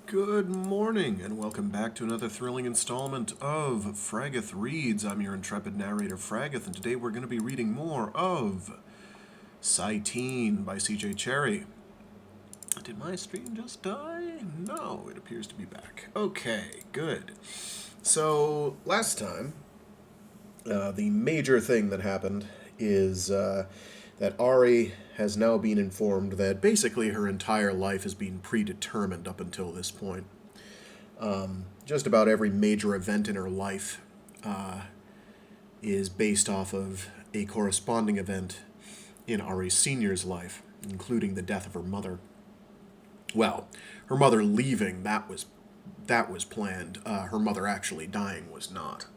Good morning, and welcome back to another thrilling installment of Fraggoth Reads. I'm your intrepid narrator, Fraggoth, and today we're going to be reading more of Cyteen by C.J. Cherryh. Did my stream just die? No, it appears to be back. Okay, good. So, last time, the major thing that happened is that Ari has now been informed that basically her entire life has been predetermined up until this point. Just about every major event in her life is based off of a corresponding event in Ari Senior's life, including the death of her mother. Well, her mother leaving, that was planned. Her mother actually dying was not.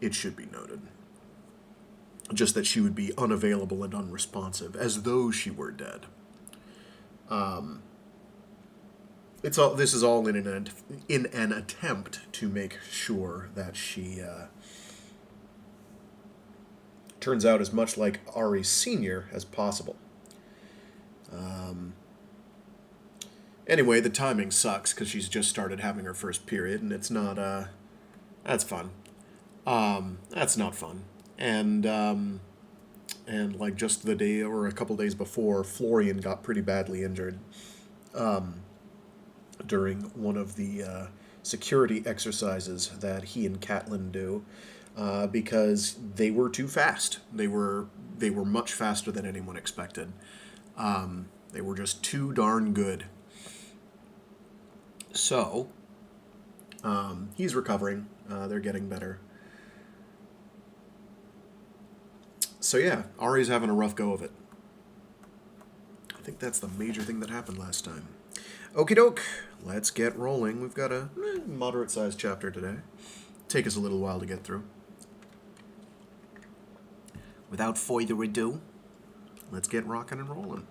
It should be noted. Just that she would be unavailable and unresponsive, as though she were dead. This is all in an attempt to make sure that she turns out as much like Ari Senior as possible. Anyway, the timing sucks because she's just started having her first period, and it's not. That's fun. That's not fun. And like just the day or a couple days before, Florian got pretty badly injured during one of the security exercises that he and Catlin do because they were too fast. They were much faster than anyone expected. They were just too darn good. So he's recovering. They're getting better. So yeah, Ari's having a rough go of it. I think that's the major thing that happened last time. Okie doke, let's get rolling. We've got a moderate-sized chapter today. Take us a little while to get through. Without further ado, let's get rocking and rolling.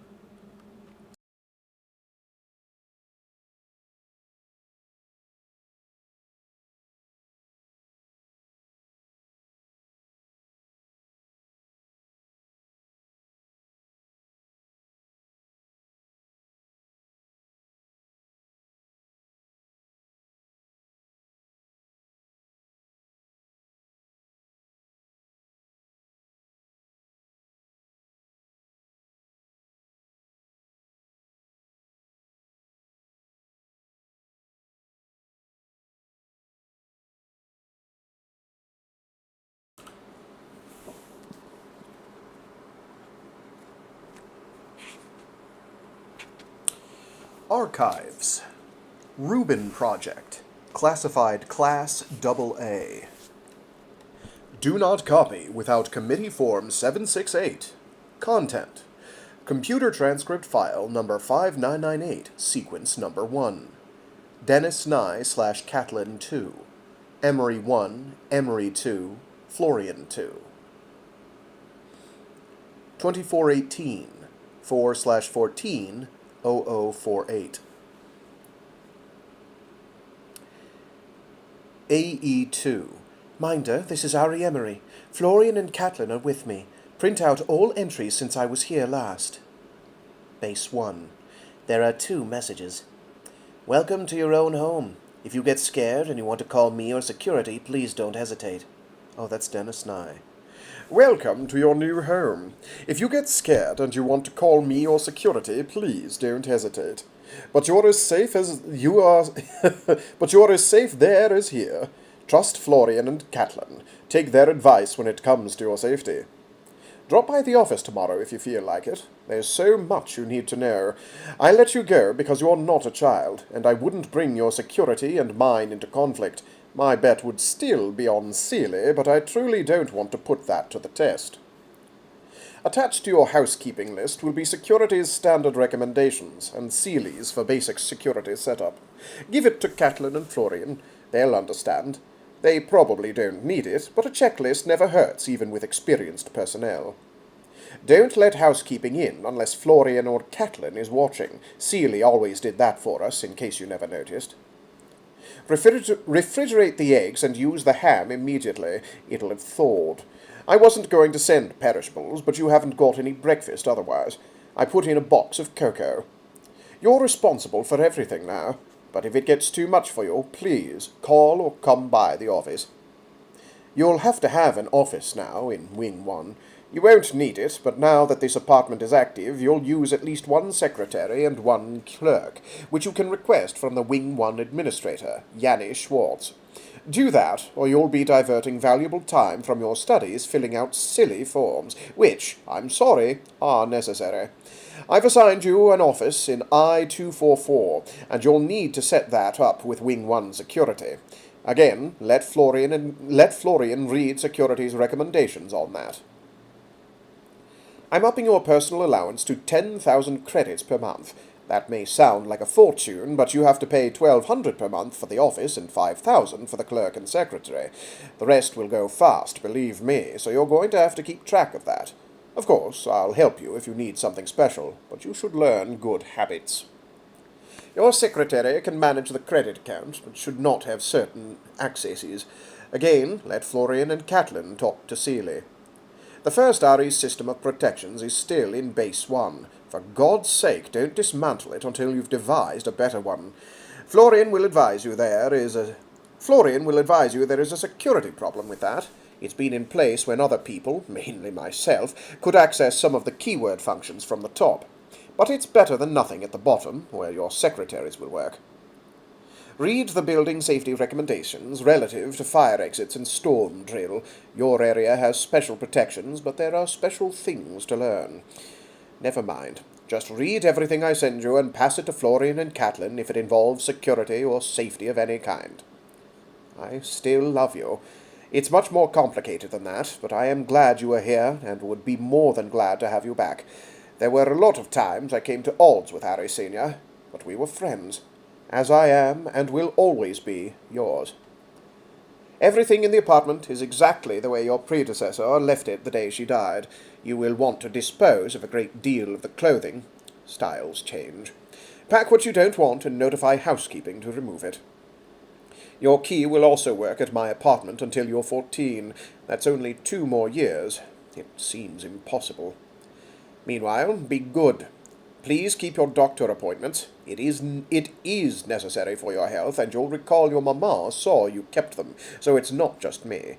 Archives. Rubin Project. Classified Class AA. Do not copy without Committee Form 768. Content. Computer transcript file number 5998, sequence number 1. Dennis Nye/Catlin 2. Emery 1, Emery 2, Florian 2. 2418, 4/14, 0048. AE2. Minder, this is Ari Emery. Florian and Catlin are with me. Print out all entries since I was here last. Base 1. There are 2 messages. Welcome to your own home. If you get scared and you want to call me or security, please don't hesitate. Oh, that's Dennis Nye. Welcome to your new home. If you get scared and you want to call me or security, please don't hesitate. But you're as safe as you are. But you're as safe there as here. Trust Florian and Catlin. Take their advice when it comes to your safety. Drop by the office tomorrow if you feel like it. There's so much you need to know. I let you go because you're not a child, and I wouldn't bring your security and mine into conflict. My bet would still be on Seely, but I truly don't want to put that to the test. Attached to your housekeeping list will be security's standard recommendations, and Seely's for basic security setup. Give it to Catlin and Florian. They'll understand. They probably don't need it, but a checklist never hurts, even with experienced personnel. Don't let housekeeping in unless Florian or Catlin is watching. Seely always did that for us, in case you never noticed. Refrigerate the eggs and use the ham immediately. It'll have thawed. I wasn't going to send perishables, but you haven't got any breakfast otherwise. I put in a box of cocoa. You're responsible for everything now. but if it gets too much for you, please call or come by the office. You'll have to have an office now in Wing 1. You won't need it, but now that this apartment is active, you'll use at least one secretary and one clerk, which you can request from the Wing 1 administrator, Yanni Schwartz. Do that, or you'll be diverting valuable time from your studies filling out silly forms, which, I'm sorry, are necessary. I've assigned you an office in I-244, and you'll need to set that up with Wing 1 security. Again, let Florian read security's recommendations on that. I'm upping your personal allowance to 10,000 credits per month. That may sound like a fortune, but you have to pay 1,200 per month for the office and 5,000 for the clerk and secretary. The rest will go fast, believe me, so you're going to have to keep track of that. Of course, I'll help you if you need something special, but you should learn good habits. Your secretary can manage the credit account, but should not have certain accesses. Again, let Florian and Catlin talk to Seeley. The first Ari's system of protections is still in Base 1. For God's sake, don't dismantle it until you've devised a better one. Florian will advise you there is a security problem with that. It's been in place when other people, mainly myself, could access some of the keyword functions from the top. But it's better than nothing at the bottom, where your secretaries will work. Read the building safety recommendations relative to fire exits and storm drill. Your area has special protections, but there are special things to learn. Never mind. Just read everything I send you and pass it to Florian and Catlin if it involves security or safety of any kind. I still love you. It's much more complicated than that, but I am glad you are here, and would be more than glad to have you back. There were a lot of times I came to odds with Ari Senior, but we were friends. As I am, and will always be, yours. Everything in the apartment is exactly the way your predecessor left it the day she died. You will want to dispose of a great deal of the clothing. Styles change. Pack what you don't want and notify housekeeping to remove it. Your key will also work at my apartment until you're 14. That's only 2 more years. It seems impossible. Meanwhile, be good. Please keep your doctor appointments. It is necessary for your health, and you'll recall your mamma saw you kept them, so it's not just me.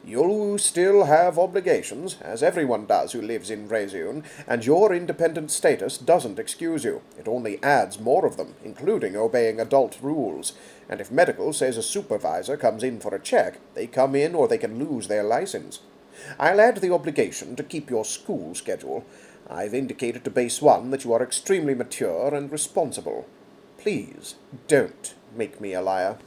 You still have obligations, as everyone does who lives in Rezun, and your independent status doesn't excuse you. It only adds more of them, including obeying adult rules. And if medical says a supervisor comes in for a check, they come in or they can lose their license. I'll add the obligation to keep your school schedule. I've indicated to Base 1 that you are extremely mature and responsible. Please, don't make me a liar.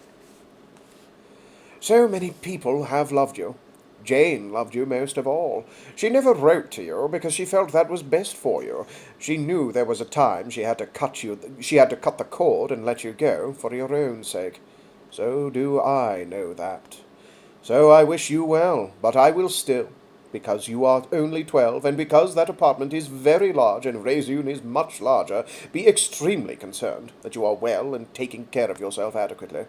So many people have loved you. Jane loved you most of all. She never wrote to you because she felt that was best for you. She knew there was a time she had to cut the cord and let you go for your own sake. So do I know that. So I wish you well, but I will still, because you are only 12, and because that apartment is very large and Rezun is much larger, be extremely concerned that you are well and taking care of yourself adequately.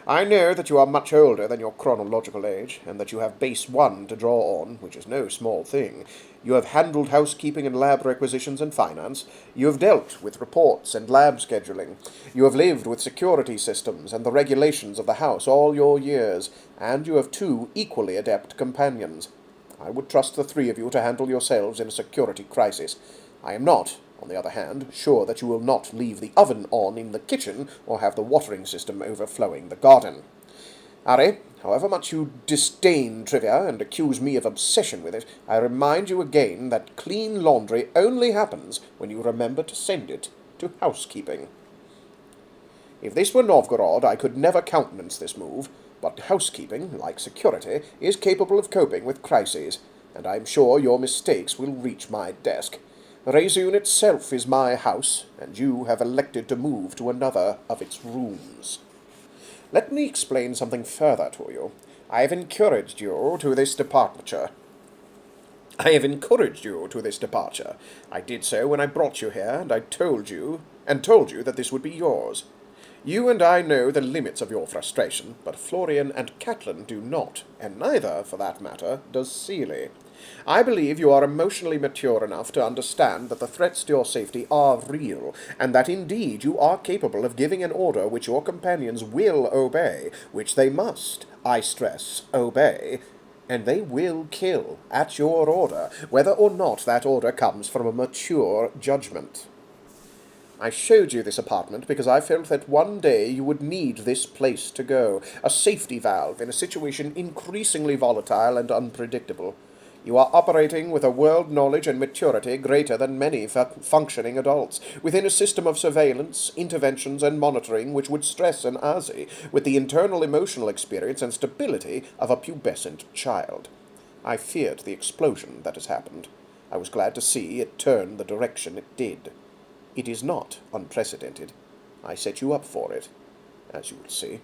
I know that you are much older than your chronological age, and that you have Base 1 to draw on, which is no small thing. You have handled housekeeping and lab requisitions and finance. You have dealt with reports and lab scheduling. You have lived with security systems and the regulations of the house all your years, and you have 2 equally adept companions. I would trust the 3 of you to handle yourselves in a security crisis. I am not, on the other hand, sure that you will not leave the oven on in the kitchen or have the watering system overflowing the garden. Ari, however much you disdain trivia and accuse me of obsession with it, I remind you again that clean laundry only happens when you remember to send it to housekeeping. If this were Novgorod, I could never countenance this move. But housekeeping, like security, is capable of coping with crises, and I am sure your mistakes will reach my desk. Rezun itself is my house, and you have elected to move to another of its rooms. Let me explain something further to you. I have encouraged you to this departure. I did so when I brought you here, and I told you that this would be yours. You and I know the limits of your frustration, but Florian and Catlin do not, and neither, for that matter, does Seeley. I believe you are emotionally mature enough to understand that the threats to your safety are real, and that indeed you are capable of giving an order which your companions will obey, which they must, I stress, obey, and they will kill at your order, whether or not that order comes from a mature judgment. I showed you this apartment because I felt that one day you would need this place to go, a safety valve in a situation increasingly volatile and unpredictable. You are operating with a world knowledge and maturity greater than many functioning adults, within a system of surveillance, interventions, and monitoring which would stress an Asi with the internal emotional experience and stability of a pubescent child. I feared the explosion that has happened. I was glad to see it turn the direction it did. It is not unprecedented. I set you up for it, as you will see.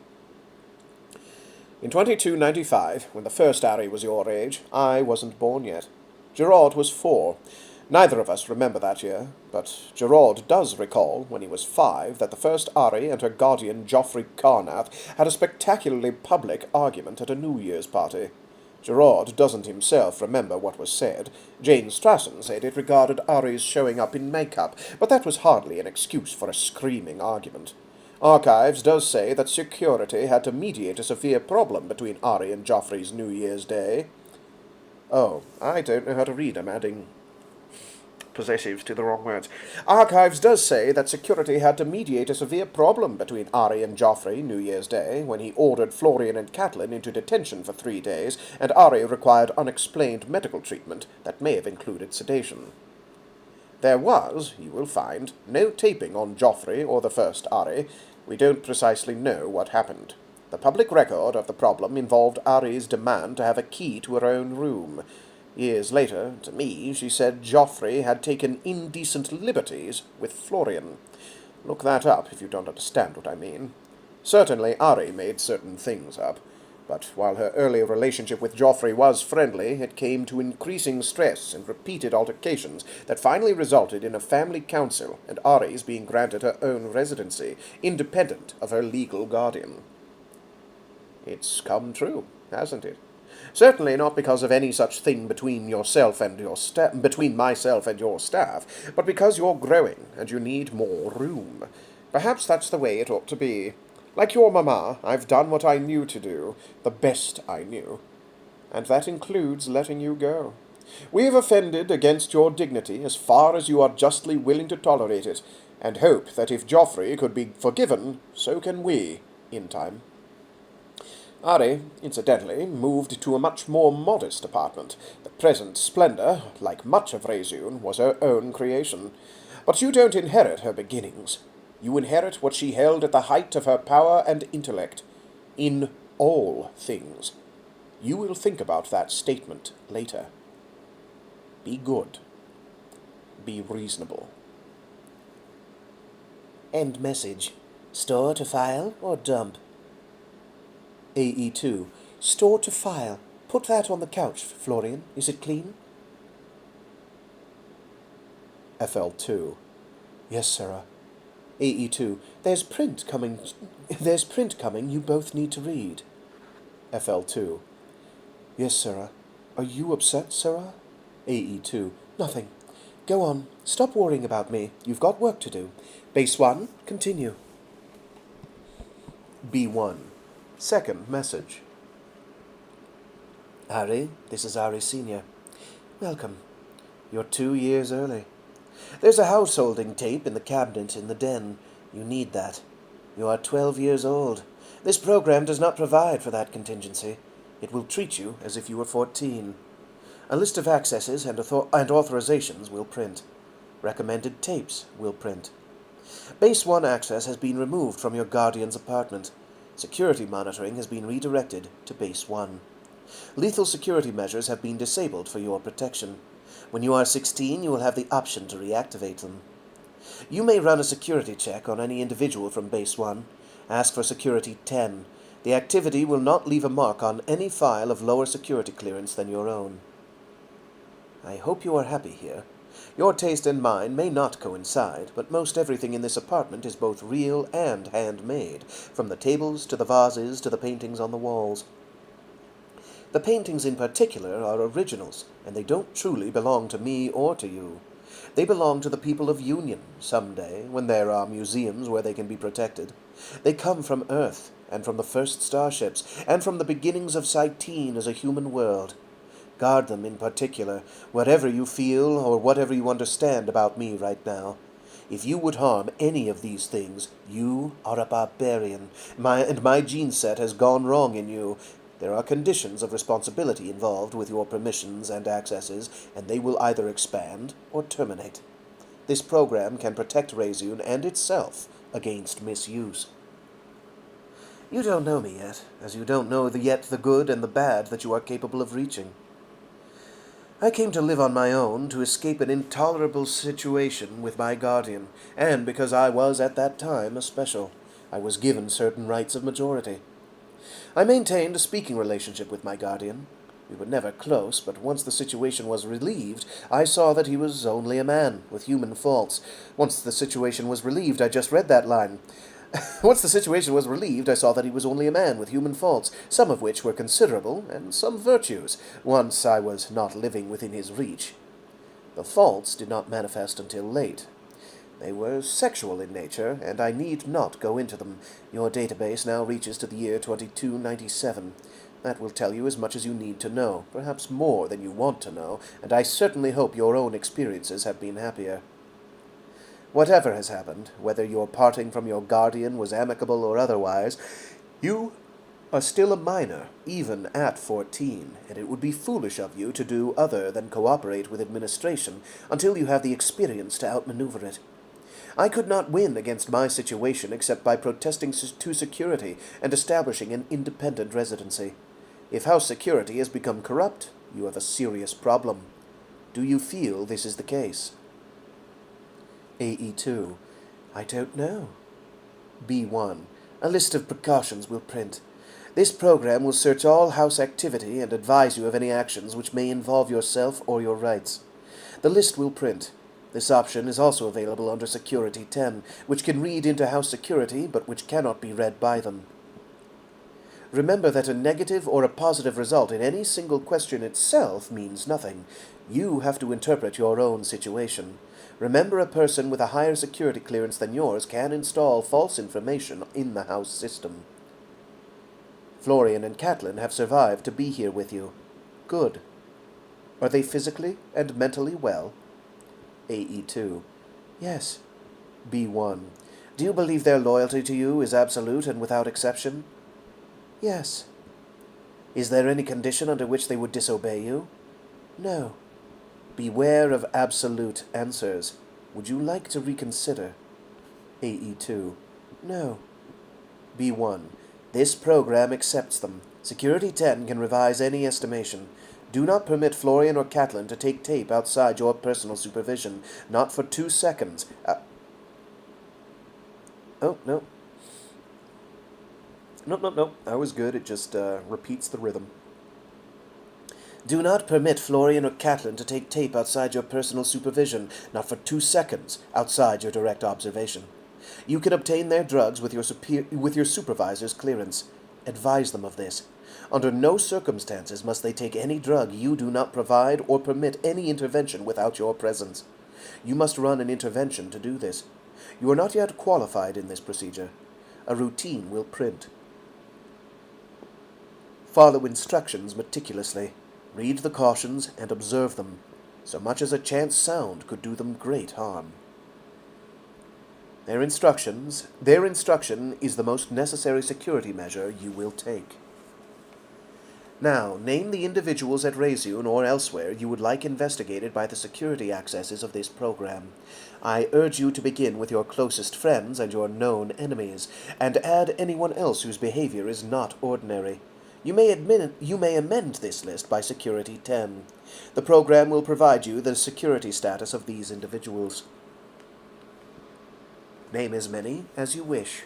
In 2295, when the first Ari was your age, I wasn't born yet. Gerard was 4. Neither of us remember that year, but Gerard does recall, when he was 5, that the first Ari and her guardian Geoffrey Carnath had a spectacularly public argument at a New Year's party. Gerard doesn't himself remember what was said. Jane Strassen said it regarded Ari's showing up in makeup, but that was hardly an excuse for a screaming argument. Archives does say that security had to mediate a severe problem between Ari and Geoffrey's New Year's Day. Oh, I don't know how to read. I'm adding possessives to the wrong words. Archives does say that security had to mediate a severe problem between Ari and Geoffrey New Year's Day, when he ordered Florian and Catlin into detention for 3 days, and Ari required unexplained medical treatment that may have included sedation. There was, you will find, no taping on Geoffrey or the first Ari. We don't precisely know what happened. The public record of the problem involved Ari's demand to have a key to her own room. Years later, to me, she said Geoffrey had taken indecent liberties with Florian. Look that up if you don't understand what I mean. Certainly Ari made certain things up, but while her early relationship with Geoffrey was friendly, it came to increasing stress and repeated altercations that finally resulted in a family council and Ari's being granted her own residency, independent of her legal guardian. It's come true, hasn't it? Certainly not because of any such thing between myself and your staff, but because you're growing and you need more room. Perhaps that's the way it ought to be. Like your mamma, I've done what I knew to do, the best I knew. And that includes letting you go. We've offended against your dignity as far as you are justly willing to tolerate it, and hope that if Geoffrey could be forgiven, so can we, in time. Ari, incidentally, moved to a much more modest apartment. The present splendor, like much of Rezun, was her own creation. But you don't inherit her beginnings. You inherit what she held at the height of her power and intellect. In all things. You will think about that statement later. Be good. Be reasonable. End message. Store to file or dump? AE2. Store to file. Put that on the couch, Florian. Is it clean? FL2. Yes, Sarah. AE2. There's print coming. You both need to read. FL2. Yes, Sarah. Are you upset, Sarah? AE2. Nothing. Go on. Stop worrying about me. You've got work to do. Base 1, continue. B1. Second message. Ari, this is Ari Senior. Welcome. You're 2 years early. There's a householding tape in the cabinet in the den. You need that. You are 12 years old. This program does not provide for that contingency. It will treat you as if you were 14. A list of accesses and authorizations will print. Recommended tapes will print. Base 1 access has been removed from your guardian's apartment. Security monitoring has been redirected to Base 1. Lethal security measures have been disabled for your protection. When you are 16, you will have the option to reactivate them. You may run a security check on any individual from Base 1. Ask for Security 10. The activity will not leave a mark on any file of lower security clearance than your own. I hope you are happy here. Your taste and mine may not coincide, but most everything in this apartment is both real and handmade, from the tables to the vases to the paintings on the walls. The paintings in particular are originals, and they don't truly belong to me or to you. They belong to the people of Union, someday, when there are museums where they can be protected. They come from Earth, and from the first starships, and from the beginnings of Cyteen as a human world. Guard them in particular, whatever you feel or whatever you understand about me right now. If you would harm any of these things, you are a barbarian, and my gene set has gone wrong in you. There are conditions of responsibility involved with your permissions and accesses, and they will either expand or terminate. This program can protect Razun and itself against misuse. You don't know me yet, as you don't know yet the good and the bad that you are capable of reaching. I came to live on my own to escape an intolerable situation with my guardian, and because I was at that time a special, I was given certain rights of majority. I maintained a speaking relationship with my guardian. We were never close, but once the situation was relieved, I saw that he was only a man with human faults. Once the situation was relieved, I just read that line. Once the situation was relieved, I saw that he was only a man with human faults, some of which were considerable, and some virtues, once I was not living within his reach. The faults did not manifest until late. They were sexual in nature, and I need not go into them. Your database now reaches to the year 2297. That will tell you as much as you need to know, perhaps more than you want to know, and I certainly hope your own experiences have been happier. Whatever has happened, whether your parting from your guardian was amicable or otherwise, you are still a minor, even at 14, and it would be foolish of you to do other than cooperate with administration until you have the experience to outmaneuver it. I could not win against my situation except by protesting to security and establishing an independent residency. If House Security has become corrupt, you have a serious problem. Do you feel this is the case? AE2. I don't know. B1. A list of precautions will print. This program will search all House activity and advise you of any actions which may involve yourself or your rights. The list will print. This option is also available under Security 10, which can read into House security, but which cannot be read by them. Remember that a negative or a positive result in any single question itself means nothing. You have to interpret your own situation. Remember, a person with a higher security clearance than yours can install false information in the House system. Florian and Catlin have survived to be here with you. Good. Are they physically and mentally well? AE2. Yes. B1. Do you believe their loyalty to you is absolute and without exception? Yes. Is there any condition under which they would disobey you? No. Beware of absolute answers. Would you like to reconsider? AE2. No. B1. This program accepts them. Security 10 can revise any estimation. Do not permit Florian or Catlin to take tape outside your personal supervision. Not for 2 seconds. Oh, no. No. I was good. It just repeats the rhythm. Do not permit Florian or Catlin to take tape outside your personal supervision, not for 2 seconds, outside your direct observation. You can obtain their drugs with your supervisor's clearance. Advise them of this. Under no circumstances must they take any drug you do not provide or permit any intervention without your presence. You must run an intervention to do this. You are not yet qualified in this procedure. A routine will print. Follow instructions meticulously. Read the cautions and observe them. So much as a chance sound could do them great harm. Their instruction is the most necessary security measure you will take. Now, name the individuals at Razun or elsewhere you would like investigated by the security accesses of this program. I urge you to begin with your closest friends and your known enemies, and add anyone else whose behavior is not ordinary. You may amend this list by Security 10. The program will provide you the security status of these individuals. Name as many as you wish.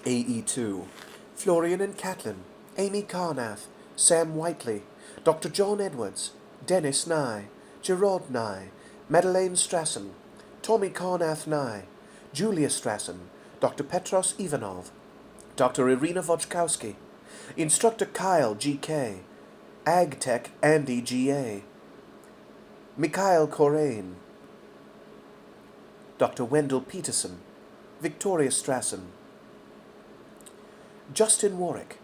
AE2. Florian and Catlin, Amy Carnath, Sam Whiteley, Dr. John Edwards, Dennis Nye, Gerard Nye, Madeleine Strassen, Tommy Carnath Nye, Julia Strassen, Dr. Petros Ivanov, Dr. Irina Wojtkowski, Instructor Kyle G.K., AgTech Andy G.A., Mikhail Korain, Dr. Wendell Peterson, Victoria Strassen, Justin Warwick,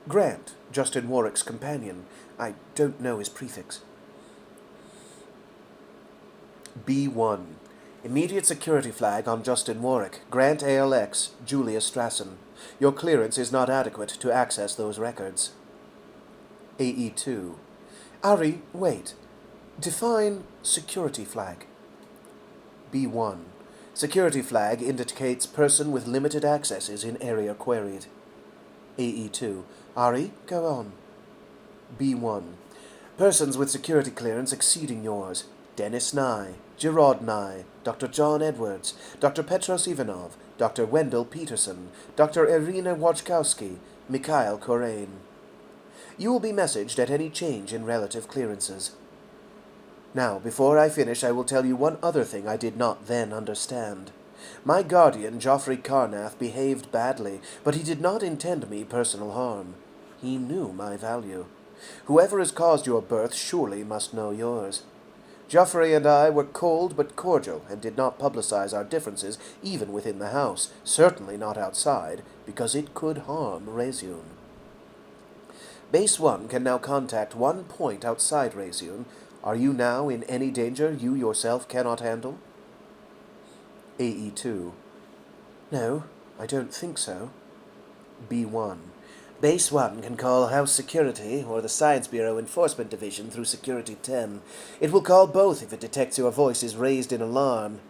Grant, Justin Warwick's companion. I don't know his prefix. B1. Immediate security flag on Justin Warwick, Grant ALX, Julia Strassen. Your clearance is not adequate to access those records. AE2. Ari, wait. Define security flag. B1. Security flag indicates person with limited accesses in area queried. AE2. Ari, go on. B1. Persons with security clearance exceeding yours. Dennis Nye, Gerard Nye, Dr. John Edwards, Dr. Petros Ivanov, Dr. Wendell Peterson, Dr. Irina Wojtkowski, Mikhail Korain. You will be messaged at any change in relative clearances. Now, before I finish, I will tell you one other thing I did not then understand. My guardian, Joffrey Carnath, behaved badly, but he did not intend me personal harm. He knew my value. Whoever has caused your birth surely must know yours. Joffrey and I were cold but cordial, and did not publicize our differences even within the house, certainly not outside, because it could harm Raziun. Base 1 can now contact one point outside Raziun. Are you now in any danger you yourself cannot handle? AE2. No, I don't think so. B1. Base 1 can call House Security or the Science Bureau Enforcement Division through Security 10. It will call both if it detects your voice is raised in alarm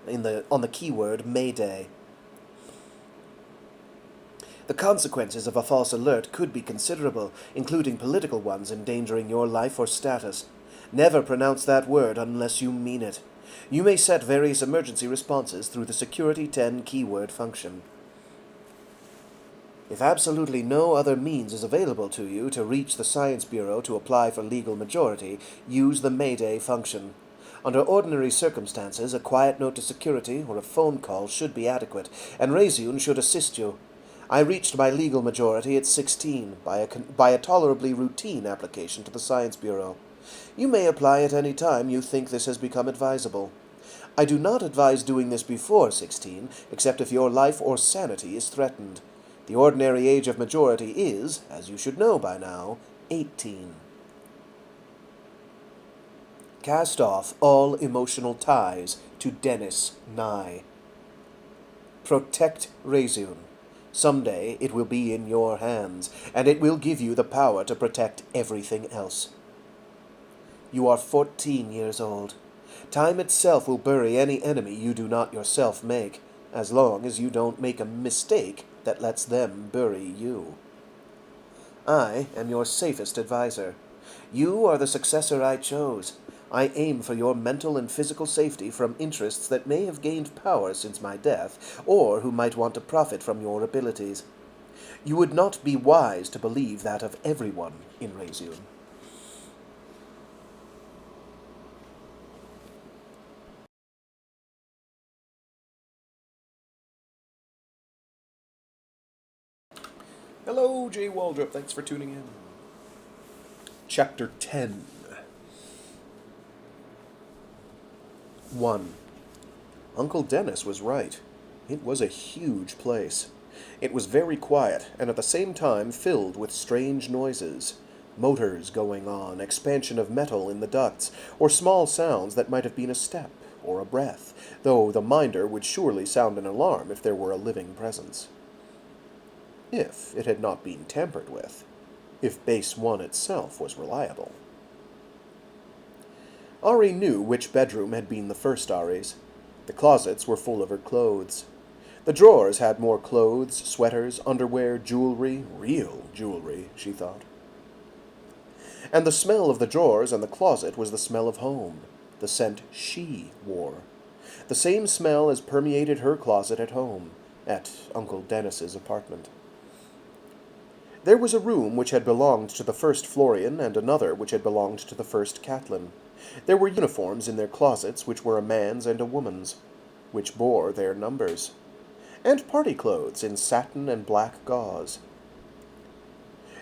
on the keyword Mayday. The consequences of a false alert could be considerable, including political ones endangering your life or status. Never pronounce that word unless you mean it. You may set various emergency responses through the Security 10 keyword function. If absolutely no other means is available to you to reach the Science Bureau to apply for legal majority, use the Mayday function. Under ordinary circumstances, a quiet note to security or a phone call should be adequate, and Raziun should assist you. I reached my legal majority at 16 by a tolerably routine application to the Science Bureau. You may apply at any time you think this has become advisable. I do not advise doing this before 16, except if your life or sanity is threatened. The ordinary age of majority is, as you should know by now, 18. Cast off all emotional ties to Dennis Nye. Protect Raziun. Someday it will be in your hands, and it will give you the power to protect everything else. You are 14 years old. Time itself will bury any enemy you do not yourself make, as long as you don't make a mistake that lets them bury you. I am your safest advisor. You are the successor I chose. I aim for your mental and physical safety from interests that may have gained power since my death, or who might want to profit from your abilities. You would not be wise to believe that of everyone in Raziun. Hello, Jay Waldrop. Thanks for tuning in. Chapter 10. 1. Uncle Dennis was right. It was a huge place. It was very quiet, and at the same time filled with strange noises. Motors going on, expansion of metal in the ducts, or small sounds that might have been a step or a breath, though the minder would surely sound an alarm if there were a living presence. If it had not been tampered with. If Base 1 itself was reliable. Ari knew which bedroom had been the first Ari's. The closets were full of her clothes. The drawers had more clothes, sweaters, underwear, jewelry, real jewelry, she thought. And the smell of the drawers and the closet was the smell of home, the scent she wore. The same smell as permeated her closet at home, at Uncle Dennis's apartment. There was a room which had belonged to the first Florian, and another which had belonged to the first Catlin. There were uniforms in their closets which were a man's and a woman's, which bore their numbers. and party clothes in satin and black gauze.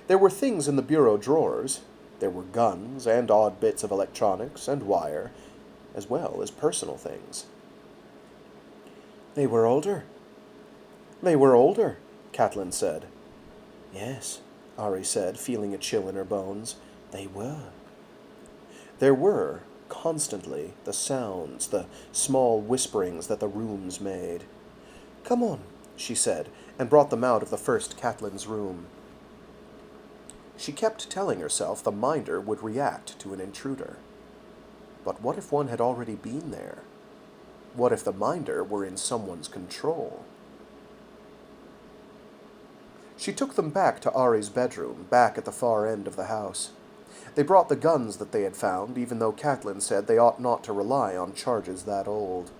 There were things in the bureau drawers. There were guns and odd bits of electronics and wire, as well as personal things. They were older. They were older, Catlin said. Yes, Ari said, feeling a chill in her bones. They were. There were, constantly, the sounds, the small whisperings that the rooms made. Come on, she said, and brought them out of the first Catlin's room. She kept telling herself the minder would react to an intruder. But what if one had already been there? What if the minder were in someone's control? She took them back to Ari's bedroom, back at the far end of the house. They brought the guns that they had found, even though Catlin said they ought not to rely on charges that old.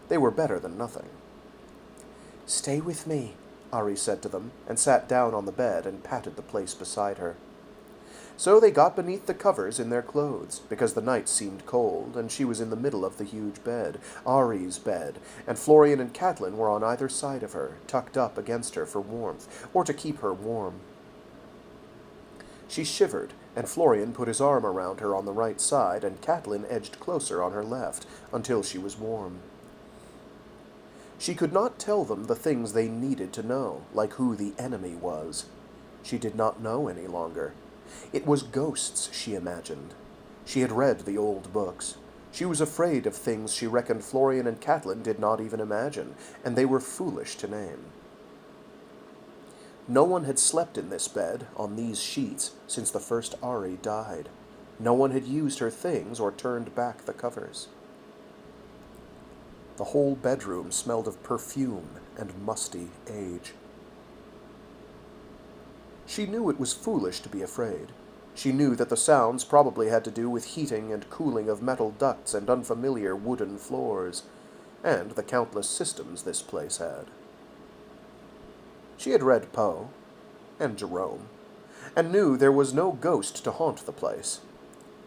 They were better than nothing. Stay with me, Ari said to them, and sat down on the bed and patted the place beside her. So they got beneath the covers in their clothes, because the night seemed cold, and she was in the middle of the huge bed, Ari's bed, and Florian and Catlin were on either side of her, tucked up against her for warmth, or to keep her warm. She shivered, and Florian put his arm around her on the right side, and Catlin edged closer on her left, until she was warm. She could not tell them the things they needed to know, like who the enemy was. She did not know any longer. It was ghosts, she imagined. She had read the old books. She was afraid of things she reckoned Florian and Catlin did not even imagine, and they were foolish to name. No one had slept in this bed, on these sheets, since the first Ari died. No one had used her things or turned back the covers. The whole bedroom smelled of perfume and musty age. She knew it was foolish to be afraid. She knew that the sounds probably had to do with heating and cooling of metal ducts and unfamiliar wooden floors, and the countless systems this place had. She had read Poe, and Jerome, and knew there was no ghost to haunt the place.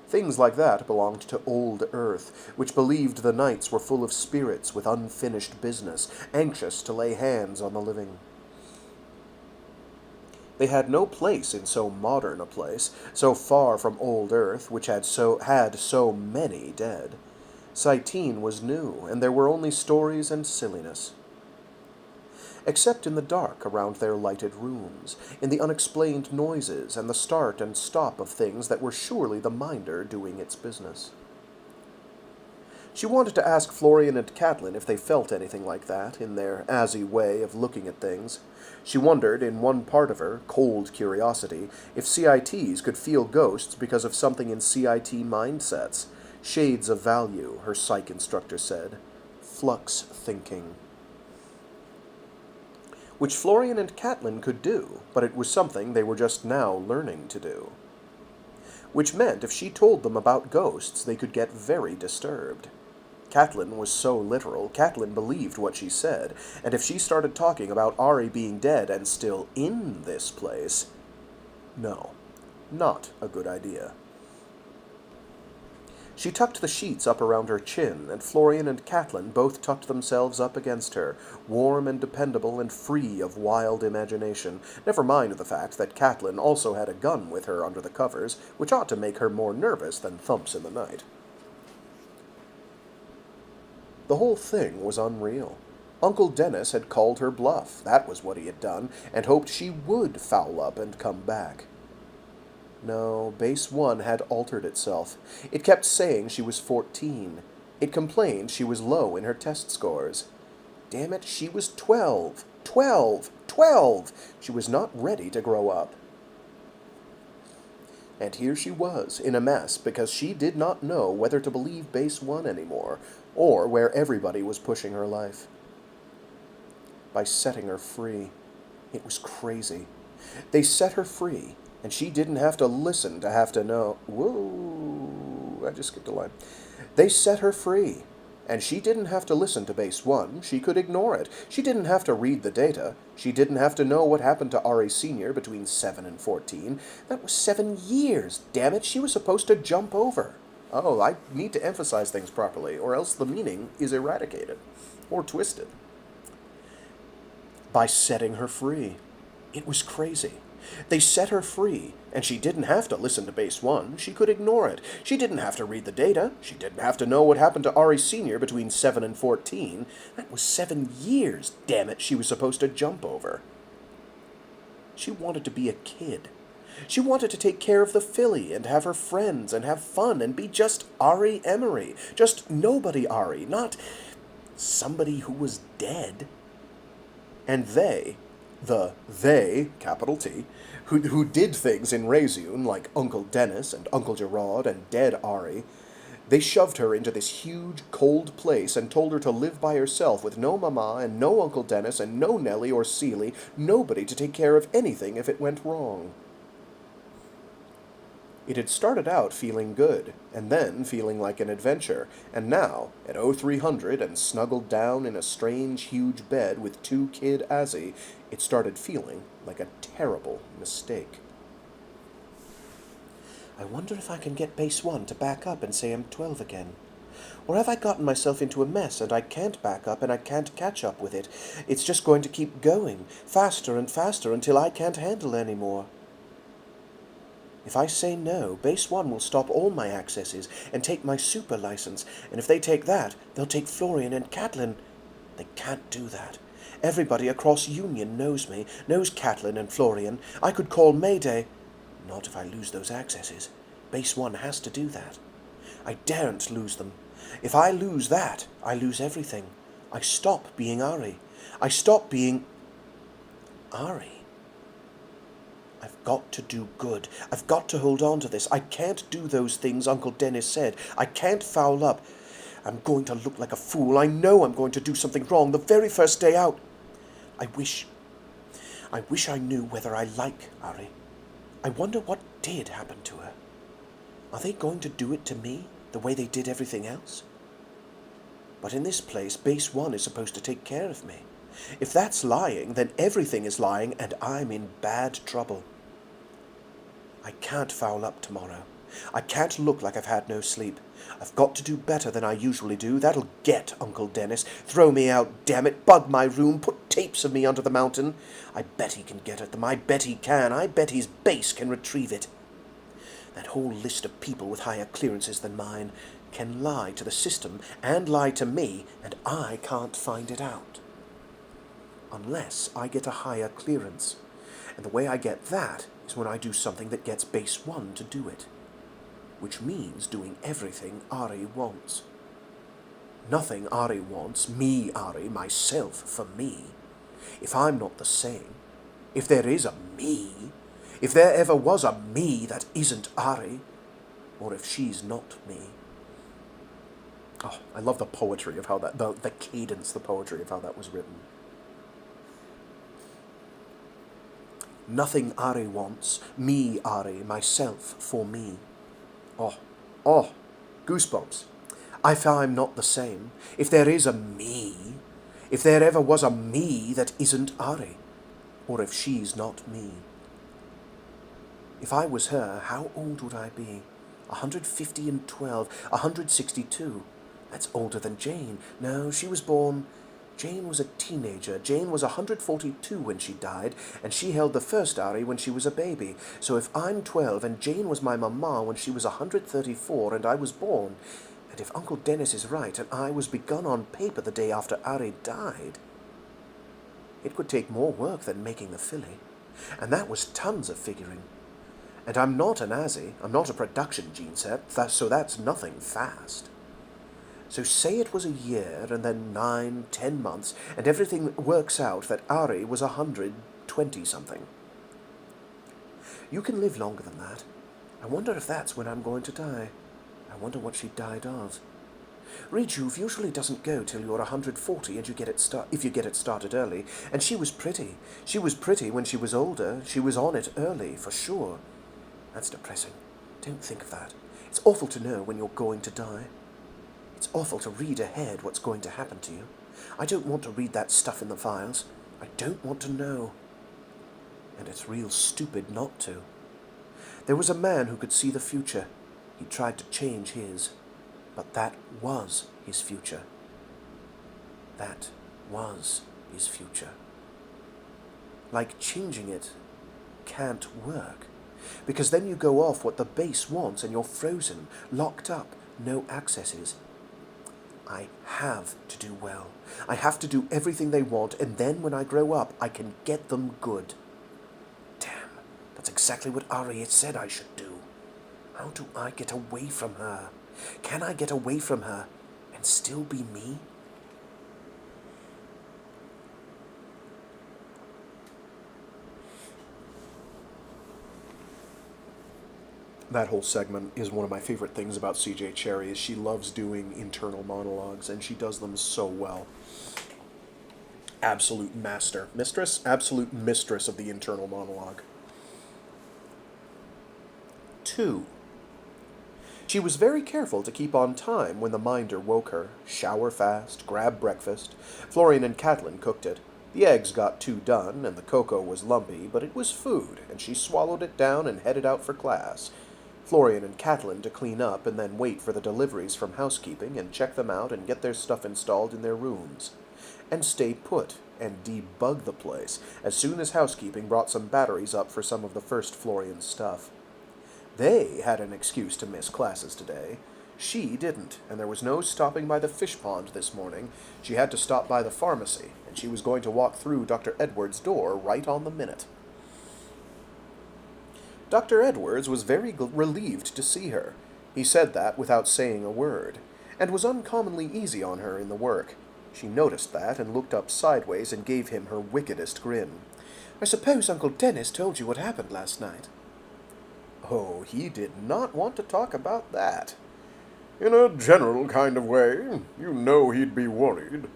Things like that belonged to old Earth, which believed the nights were full of spirits with unfinished business, anxious to lay hands on the living. They had no place in so modern a place, so far from old Earth, which had so many dead. Cyteen was new, and there were only stories and silliness. Except in the dark around their lighted rooms, in the unexplained noises and the start and stop of things that were surely the minder doing its business. She wanted to ask Florian and Catlin if they felt anything like that, in their azzy way of looking at things. She wondered, in one part of her, cold curiosity, if CITs could feel ghosts because of something in CIT mindsets. Shades of value, her psych instructor said. Flux thinking. Which Florian and Catlin could do, but it was something they were just now learning to do. Which meant if she told them about ghosts, they could get very disturbed. Catlin was so literal, Catlin believed what she said, and if she started talking about Ari being dead and still in this place... No, not a good idea. She tucked the sheets up around her chin, and Florian and Catlin both tucked themselves up against her, warm and dependable and free of wild imagination, never mind the fact that Catlin also had a gun with her under the covers, which ought to make her more nervous than thumps in the night. The whole thing was unreal. Uncle Dennis had called her bluff, that was what he had done, and hoped she would foul up and come back. No, Base 1 had altered itself. It kept saying she was 14. It complained she was low in her test scores. Damn it, she was 12! 12! 12! She was not ready to grow up. And here she was, in a mess, because she did not know whether to believe Base 1 anymore, or where everybody was pushing her life. By setting her free. It was crazy. They set her free, and she didn't have to listen to have to know. Whoa, I just skipped a line. They set her free, and she didn't have to listen to Base 1. She could ignore it. She didn't have to read the data. She didn't have to know what happened to Ari Senior between 7 and 14. That was 7 years, damn it, she was supposed to jump over. Oh, I need to emphasize things properly, or else the meaning is eradicated, or twisted. By setting her free. It was crazy. They set her free, and she didn't have to listen to Base 1. She could ignore it. She didn't have to read the data. She didn't have to know what happened to Ari Senior between 7 and 14. That was 7 years, damn it, she was supposed to jump over. She wanted to be a kid. She wanted to take care of the filly and have her friends and have fun and be just Ari Emery. Just nobody Ari, not somebody who was dead. And they, capital T, who did things in Raziun, like Uncle Dennis and Uncle Gerard and dead Ari, they shoved her into this huge, cold place and told her to live by herself with no mama and no Uncle Dennis and no Nellie or Seeley, nobody to take care of anything if it went wrong. It had started out feeling good, and then feeling like an adventure, and now, at 0300 and snuggled down in a strange, huge bed with 2 Kid Azzy, it started feeling like a terrible mistake. I wonder if I can get Base 1 to back up and say I'm 12 again. Or have I gotten myself into a mess and I can't back up and I can't catch up with it? It's just going to keep going, faster and faster until I can't handle any more. If I say no, Base 1 will stop all my accesses and take my super license, and if they take that, they'll take Florian and Catlin. They can't do that. Everybody across Union knows me, knows Catlin and Florian. I could call Mayday. Not if I lose those accesses. Base 1 has to do that. I daren't lose them. If I lose that, I lose everything. I stop being Ari. I stop being Ari. I've got to do good. I've got to hold on to this. I can't do those things Uncle Dennis said. I can't foul up. I'm going to look like a fool. I know I'm going to do something wrong the very first day out. I wish I knew whether I like Ari. I wonder what did happen to her. Are they going to do it to me the way they did everything else? But in this place, Base 1 is supposed to take care of me. If that's lying, then everything is lying and I'm in bad trouble. I can't foul up tomorrow. I can't look like I've had no sleep. I've got to do better than I usually do. That'll get Uncle Dennis. Throw me out, damn it. Bug my room. Put tapes of me under the mountain. I bet he can get at them. I bet he can. I bet his base can retrieve it. That whole list of people with higher clearances than mine can lie to the system and lie to me, and I can't find it out. Unless I get a higher clearance. And the way I get that is when I do something that gets Base 1 to do it. Which means doing everything Ari wants. Nothing Ari wants, me, Ari, myself, for me. If I'm not the same, if there is a me, if there ever was a me that isn't Ari, or if she's not me. Oh, I love the poetry of how that, the cadence, the poetry of how that was written. Nothing Ari wants, me, Ari, myself, for me. Oh, goosebumps. If I'm not the same, if there is a me, if there ever was a me that isn't Ari, or if she's not me. If I was her, how old would I be? 150 and 12, 162. That's older than Jane. No, she was born... Jane was a teenager. Jane was 142 when she died, and she held the first Ari when she was a baby. So if I'm 12 and Jane was my mama when she was 134 and I was born, and if Uncle Dennis is right and I was begun on paper the day after Ari died, it would take more work than making the filly. And that was tons of figuring. And I'm not an Azzy. I'm not a production gene set, so that's nothing fast. So say it was a year, and then 9, 10 months, and everything works out that Ari was 120-something. You can live longer than that. I wonder if that's when I'm going to die. I wonder what she died of. Rejuve usually doesn't go till you're 140 and if you get it started early, and she was pretty. She was pretty when she was older. She was on it early, for sure. That's depressing. Don't think of that. It's awful to know when you're going to die. It's awful to read ahead what's going to happen to you. I don't want to read that stuff in the files. I don't want to know. And it's real stupid not to. There was a man who could see the future. He tried to change his. But that was his future. That was his future. like changing it can't work. Because then you go off what the base wants and you're frozen, locked up, no accesses. I have to do well. I have to do everything they want, and then when I grow up, I can get them good. Damn, that's exactly what Ari had said I should do. How do I get away from her? Can I get away from her and still be me? That whole segment is one of my favorite things about CJ Cherry is she loves doing internal monologues, and she does them so well. Absolute master. Mistress? Absolute mistress of the internal monologue. 2. She was very careful to keep on time when the minder woke her. Shower fast, grab breakfast. Florian and Catlin cooked it. The eggs got 2 done, and the cocoa was lumpy, but it was food, and she swallowed it down and headed out for class. Florian and Catlin to clean up and then wait for the deliveries from housekeeping and check them out and get their stuff installed in their rooms. And stay put and debug the place as soon as housekeeping brought some batteries up for some of the first Florian stuff. They had an excuse to miss classes today. She didn't, and there was no stopping by the fish pond this morning. She had to stop by the pharmacy, and she was going to walk through Dr. Edwards' door right on the minute. Dr. Edwards was very relieved to see her. He said that without saying a word, and was uncommonly easy on her in the work. She noticed that and looked up sideways and gave him her wickedest grin. "I suppose Uncle Dennis told you what happened last night?" Oh, he did not want to talk about that. "In a general kind of way. You know he'd be worried."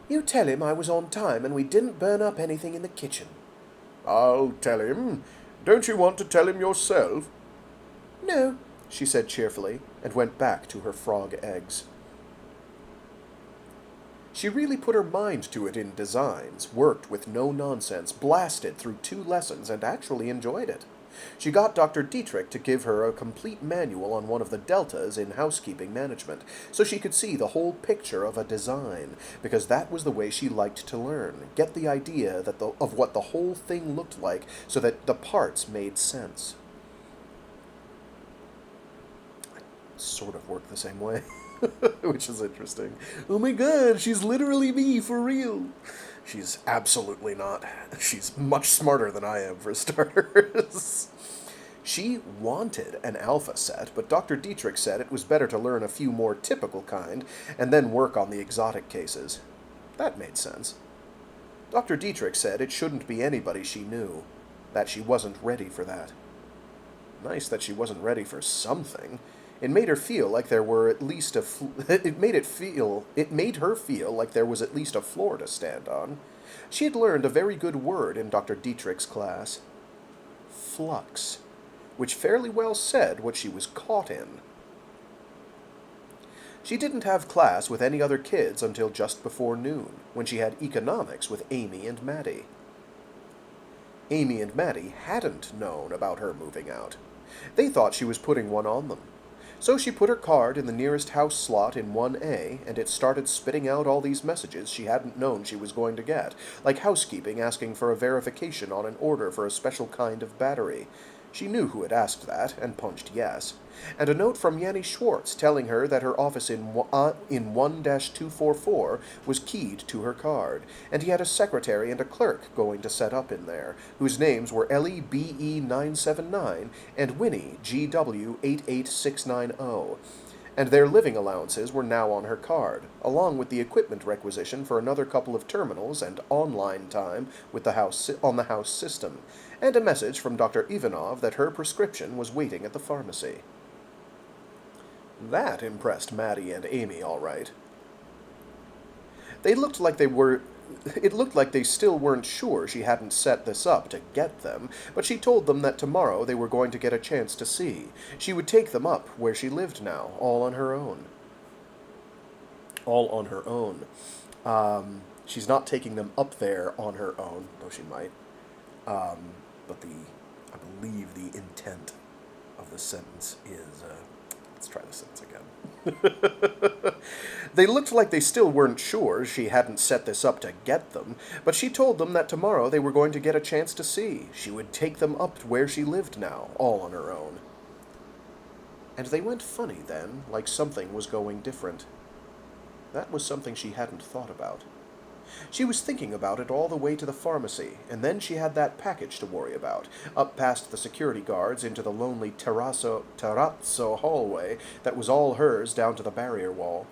"You tell him I was on time and we didn't burn up anything in the kitchen." "I'll tell him. Don't you want to tell him yourself?" "No," she said cheerfully, and went back to her frog eggs. She really put her mind to it in designs, worked with no nonsense, blasted through 2 lessons, and actually enjoyed it. She got Dr. Dietrich to give her a complete manual on one of the deltas in housekeeping management, so she could see the whole picture of a design, because that was the way she liked to learn, get the idea of what the whole thing looked like, so that the parts made sense. I sort of work the same way, which is interesting. Oh my god, she's literally me, for real! She's absolutely not. She's much smarter than I am, for starters. She wanted an alpha set, but Dr. Dietrich said it was better to learn a few more typical kind, and then work on the exotic cases. That made sense. Dr. Dietrich said it shouldn't be anybody she knew, that she wasn't ready for that. Nice that she wasn't ready for something. It made her feel like there were at least it made her feel like there was at least a floor to stand on. She had learned a very good word in Dr. Dietrich's class. Flux, which fairly well said what she was caught in. She didn't have class with any other kids until just before noon, when she had economics with Amy and Maddie. Amy and Maddie hadn't known about her moving out. They thought she was putting one on them. So she put her card in the nearest house slot in 1A, and it started spitting out all these messages she hadn't known she was going to get, like housekeeping asking for a verification on an order for a special kind of battery. She knew who had asked that, and punched yes. And a note from Yanni Schwartz telling her that her office in 1-244 was keyed to her card, and he had a secretary and a clerk going to set up in there, whose names were Ellie BE979 and Winnie GW88690. And their living allowances were now on her card, along with the equipment requisition for another couple of terminals and online time with on the house system, and a message from Dr. Ivanov that her prescription was waiting at the pharmacy. That impressed Maddie and Amy all right. It looked like they still weren't sure she hadn't set this up to get them, but she told them that tomorrow they were going to get a chance to see. She would take them up where she lived now, all on her own. All on her own. She's not taking them up there on her own, though she might. But I believe the intent of the sentence is, let's try the sentence again. They looked like they still weren't sure she hadn't set this up to get them, but she told them that tomorrow they were going to get a chance to see. She would take them up to where she lived now, all on her own. And they went funny then, like something was going different. That was something she hadn't thought about. She was thinking about it all the way to the pharmacy, and then she had that package to worry about, up past the security guards into the lonely terrazzo hallway that was all hers down to the barrier wall.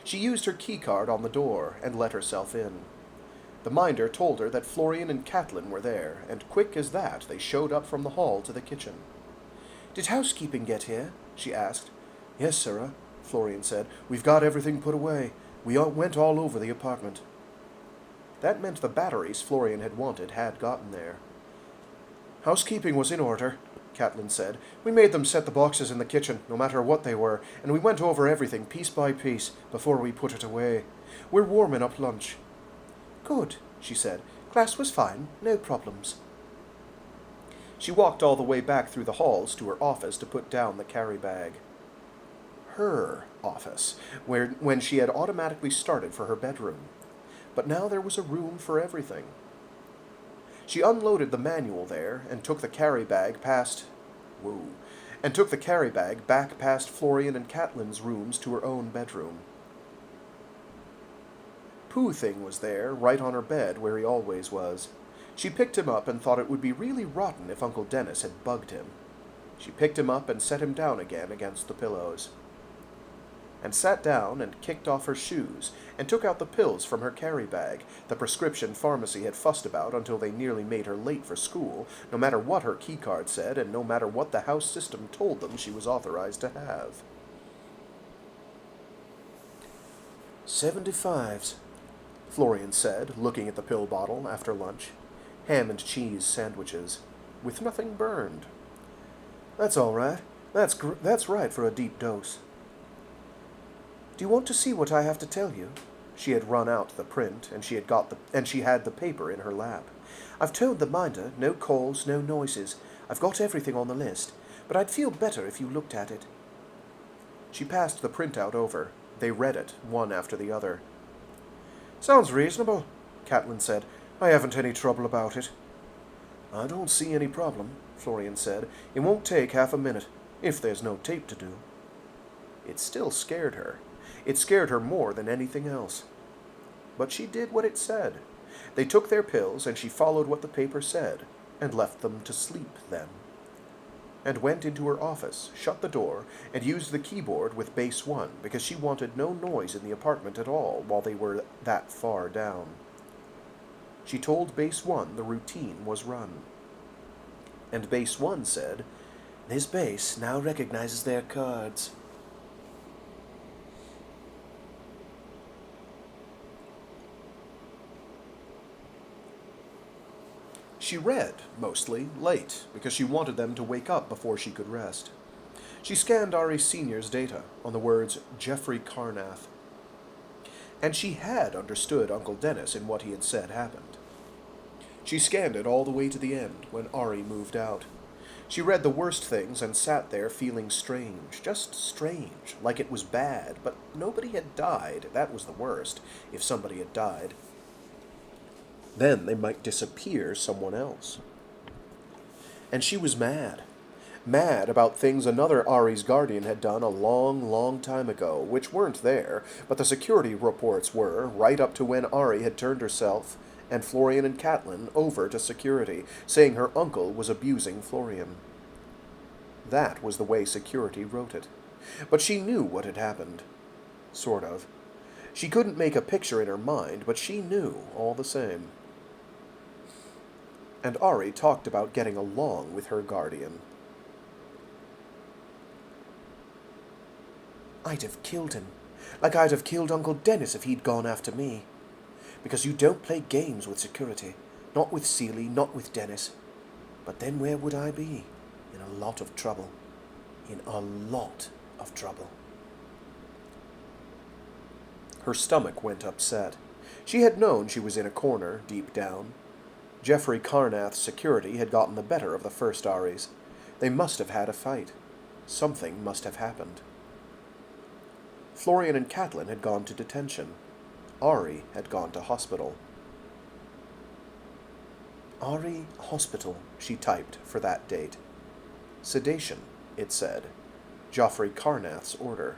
She used her keycard on the door and let herself in. The minder told her that Florian and Catlin were there, and quick as that they showed up from the hall to the kitchen. "Did housekeeping get here?" she asked. "Yes, sirrah," Florian said. "We've got everything put away. We went all over the apartment." That meant the batteries Florian had wanted had gotten there. "Housekeeping was in order," Catlin said. "We made them set the boxes in the kitchen, no matter what they were, and we went over everything piece by piece before we put it away. We're warming up lunch." "Good," she said. "Class was fine. No problems." She walked all the way back through the halls to her office to put down the carry bag. Her office, when she had automatically started for her bedroom. But now there was a room for everything. She unloaded the manual there and took the carry bag back past Florian and Catlin's rooms to her own bedroom. Pooh Thing was there, right on her bed where he always was. She picked him up and thought it would be really rotten if Uncle Dennis had bugged him. She picked him up and set him down again against the pillows, and sat down and kicked off her shoes, and took out the pills from her carry bag, the prescription pharmacy had fussed about until they nearly made her late for school, no matter what her keycard said, and no matter what the house system told them she was authorized to have. 75s, Florian said, looking at the pill bottle after lunch. Ham and cheese sandwiches, with nothing burned. "That's all right. That's right for a deep dose." "Do you want to see what I have to tell you?" She had run out the print, and she had the paper in her lap. "I've told the minder, no calls, no noises. I've got everything on the list, but I'd feel better if you looked at it." She passed the printout over. They read it, one after the other. "Sounds reasonable," Catlin said. "I haven't any trouble about it." "I don't see any problem," Florian said. "It won't take half a minute, if there's no tape to do." It still scared her. It scared her more than anything else. But she did what it said. They took their pills, and she followed what the paper said, and left them to sleep then. And went into her office, shut the door, and used the keyboard with base 1, because she wanted no noise in the apartment at all while they were that far down. She told base 1 the routine was run. And base 1 said, "This base now recognizes their cards." She read, mostly, late, because she wanted them to wake up before she could rest. She scanned Ari Senior's data on the words Jeffrey Carnath. And she had understood Uncle Dennis in what he had said happened. She scanned it all the way to the end, when Ari moved out. She read the worst things and sat there feeling strange, just strange, like it was bad, but nobody had died. That was the worst, if somebody had died. Then they might disappear someone else. And she was mad. Mad about things another Ari's guardian had done a long, long time ago, which weren't there, but the security reports were, right up to when Ari had turned herself and Florian and Catlin over to security, saying her uncle was abusing Florian. That was the way security wrote it. But she knew what had happened. Sort of. She couldn't make a picture in her mind, but she knew all the same. And Ari talked about getting along with her guardian. "I'd have killed him, like I'd have killed Uncle Dennis if he'd gone after me. Because you don't play games with security, not with Seeley, not with Dennis. But then where would I be? In a lot of trouble. In a lot of trouble." Her stomach went upset. She had known she was in a corner, deep down. Jeffrey Carnath's security had gotten the better of the first Aris. They must have had a fight. Something must have happened. Florian and Catlin had gone to detention. Ari had gone to hospital. Ari Hospital, she typed for that date. Sedation, it said. Joffrey Carnath's order.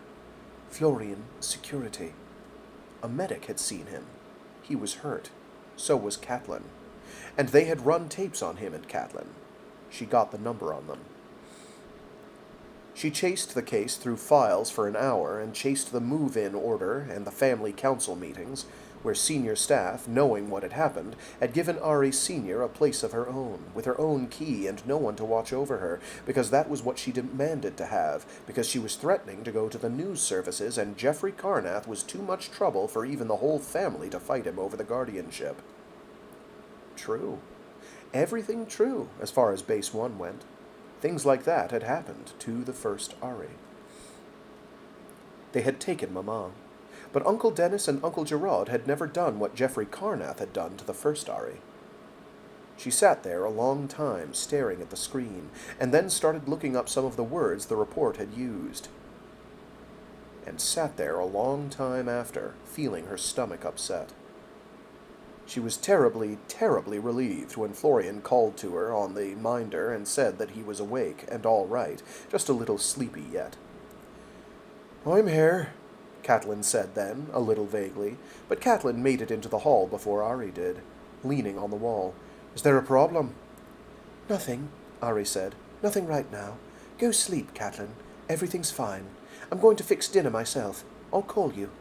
Florian security. A medic had seen him. He was hurt. So was Catlin. And they had run tapes on him and Catlin. She got the number on them. She chased the case through files for an hour and chased the move-in order and the family council meetings, where senior staff, knowing what had happened, had given Ari Senior a place of her own, with her own key and no one to watch over her, because that was what she demanded to have, because she was threatening to go to the news services and Jeffrey Carnath was too much trouble for even the whole family to fight him over the guardianship. True. Everything true, as far as Base 1 went. Things like that had happened to the first Ari. They had taken Mama. But Uncle Dennis and Uncle Gerard had never done what Jeffrey Carnath had done to the first Ari. She sat there a long time, staring at the screen, and then started looking up some of the words the report had used. And sat there a long time after, feeling her stomach upset. She was terribly, terribly relieved when Florian called to her on the minder and said that he was awake and all right, just a little sleepy yet. "I'm here," Catlin said then, a little vaguely, but Catlin made it into the hall before Ari did, leaning on the wall. "Is there a problem?" "Nothing," Ari said. "Nothing right now. Go sleep, Catlin. Everything's fine. I'm going to fix dinner myself. I'll call you."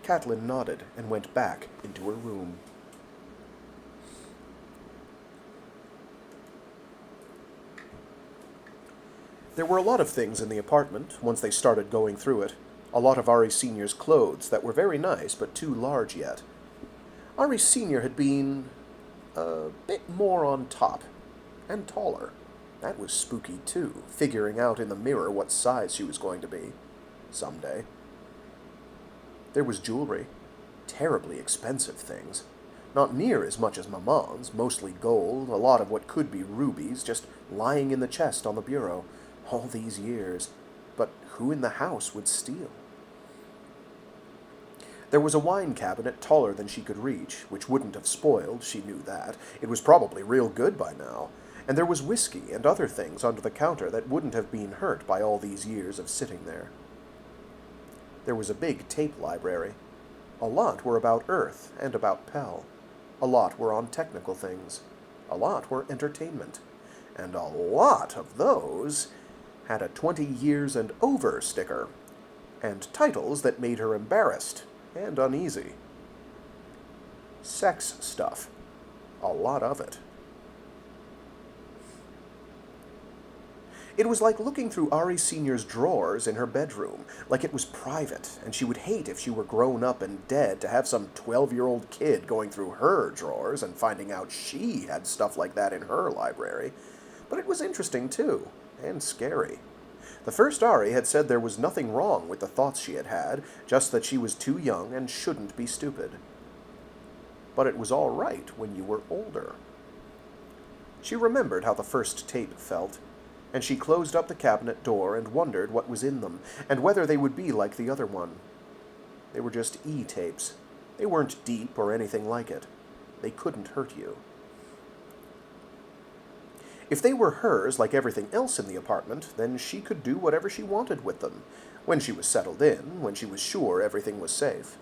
Catlin nodded and went back into her room. There were a lot of things in the apartment once they started going through it. A lot of Ari Senior's clothes that were very nice but too large yet. Ari Senior had been a bit more on top and taller. That was spooky too, figuring out in the mirror what size she was going to be someday. There was jewelry. Terribly expensive things. Not near as much as Maman's, mostly gold, a lot of what could be rubies, just lying in the chest on the bureau. All these years. But who in the house would steal? There was a wine cabinet taller than she could reach, which wouldn't have spoiled, she knew that. It was probably real good by now. And there was whiskey and other things under the counter that wouldn't have been hurt by all these years of sitting there. There was a big tape library. A lot were about Earth and about Pell. A lot were on technical things. A lot were entertainment. And a lot of those had a 20 years and over sticker, and titles that made her embarrassed and uneasy. Sex stuff. A lot of it. It was like looking through Ari Senior's drawers in her bedroom, like it was private, and she would hate if she were grown up and dead to have some 12-year-old kid going through her drawers and finding out she had stuff like that in her library. But it was interesting, too, and scary. The first Ari had said there was nothing wrong with the thoughts she had had, just that she was too young and shouldn't be stupid. But it was all right when you were older. She remembered how the first tape felt, and she closed up the cabinet door and wondered what was in them, and whether they would be like the other one. They were just E-tapes. They weren't deep or anything like it. They couldn't hurt you. If they were hers like everything else in the apartment, then she could do whatever she wanted with them, when she was settled in, when she was sure everything was safe.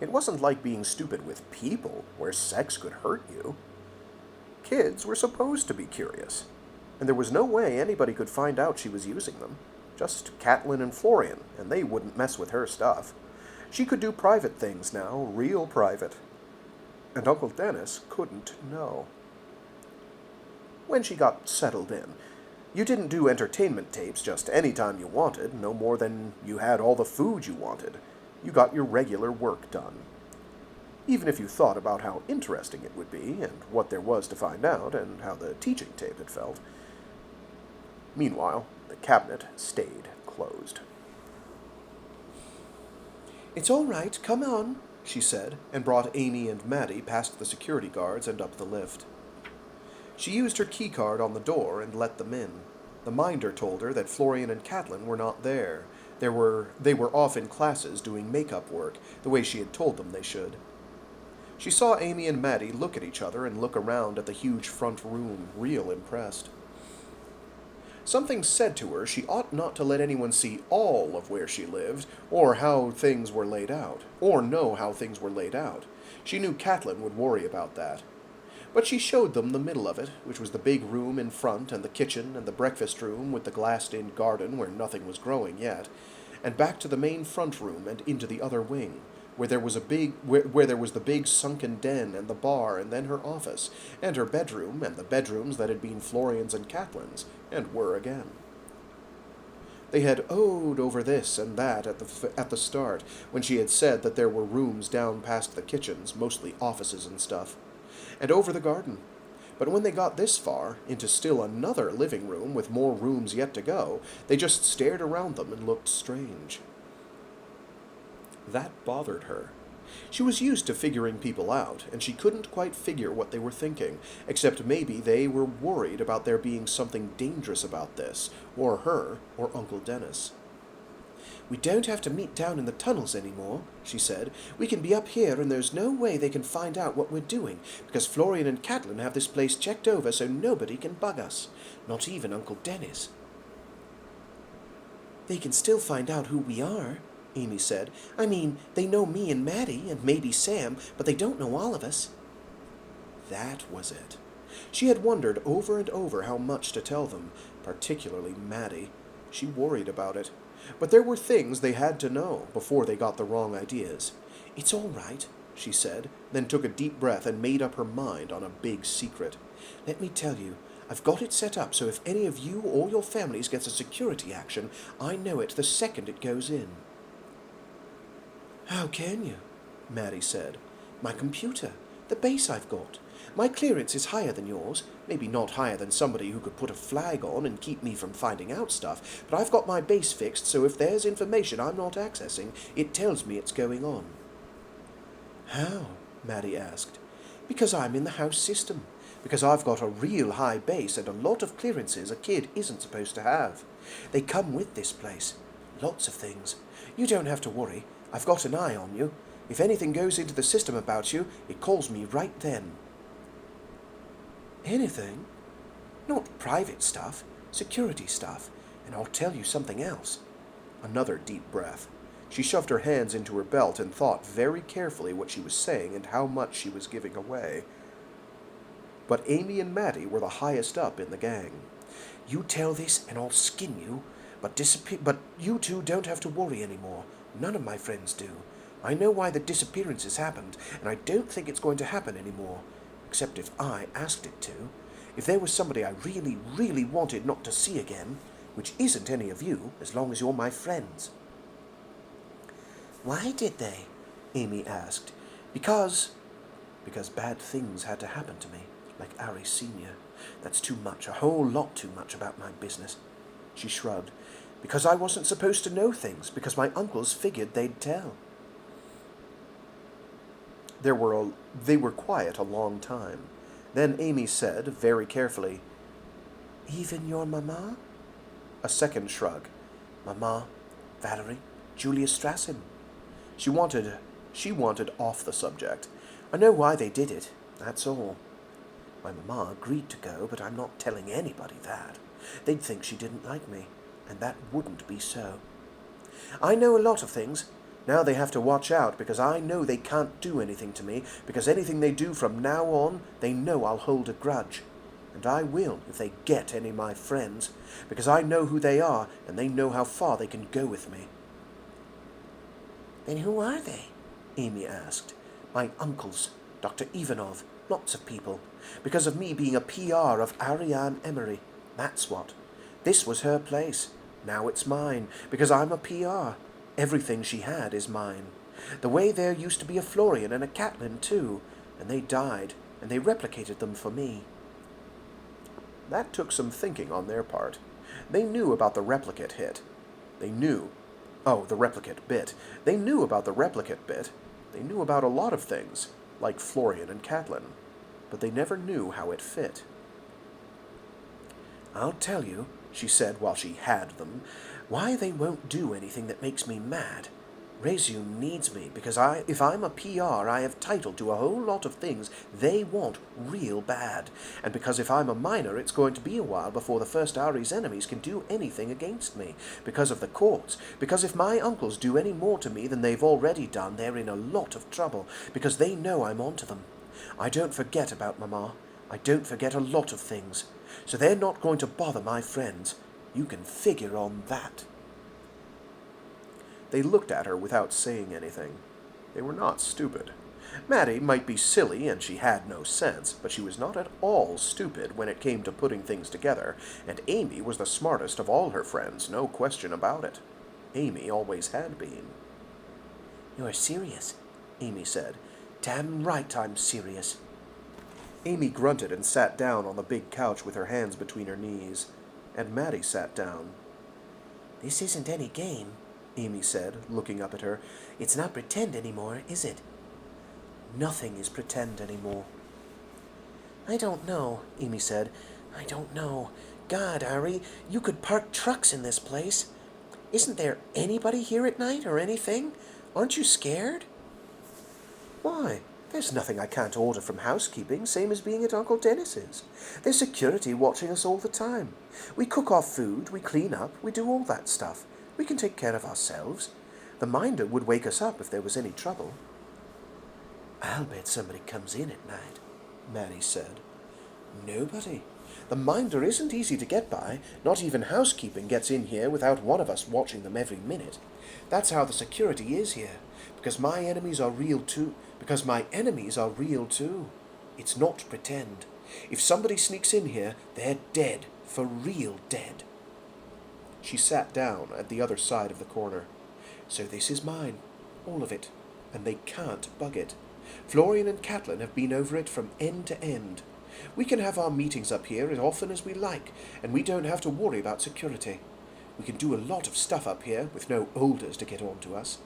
It wasn't like being stupid with people, where sex could hurt you. Kids were supposed to be curious, and there was no way anybody could find out she was using them. Just Catlin and Florian, and they wouldn't mess with her stuff. She could do private things now, real private. And Uncle Dennis couldn't know. When she got settled in, you didn't do entertainment tapes just any time you wanted, no more than you had all the food you wanted. You got your regular work done. Even if you thought about how interesting it would be, and what there was to find out, and how the teaching tape had felt. Meanwhile, the cabinet stayed closed. "It's all right, come on," she said, and brought Amy and Maddie past the security guards and up the lift. She used her keycard on the door and let them in. The minder told her that Florian and Catlin were not there. They were off in classes doing makeup work, the way she had told them they should. She saw Amy and Maddie look at each other and look around at the huge front room, real impressed. Something said to her she ought not to let anyone see all of where she lived, or how things were laid out, or know how things were laid out. She knew Catlin would worry about that. But she showed them the middle of it, which was the big room in front, and the kitchen, and the breakfast room with the glassed-in garden where nothing was growing yet, and back to the main front room and into the other wing, where there was the big sunken den and the bar and then her office, and her bedroom and the bedrooms that had been Florian's and Catlin's, and were again. They had owed over this and that at the start, when she had said that there were rooms down past the kitchens, mostly offices and stuff, and over the garden. But when they got this far, into still another living room with more rooms yet to go, they just stared around them and looked strange. That bothered her. She was used to figuring people out, and she couldn't quite figure what they were thinking, except maybe they were worried about there being something dangerous about this, or her, or Uncle Dennis. "We don't have to meet down in the tunnels anymore," she said. "We can be up here, and there's no way they can find out what we're doing, because Florian and Catlin have this place checked over so nobody can bug us, not even Uncle Dennis." "They can still find out who we are," Amy said. "I mean, they know me and Maddie, and maybe Sam, but they don't know all of us." That was it. She had wondered over and over how much to tell them, particularly Maddie. She worried about it. But there were things they had to know before they got the wrong ideas. "It's all right," she said, then took a deep breath and made up her mind on a big secret. "Let me tell you, I've got it set up so if any of you or your families gets a security action, I know it the second it goes in." "How can you?" Maddie said. "My computer. The base I've got. My clearance is higher than yours. Maybe not higher than somebody who could put a flag on and keep me from finding out stuff, but I've got my base fixed so if there's information I'm not accessing, it tells me it's going on." "How?" Maddie asked. "Because I'm in the house system. Because I've got a real high base and a lot of clearances a kid isn't supposed to have. They come with this place. Lots of things. You don't have to worry. I've got an eye on you. If anything goes into the system about you, it calls me right then." "Anything?" "Not private stuff. Security stuff. And I'll tell you something else." Another deep breath. She shoved her hands into her belt and thought very carefully what she was saying and how much she was giving away. But Amy and Maddie were the highest up in the gang. "You tell this and I'll skin you. But you two don't have to worry anymore. None of my friends do. I know why the disappearances happened, and I don't think it's going to happen anymore. Except if I asked it to. If there was somebody I really, really wanted not to see again, which isn't any of you, as long as you're my friends." "Why did they?" Amy asked. Because bad things had to happen to me, like Ari Senior. That's too much, a whole lot too much about my business." She shrugged. "Because I wasn't supposed to know things, because my uncles figured they'd tell." They were quiet a long time. Then Amy said, very carefully, "Even your mama?" A second shrug. "Mama, Valerie, Julia Strassen." She wanted off the subject. "I know why they did it, that's all. My mama agreed to go, but I'm not telling anybody that. They'd think she didn't like me, and that wouldn't be so. I know a lot of things. Now they have to watch out, because I know they can't do anything to me, because anything they do from now on, they know I'll hold a grudge. And I will if they get any of my friends, because I know who they are, and they know how far they can go with me." "Then who are they?" Amy asked. "My uncles, Dr. Ivanov, lots of people. Because of me being a PR of Ariane Emery. That's what. This was her place. Now it's mine, because I'm a PR. Everything she had is mine. The way there used to be a Florian and a Catlin, too, and they died, and they replicated them for me." That took some thinking on their part. They knew about the replicate hit. The replicate bit. They knew about the replicate bit. They knew about a lot of things, like Florian and Catlin, but they never knew how it fit. "I'll tell you," she said while she had them, Why they won't do anything that makes me mad. Resume needs me, because if I'm a PR, I have title to a whole lot of things they want real bad. And because if I'm a minor, it's going to be a while before the first Ari's enemies can do anything against me. Because of the courts. Because if my uncles do any more to me than they've already done, they're in a lot of trouble. Because they know I'm onto them. I don't forget about Mama. I don't forget a lot of things. So they're not going to bother my friends. You can figure on that. They looked at her without saying anything. They were not stupid. Maddie might be silly and she had no sense, but she was not at all stupid when it came to putting things together, and Amy was the smartest of all her friends, no question about it. Amy always had been. You're serious, Amy said. Damn right I'm serious. Amy grunted and sat down on the big couch with her hands between her knees, and Maddie sat down. This isn't any game, Amy said, looking up at her. It's not pretend anymore, is it? Nothing is pretend anymore. I don't know, Amy said. I don't know. God, Ari, you could park trucks in this place. Isn't there anybody here at night or anything? Aren't you scared? Why? There's nothing I can't order from housekeeping, same as being at Uncle Dennis's. There's security watching us all the time. We cook our food, we clean up, we do all that stuff. We can take care of ourselves. The minder would wake us up if there was any trouble. I'll bet somebody comes in at night, Maddie said. Nobody. The minder isn't easy to get by. Not even housekeeping gets in here without one of us watching them every minute. That's how the security is here. Because my enemies are real too. It's not pretend. If somebody sneaks in here, they're dead. For real dead. She sat down at the other side of the corner. So this is mine. All of it. And they can't bug it. Florian and Catlin have been over it from end to end. We can have our meetings up here as often as we like, and we don't have to worry about security. We can do a lot of stuff up here with no olders to get on to us.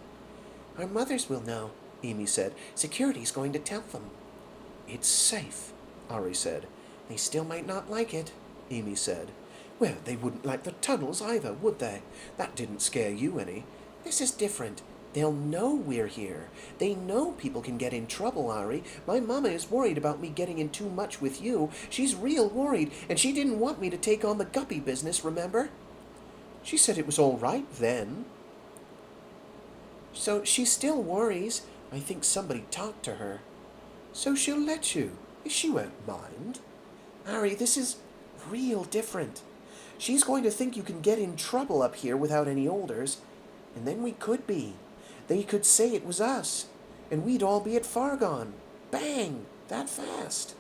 Our mothers will know, Amy said. Security's going to tell them. It's safe, Ari said. They still might not like it, Amy said. Well, they wouldn't like the tunnels either, would they? That didn't scare you any. This is different. They'll know we're here. They know people can get in trouble, Ari. My mama is worried about me getting in too much with you. She's real worried, and she didn't want me to take on the guppy business, remember? She said it was all right then. So she still worries. I think somebody talked to her. So she'll let you. She won't mind. Ari, this is real different. She's going to think you can get in trouble up here without any olders, and then we could be. They could say it was us, and we'd all be at Fargon. Bang! That fast.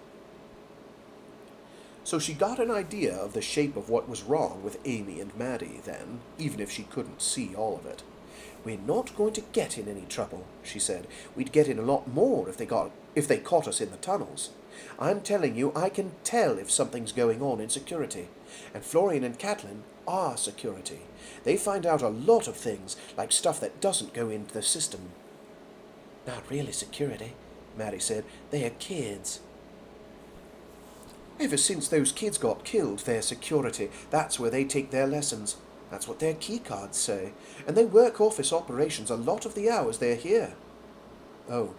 So she got an idea of the shape of what was wrong with Amy and Maddie then, even if she couldn't see all of it. We're not going to get in any trouble, she said. We'd get in a lot more if they caught us in the tunnels. I'm telling you, I can tell if something's going on in security. And Florian and Catlin are security. They find out a lot of things, like stuff that doesn't go into the system. Not really security, Maddie said. They are kids. Ever since those kids got killed, they're security. That's where they take their lessons. That's what their keycards say. And they work office operations a lot of the hours they're here. And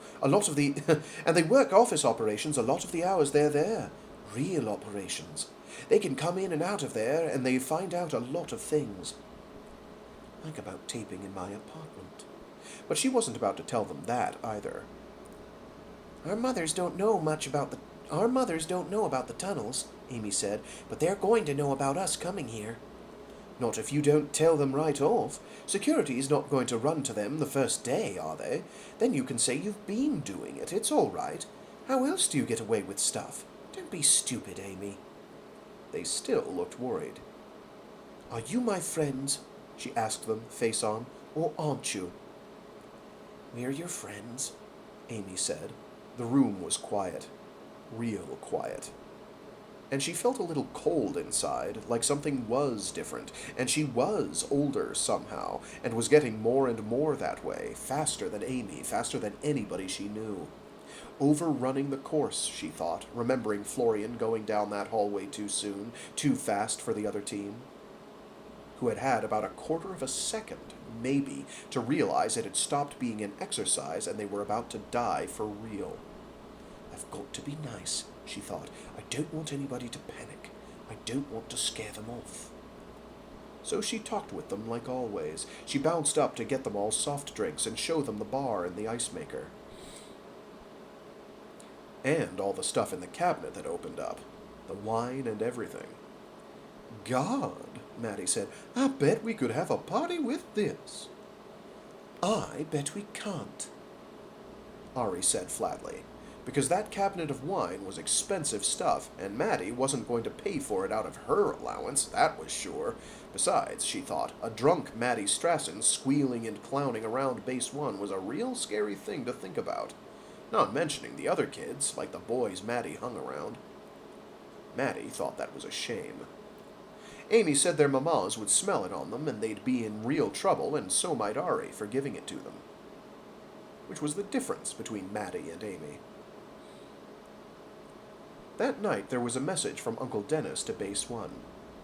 they work office operations a lot of the hours they're there. Real operations. They can come in and out of there, and they find out a lot of things. Like about taping in my apartment. But she wasn't about to tell them that, either. Our mothers don't know about the tunnels, Amy said, but they're going to know about us coming here. Not if you don't tell them right off. Security's not going to run to them the first day, are they? Then you can say you've been doing it. It's all right. How else do you get away with stuff? Don't be stupid, Amy. They still looked worried. Are you my friends? She asked them, face on. Or aren't you? We're your friends, Amy said. The room was quiet. Real quiet. And she felt a little cold inside, like something was different, and she was older somehow, and was getting more and more that way, faster than Amy, faster than anybody she knew. Overrunning the course, she thought, remembering Florian going down that hallway too soon, too fast for the other team. who had had about a quarter of a second, maybe, to realize it had stopped being an exercise and they were about to die for real. I've got to be nice, she thought. I don't want anybody to panic. I don't want to scare them off. So she talked with them like always. She bounced up to get them all soft drinks and show them the bar and the ice maker. And all the stuff in the cabinet that opened up. The wine and everything. God, Maddie said, I bet we could have a party with this. I bet we can't, Ari said flatly, because that cabinet of wine was expensive stuff, and Maddie wasn't going to pay for it out of her allowance, that was sure. Besides, she thought, a drunk Maddie Strassen squealing and clowning around Base 1 was a real scary thing to think about. Not mentioning the other kids, like the boys Maddie hung around. Maddie thought that was a shame. Amy said their mamas would smell it on them and they'd be in real trouble, and so might Ari for giving it to them. Which was the difference between Maddie and Amy. That night there was a message from Uncle Dennis to Base 1.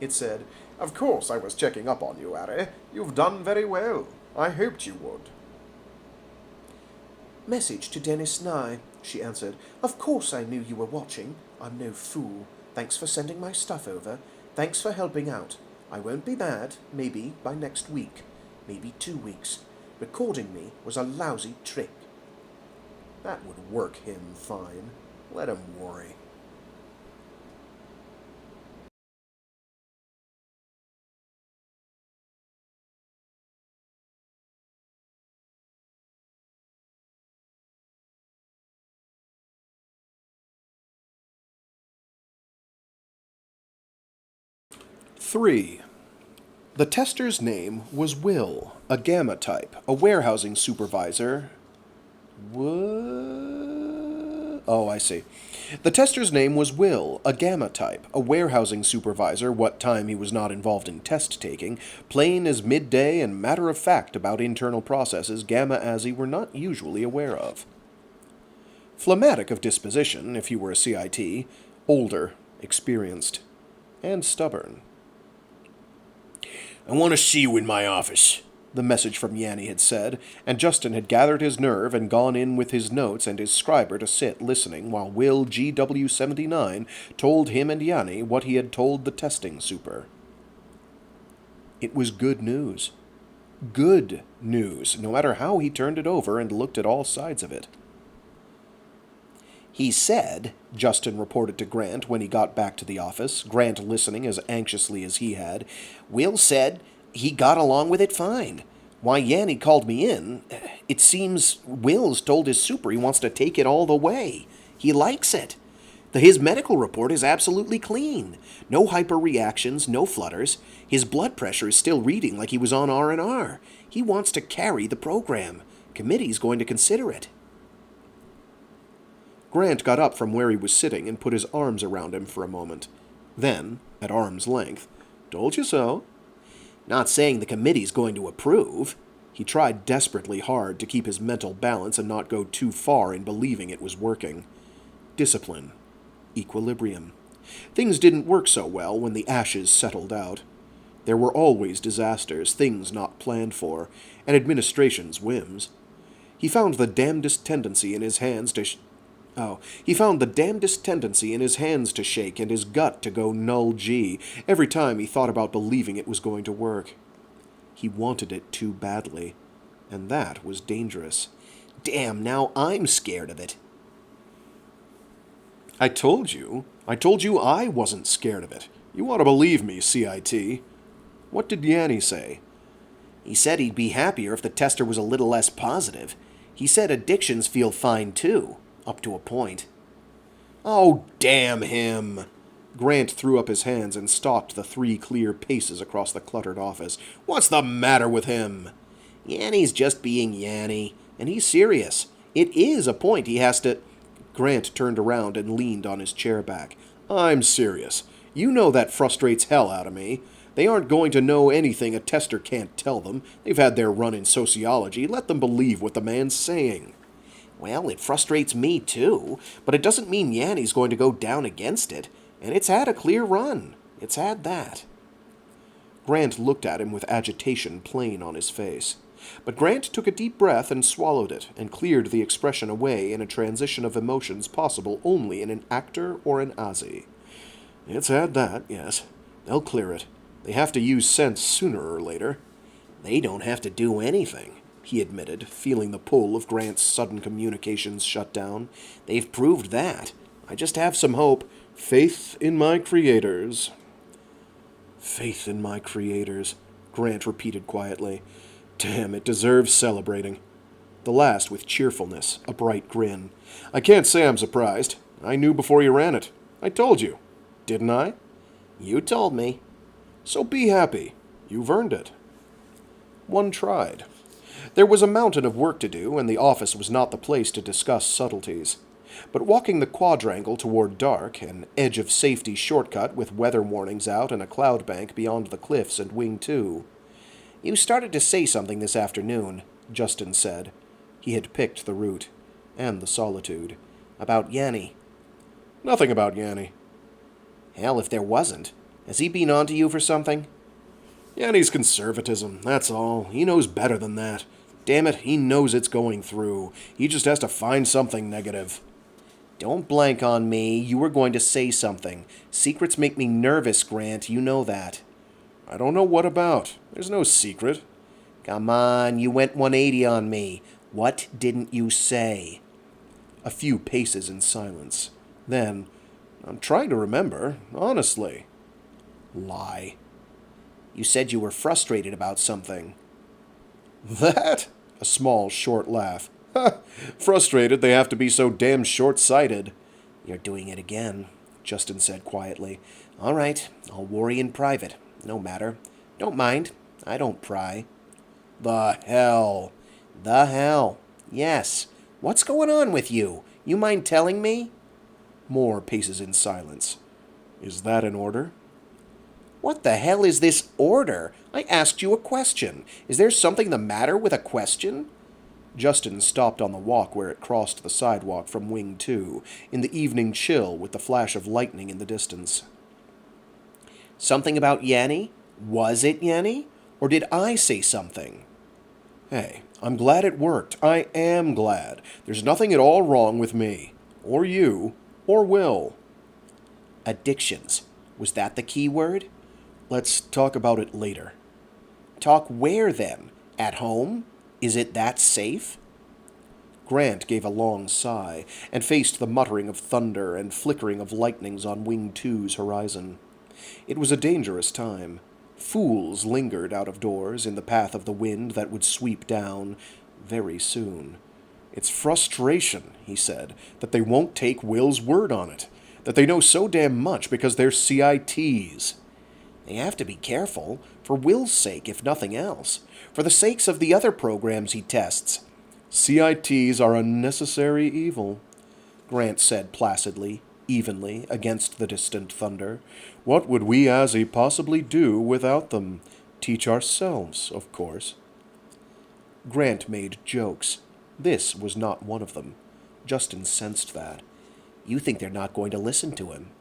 It said, Of course I was checking up on you, Ari. You've done very well. I hoped you would. Message to Dennis Nye, she answered. Of course I knew you were watching. I'm no fool. Thanks for sending my stuff over. Thanks for helping out. I won't be mad, maybe by next week. Maybe 2 weeks. Recording me was a lousy trick. That would work him fine. Let him worry. Three. The tester's name was Will, a Gamma type, a warehousing supervisor. What? Oh, I see. The tester's name was Will, a Gamma type, a warehousing supervisor, what time he was not involved in test-taking, plain as midday and matter-of-fact about internal processes Gamma-Azzy were not usually aware of. Phlegmatic of disposition, if he were a CIT, older, experienced, and stubborn. I want to see you in my office, the message from Yanni had said, and Justin had gathered his nerve and gone in with his notes and his scriber to sit listening while Will GW79 told him and Yanni what he had told the testing super. It was good news. Good news, no matter how he turned it over and looked at all sides of it. He said, Justin reported to Grant when he got back to the office, Grant listening as anxiously as he had, Will said he got along with it fine. Why Yanni called me in, it seems Will's told his super he wants to take it all the way. He likes it. His medical report is absolutely clean. No hyperreactions, no flutters. His blood pressure is still reading like he was on R&R. He wants to carry the program. Committee's going to consider it. Grant got up from where he was sitting and put his arms around him for a moment. Then, at arm's length, told you so. Not saying the committee's going to approve. He tried desperately hard to keep his mental balance and not go too far in believing it was working. Discipline. Equilibrium. Things didn't work so well when the ashes settled out. There were always disasters, things not planned for, and administration's whims. He found the damnedest tendency in his hands to shake and his gut to go null G every time he thought about believing it was going to work. He wanted it too badly, and that was dangerous. Damn, now I'm scared of it. I told you I wasn't scared of it. You ought to believe me, CIT. What did Yanni say? He said he'd be happier if the tester was a little less positive. He said addictions feel fine too. Up to a point. Oh, damn him! Grant threw up his hands and stalked the 3 clear paces across the cluttered office. What's the matter with him? Yanni's just being Yanni, and he's serious. It is a point he has to... Grant turned around and leaned on his chair back. I'm serious. You know that frustrates hell out of me. They aren't going to know anything a tester can't tell them. They've had their run in sociology. Let them believe what the man's saying. Well, it frustrates me too, but it doesn't mean Yanni's going to go down against it, and it's had a clear run. It's had that. Grant looked at him with agitation plain on his face. But Grant took a deep breath and swallowed it, and cleared the expression away in a transition of emotions possible only in an actor or an Aussie. It's had that, yes. They'll clear it. They have to use sense sooner or later. They don't have to do anything, he admitted, feeling the pull of Grant's sudden communications shut down. They've proved that. I just have some hope. Faith in my creators. Faith in my creators, Grant repeated quietly. Damn, it deserves celebrating. The last with cheerfulness, a bright grin. I can't say I'm surprised. I knew before you ran it. I told you. Didn't I? You told me. So be happy. You've earned it. One tried. There was a mountain of work to do, and the office was not the place to discuss subtleties. But walking the quadrangle toward dark, an edge-of-safety shortcut with weather warnings out and a cloud bank beyond the cliffs and Wing 2. You started to say something this afternoon, Justin said. He had picked the route, and the solitude. About Yanni. Nothing about Yanni. Hell, if there wasn't. Has he been on to you for something? Yanni's conservatism, that's all. He knows better than that. Damn it, he knows it's going through. He just has to find something negative. Don't blank on me. You were going to say something. Secrets make me nervous, Grant. You know that. I don't know what about. There's no secret. Come on, you went 180 on me. What didn't you say? A few paces in silence. Then, I'm trying to remember, honestly. Lie. You said you were frustrated about something. That? A small, short laugh. Frustrated they have to be so damn short-sighted. You're doing it again, Justin said quietly. All right, I'll worry in private. No matter. Don't mind. I don't pry. The hell? The hell. Yes. What's going on with you? You mind telling me? More paces in silence. Is that an order? What the hell is this order? I asked you a question. Is there something the matter with a question? Justin stopped on the walk where it crossed the sidewalk from Wing 2, in the evening chill with the flash of lightning in the distance. Something about Yanni? Was it Yanni? Or did I say something? Hey, I'm glad it worked. I am glad. There's nothing at all wrong with me. Or you. Or Will. Addictions. Was that the key word? Let's talk about it later. Talk where, then? At home? Is it that safe? Grant gave a long sigh, and faced the muttering of thunder and flickering of lightnings on Wing 2's horizon. It was a dangerous time. Fools lingered out of doors in the path of the wind that would sweep down very soon. It's frustration, he said, that they won't take Will's word on it, that they know so damn much because they're CITs. They have to be careful, for Will's sake, if nothing else, for the sakes of the other programs he tests. CITs are a necessary evil, Grant said placidly, evenly, against the distant thunder. What would we Azzy possibly do without them? Teach ourselves, of course. Grant made jokes. This was not one of them. Justin sensed that. You think they're not going to listen to him?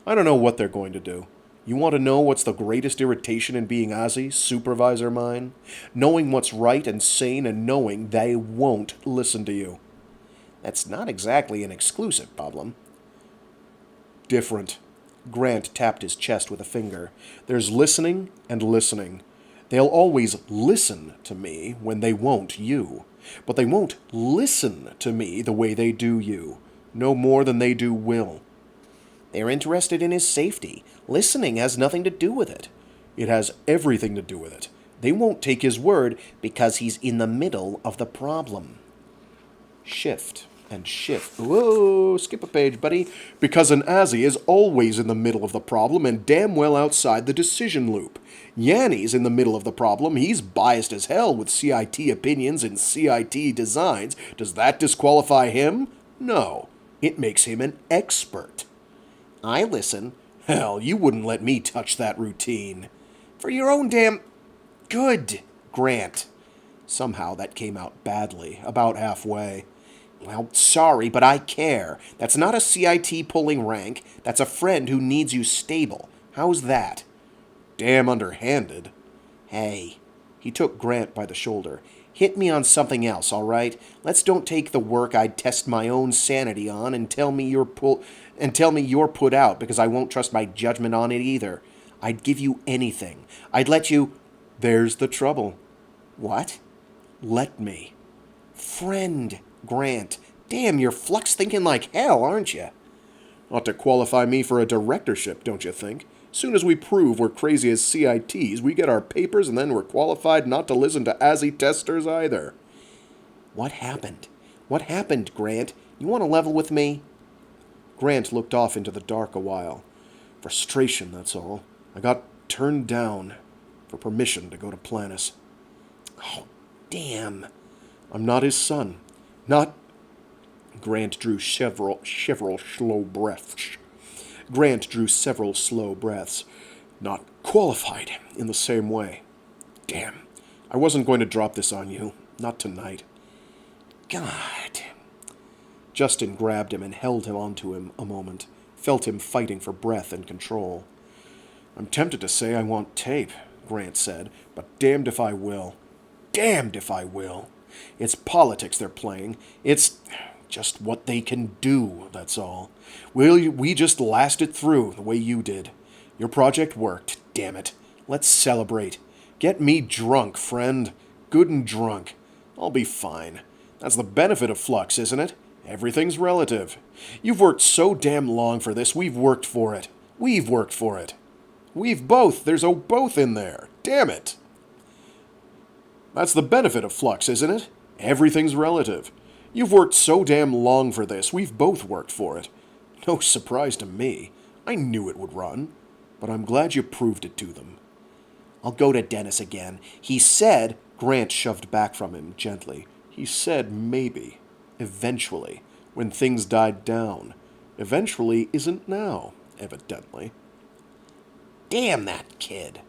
I don't know what they're going to do. You want to know what's the greatest irritation in being Azzy, supervisor mine? Knowing what's right and sane and knowing they won't listen to you. That's not exactly an exclusive problem. Different. Grant tapped his chest with a finger. There's listening and listening. They'll always listen to me when they won't you. But they won't listen to me the way they do you. No more than they do Will. They're interested in his safety. Listening has nothing to do with it. It has everything to do with it. They won't take his word because he's in the middle of the problem. Shift and shift. Whoa, skip a page, buddy. Because an Azzy is always in the middle of the problem and damn well outside the decision loop. Yanni's in the middle of the problem. He's biased as hell with CIT opinions and CIT designs. Does that disqualify him? No. It makes him an expert. I listen. Hell, you wouldn't let me touch that routine. For your own damn... Good, Grant. Somehow that came out badly, about halfway. Well, sorry, but I care. That's not a CIT pulling rank. That's a friend who needs you stable. How's that? Damn underhanded. Hey. He took Grant by the shoulder. Hit me on something else, all right? Let's don't take the work I'd test my own sanity on and tell me you're put out because I won't trust my judgment on it either. I'd give you anything. I'd let you... There's the trouble. What? Let me. Friend, Grant. Damn, you're flux thinking like hell, aren't you? Ought to qualify me for a directorship, don't you think? Soon as we prove we're crazy as CITs, we get our papers and then we're qualified not to listen to ASI testers either. What happened? What happened, Grant? You want to level with me? Grant looked off into the dark a while. Frustration, that's all. I got turned down for permission to go to Planus. Oh, damn. I'm not his son. Not... Grant drew several slow breaths. Not qualified in the same way. Damn. I wasn't going to drop this on you. Not tonight. God. Justin grabbed him and held him onto him a moment. Felt him fighting for breath and control. I'm tempted to say I want tape, Grant said, but damned if I will. Damned if I will. It's politics they're playing. It's just what they can do, that's all. We just lasted through the way you did. Your project worked, damn it. Let's celebrate. Get me drunk, friend. Good and drunk. I'll be fine. That's the benefit of flux, isn't it? Everything's relative. You've worked so damn long for this, we've worked for it. We've worked for it. We've both. There's a both in there. Damn it. That's the benefit of flux, isn't it? Everything's relative. You've worked so damn long for this, we've both worked for it. No surprise to me. I knew it would run. But I'm glad you proved it to them. I'll go to Dennis again. He said... Grant shoved back from him gently. He said maybe. Eventually. When things died down. Eventually isn't now, evidently. Damn that kid.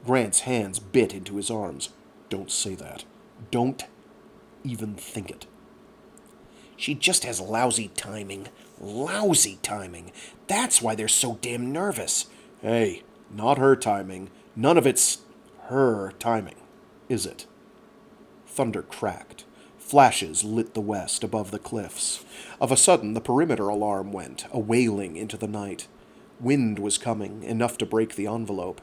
Grant's hands bit into his arms. Don't say that. Don't even think it. She just has lousy timing. Lousy timing. That's why they're so damn nervous. Hey, not her timing. None of it's her timing, is it? Thunder cracked. Flashes lit the west above the cliffs. Of a sudden, the perimeter alarm went, a wailing into the night. Wind was coming, enough to break the envelope.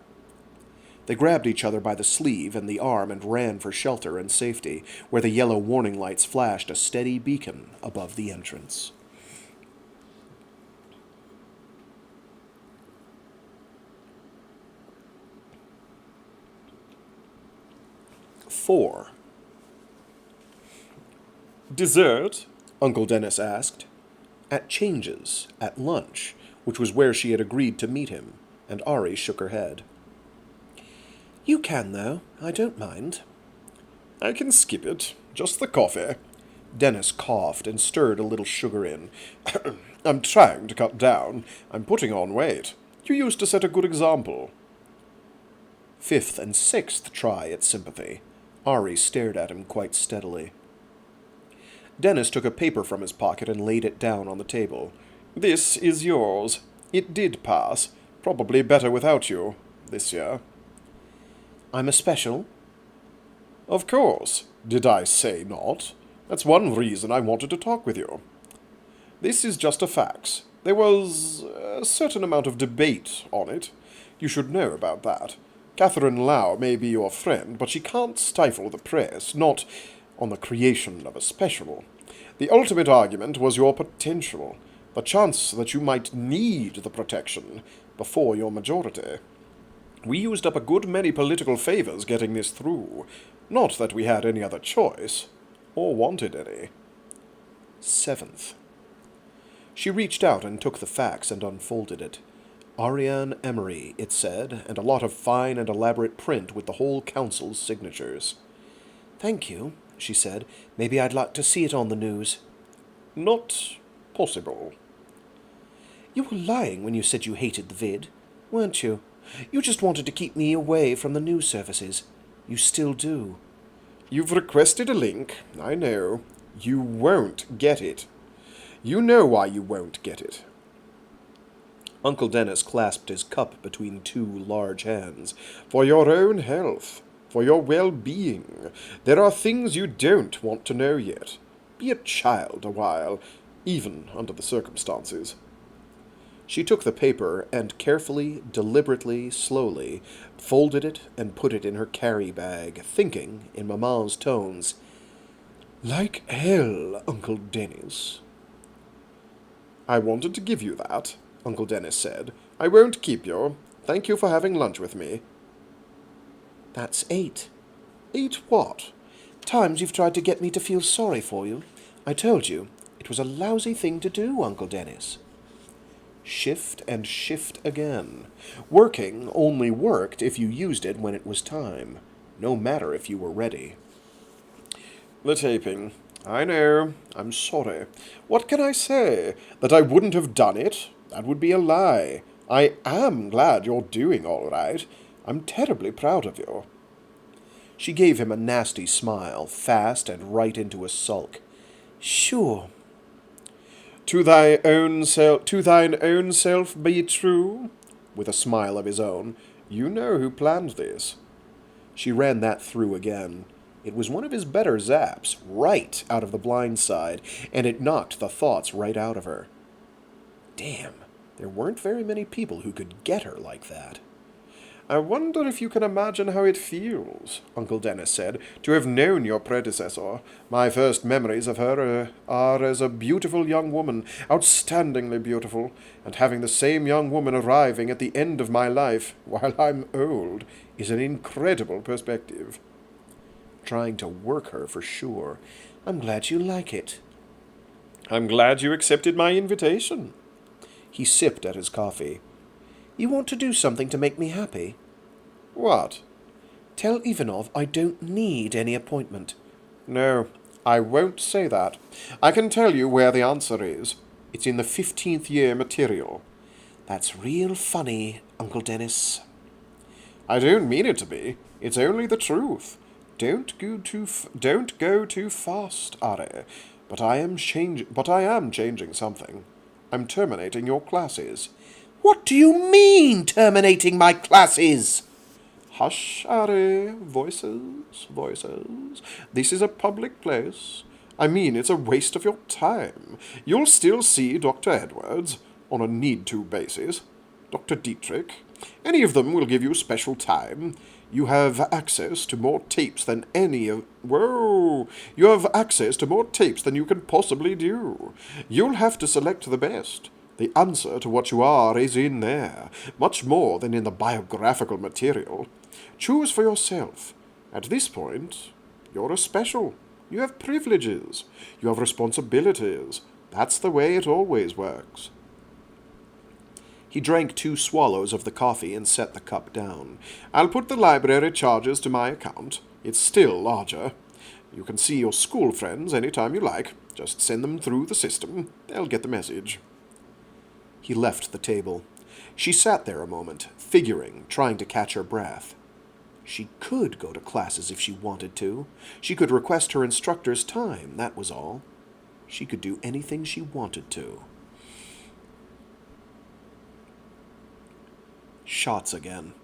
They grabbed each other by the sleeve and the arm and ran for shelter and safety, where the yellow warning lights flashed a steady beacon above the entrance. "4. Dessert? Uncle Dennis asked. At Changes, at lunch, which was where she had agreed to meet him, and Ari shook her head. You can, though. I don't mind. I can skip it. Just the coffee. Dennis coughed and stirred a little sugar in. I'm trying to cut down. I'm putting on weight. You used to set a good example. 5th and 6th try at sympathy. Ari stared at him quite steadily. Dennis took a paper from his pocket and laid it down on the table. This is yours. It did pass. Probably better without you, this year. I'm a special? Of course. Did I say not? That's one reason I wanted to talk with you. This is just a fax. There was a certain amount of debate on it. You should know about that. Catherine Lau may be your friend, but she can't stifle the press, not on the creation of a special. The ultimate argument was your potential, the chance that you might need the protection before your majority. We used up a good many political favors getting this through. Not that we had any other choice, or wanted any. 7th. She reached out and took the fax and unfolded it. Ariane Emery, it said, and a lot of fine and elaborate print with the whole council's signatures. Thank you, she said. Maybe I'd like to see it on the news. Not possible. You were lying when you said you hated the vid, weren't you? You just wanted to keep me away from the news services. You still do. You've requested a link, I know. You won't get it. You know why you won't get it. Uncle Dennis clasped his cup between two large hands. For your own health. For your well-being. There are things you don't want to know yet. Be a child a while, even under the circumstances. She took the paper and carefully, deliberately, slowly folded it and put it in her carry bag, thinking, in Mamma's tones, "Like hell, Uncle Dennis." "I wanted to give you that," Uncle Dennis said. "I won't keep you. Thank you for having lunch with me." That's 8. 8 what? Times you've tried to get me to feel sorry for you. I told you, it was a lousy thing to do, Uncle Dennis. Shift and shift again. Working only worked if you used it when it was time, no matter if you were ready. The taping. I know. I'm sorry. What can I say? That I wouldn't have done it? That would be a lie. I am glad you're doing all right. I'm terribly proud of you. She gave him a nasty smile, fast and right into a sulk. Sure. To thine own self be true, with a smile of his own. You know who planned this. She ran that through again. It was one of his better zaps, right out of the blind side, and it knocked the thoughts right out of her. Damn, there weren't very many people who could get her like that. I wonder if you can imagine how it feels, Uncle Dennis said, to have known your predecessor. My first memories of her are as a beautiful young woman, outstandingly beautiful, and having the same young woman arriving at the end of my life, while I'm old, is an incredible perspective. Trying to work her for sure. I'm glad you like it. I'm glad you accepted my invitation. He sipped at his coffee. You want to do something to make me happy? What? Tell Ivanov I don't need any appointment. No, I won't say that. I can tell you where the answer is. It's in the 15th year material. That's real funny, Uncle Dennis. I don't mean it to be. It's only the truth. Don't go too fast, Ari. But I am changing something. I'm terminating your classes. What do you mean, terminating my classes? Hush, Ari. Voices, voices. This is a public place. I mean, it's a waste of your time. You'll still see Dr. Edwards, on a need-to basis. Dr. Dietrich. Any of them will give you special time. You have access to more tapes than You have access to more tapes than you can possibly do. You'll have to select the best. The answer to what you are is in there, much more than in the biographical material. Choose for yourself. At this point, you're a special. You have privileges. You have responsibilities. That's the way it always works. He drank 2 swallows of the coffee and set the cup down. I'll put the library charges to my account. It's still larger. You can see your school friends any time you like. Just send them through the system. They'll get the message. He left the table. She sat there a moment, figuring, trying to catch her breath. She could go to classes if she wanted to. She could request her instructor's time, that was all. She could do anything she wanted to. Shots again.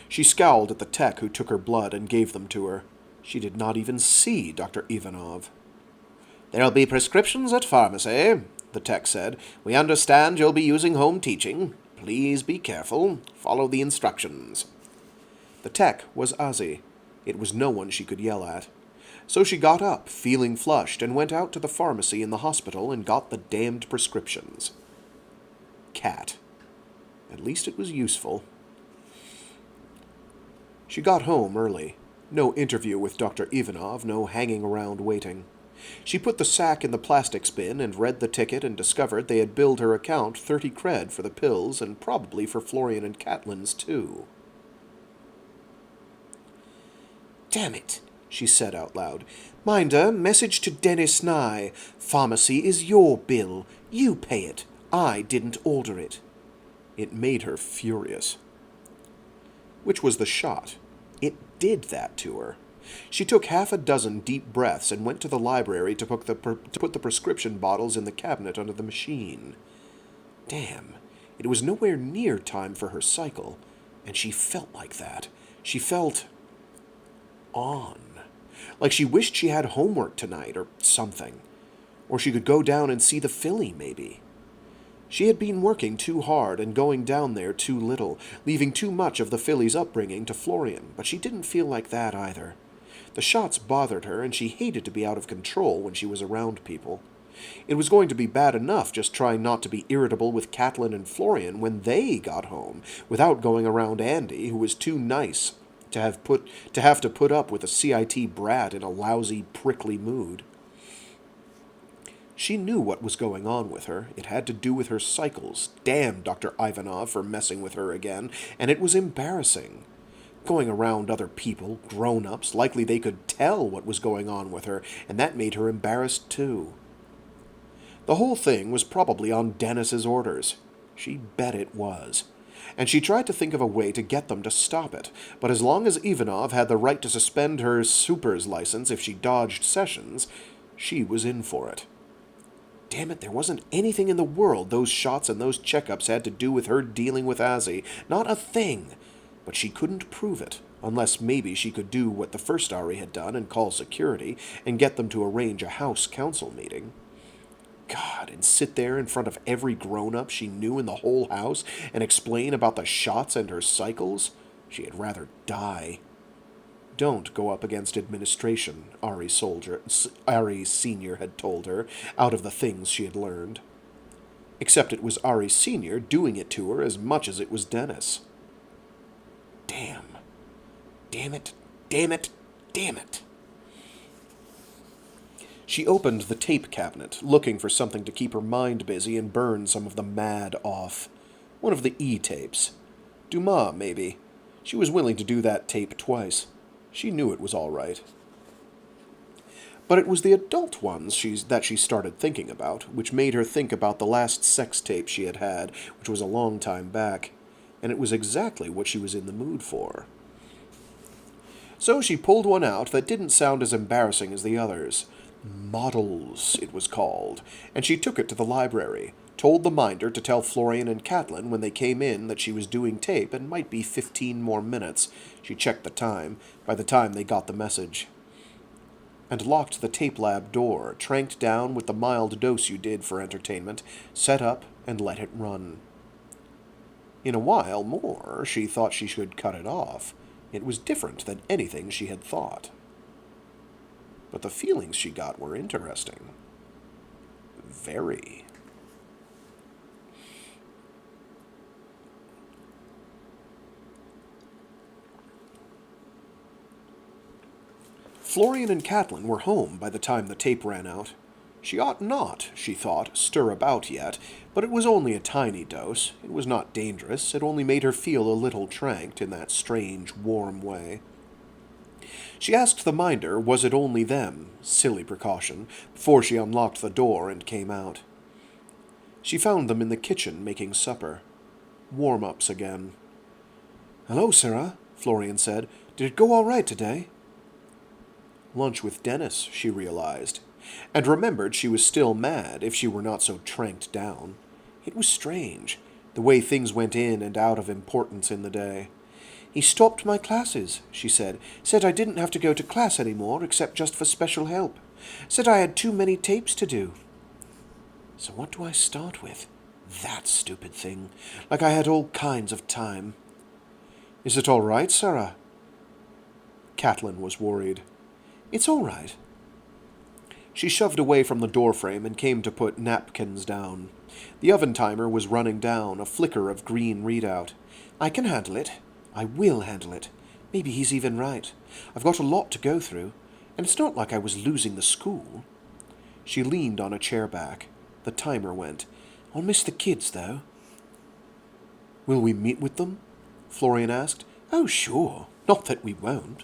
She scowled at the tech who took her blood and gave them to her. She did not even see Dr. Ivanov. "There'll be prescriptions at pharmacy," the tech said. "We understand you'll be using home teaching. Please be careful. Follow the instructions." The tech was Ozzy. It was no one she could yell at. So she got up, feeling flushed, and went out to the pharmacy in the hospital and got the damned prescriptions. Cat. At least it was useful. She got home early. No interview with Dr. Ivanov, no hanging around waiting. She put the sack in the plastics bin and read the ticket and discovered they had billed her account 30 cred for the pills and probably for Florian and Catlin's too. "Damn it," she said out loud. "Minder, message to Dennis Nye. Pharmacy is your bill. You pay it. I didn't order it." It made her furious. Which was the shot. It did that to her. She took 6 deep breaths and went to the library to put the prescription bottles in the cabinet under the machine. Damn, it was nowhere near time for her cycle, and she felt like that. She felt... on. Like she wished she had homework tonight or something. Or she could go down and see the filly, maybe. She had been working too hard and going down there too little, leaving too much of the filly's upbringing to Florian, but she didn't feel like that either. The shots bothered her, and she hated to be out of control when she was around people. It was going to be bad enough just trying not to be irritable with Catlin and Florian when they got home, without going around Andy, who was too nice to have to put up with a CIT brat in a lousy, prickly mood. She knew what was going on with her. It had to do with her cycles. Damn Dr. Ivanov for messing with her again, and it was embarrassing. Going around other people, grown-ups, likely they could tell what was going on with her, and that made her embarrassed too. The whole thing was probably on Dennis's orders. She bet it was. And she tried to think of a way to get them to stop it, but as long as Ivanov had the right to suspend her super's license if she dodged sessions, she was in for it. Damn it, there wasn't anything in the world those shots and those checkups had to do with her dealing with Azzy. Not a thing. But she couldn't prove it, unless maybe she could do what the first Ari had done and call security and get them to arrange a house council meeting. God, and sit there in front of every grown-up she knew in the whole house and explain about the shots and her cycles? She had rather die. Don't go up against administration, Ari Senior had told her, out of the things she had learned. Except it was Ari Senior doing it to her as much as it was Dennis. Damn. Damn it. Damn it. Damn it. She opened the tape cabinet, looking for something to keep her mind busy and burn some of the mad off. One of the E-tapes. Dumas, maybe. She was willing to do that tape twice. She knew it was all right. But it was the adult ones that she started thinking about, which made her think about the last sex tape she had, which was a long time back, and it was exactly what she was in the mood for. So she pulled one out that didn't sound as embarrassing as the others. Models, it was called, and she took it to the library, told the minder to tell Florian and Catlin when they came in that she was doing tape and might be 15 more minutes. She checked the time, by the time they got the message. And locked the tape lab door, tranked down with the mild dose you did for entertainment, set up, and let it run. In a while more, she thought she should cut it off. It was different than anything she had thought. But the feelings she got were interesting. Very. Florian and Catlin were home by the time the tape ran out. She ought not, she thought, stir about yet, but it was only a tiny dose. It was not dangerous. It only made her feel a little tranked in that strange, warm way. She asked the minder, was it only them, silly precaution, before she unlocked the door and came out. She found them in the kitchen making supper. Warm-ups again. "Hello, Sarah," Florian said. "Did it go all right today?" Lunch with Dennis, she realized, and remembered she was still mad if she were not so tranked down. It was strange, the way things went in and out of importance in the day. "He stopped my classes," she said. "Said I didn't have to go to class anymore, except just for special help. Said I had too many tapes to do." So what do I start with? That stupid thing. Like I had all kinds of time. "Is it all right, Sarah?" Catlin was worried. "It's all right." She shoved away from the doorframe and came to put napkins down. The oven timer was running down, a flicker of green readout. "I can handle it. I will handle it. Maybe he's even right. I've got a lot to go through, and it's not like I was losing the school." She leaned on a chair back. The timer went. "I'll miss the kids, though." "Will we meet with them?" Florian asked. "Oh, sure. Not that we won't."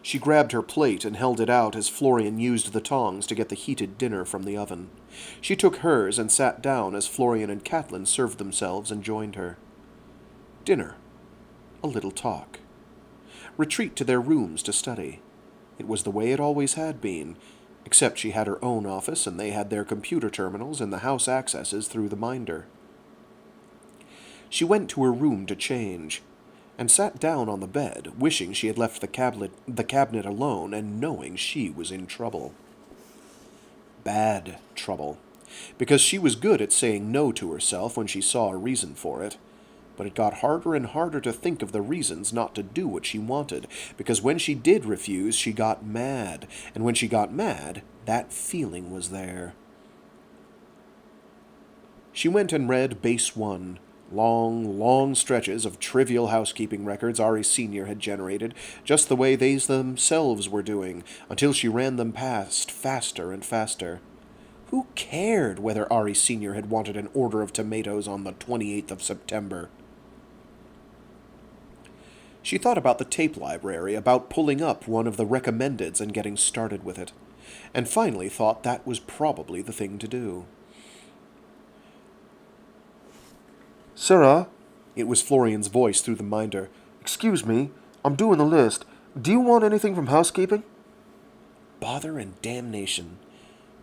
She grabbed her plate and held it out as Florian used the tongs to get the heated dinner from the oven. She took hers and sat down as Florian and Catlin served themselves and joined her. Dinner. A little talk. Retreat to their rooms to study. It was the way it always had been, except she had her own office and they had their computer terminals and the house accesses through the minder. She went to her room to change. and sat down on the bed, wishing she had left the cabinet alone and knowing she was in trouble. Bad trouble, because she was good at saying no to herself when she saw a reason for it. But it got harder and harder to think of the reasons not to do what she wanted, because when she did refuse, she got mad, and when she got mad, that feeling was there. She went and read Base 1, long, long stretches of trivial housekeeping records Ari Senior had generated, just the way they themselves were doing, until she ran them past, faster and faster. Who cared whether Ari Senior had wanted an order of tomatoes on the 28th of September? She thought about the tape library, about pulling up one of the recommendeds and getting started with it, and finally thought that was probably the thing to do. Sarah, It was Florian's voice through the minder. excuse me, I'm doing the list. Do you want anything from housekeeping? Bother and damnation.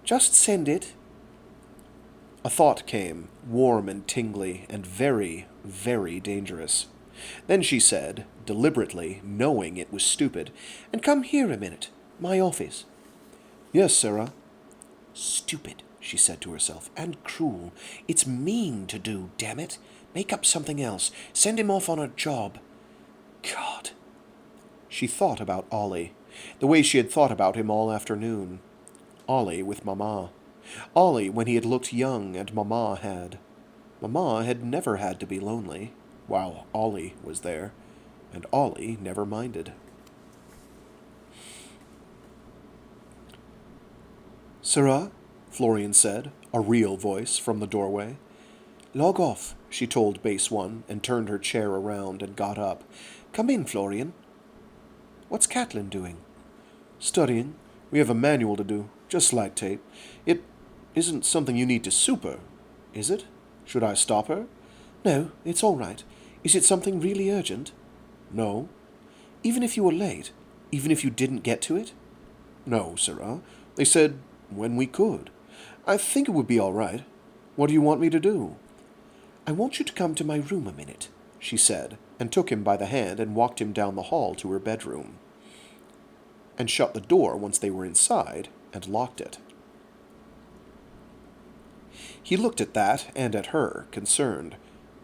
Just send it. A thought came, warm and tingly, and very, very dangerous. Then she said, deliberately, knowing it was stupid, "And come here a minute. My office." Yes, Sarah. Stupid, she said to herself, and cruel. It's mean to do, damn it. Make up something else. Send him off on a job. God. She thought about Ollie, the way she had thought about him all afternoon. Ollie with Mama. Ollie when he had looked young and Mama had. Mama had never had to be lonely, while Ollie was there, and Ollie never minded. Sarah, Florian said, a real voice from the doorway. log off, She told Base 1, and turned her chair around and got up. Come in, Florian. What's Catlin doing? studying. We have a manual to do, just like tape. It isn't something you need to super, is it? Should I stop her? No, it's all right. Is it something really urgent? No. Even if you were late? Even if you didn't get to it? No, Sarah. They said when we could. I think it would be all right. What do you want me to do? I want you to come to my room a minute, she said, and took him by the hand and walked him down the hall to her bedroom, and shut the door once they were inside, and locked it. He looked at that and at her, concerned.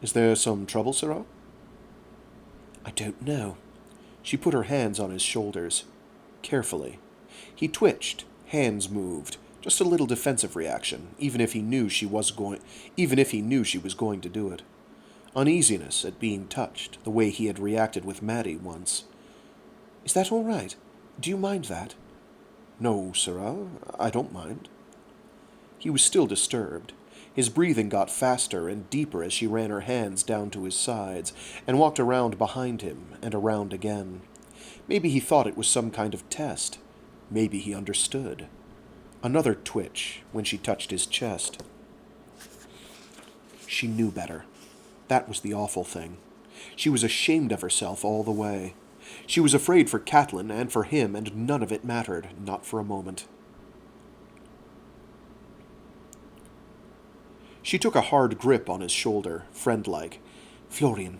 Is there some trouble, Sarah? I don't know. She put her hands on his shoulders, carefully. He twitched, hands moved, just a little defensive reaction, even if he knew she was going to do it. Uneasiness at being touched, the way he had reacted with Maddie once. Is that all right? Do you mind that? No, Sarah, I don't mind. He was still disturbed. His breathing got faster and deeper as she ran her hands down to his sides and walked around behind him and around again. Maybe he thought it was some kind of test. Maybe he understood. Another twitch when she touched his chest. She knew better. That was the awful thing. She was ashamed of herself all the way. She was afraid for Catlin and for him, and none of it mattered, not for a moment. She took a hard grip on his shoulder, friend-like. "Florian,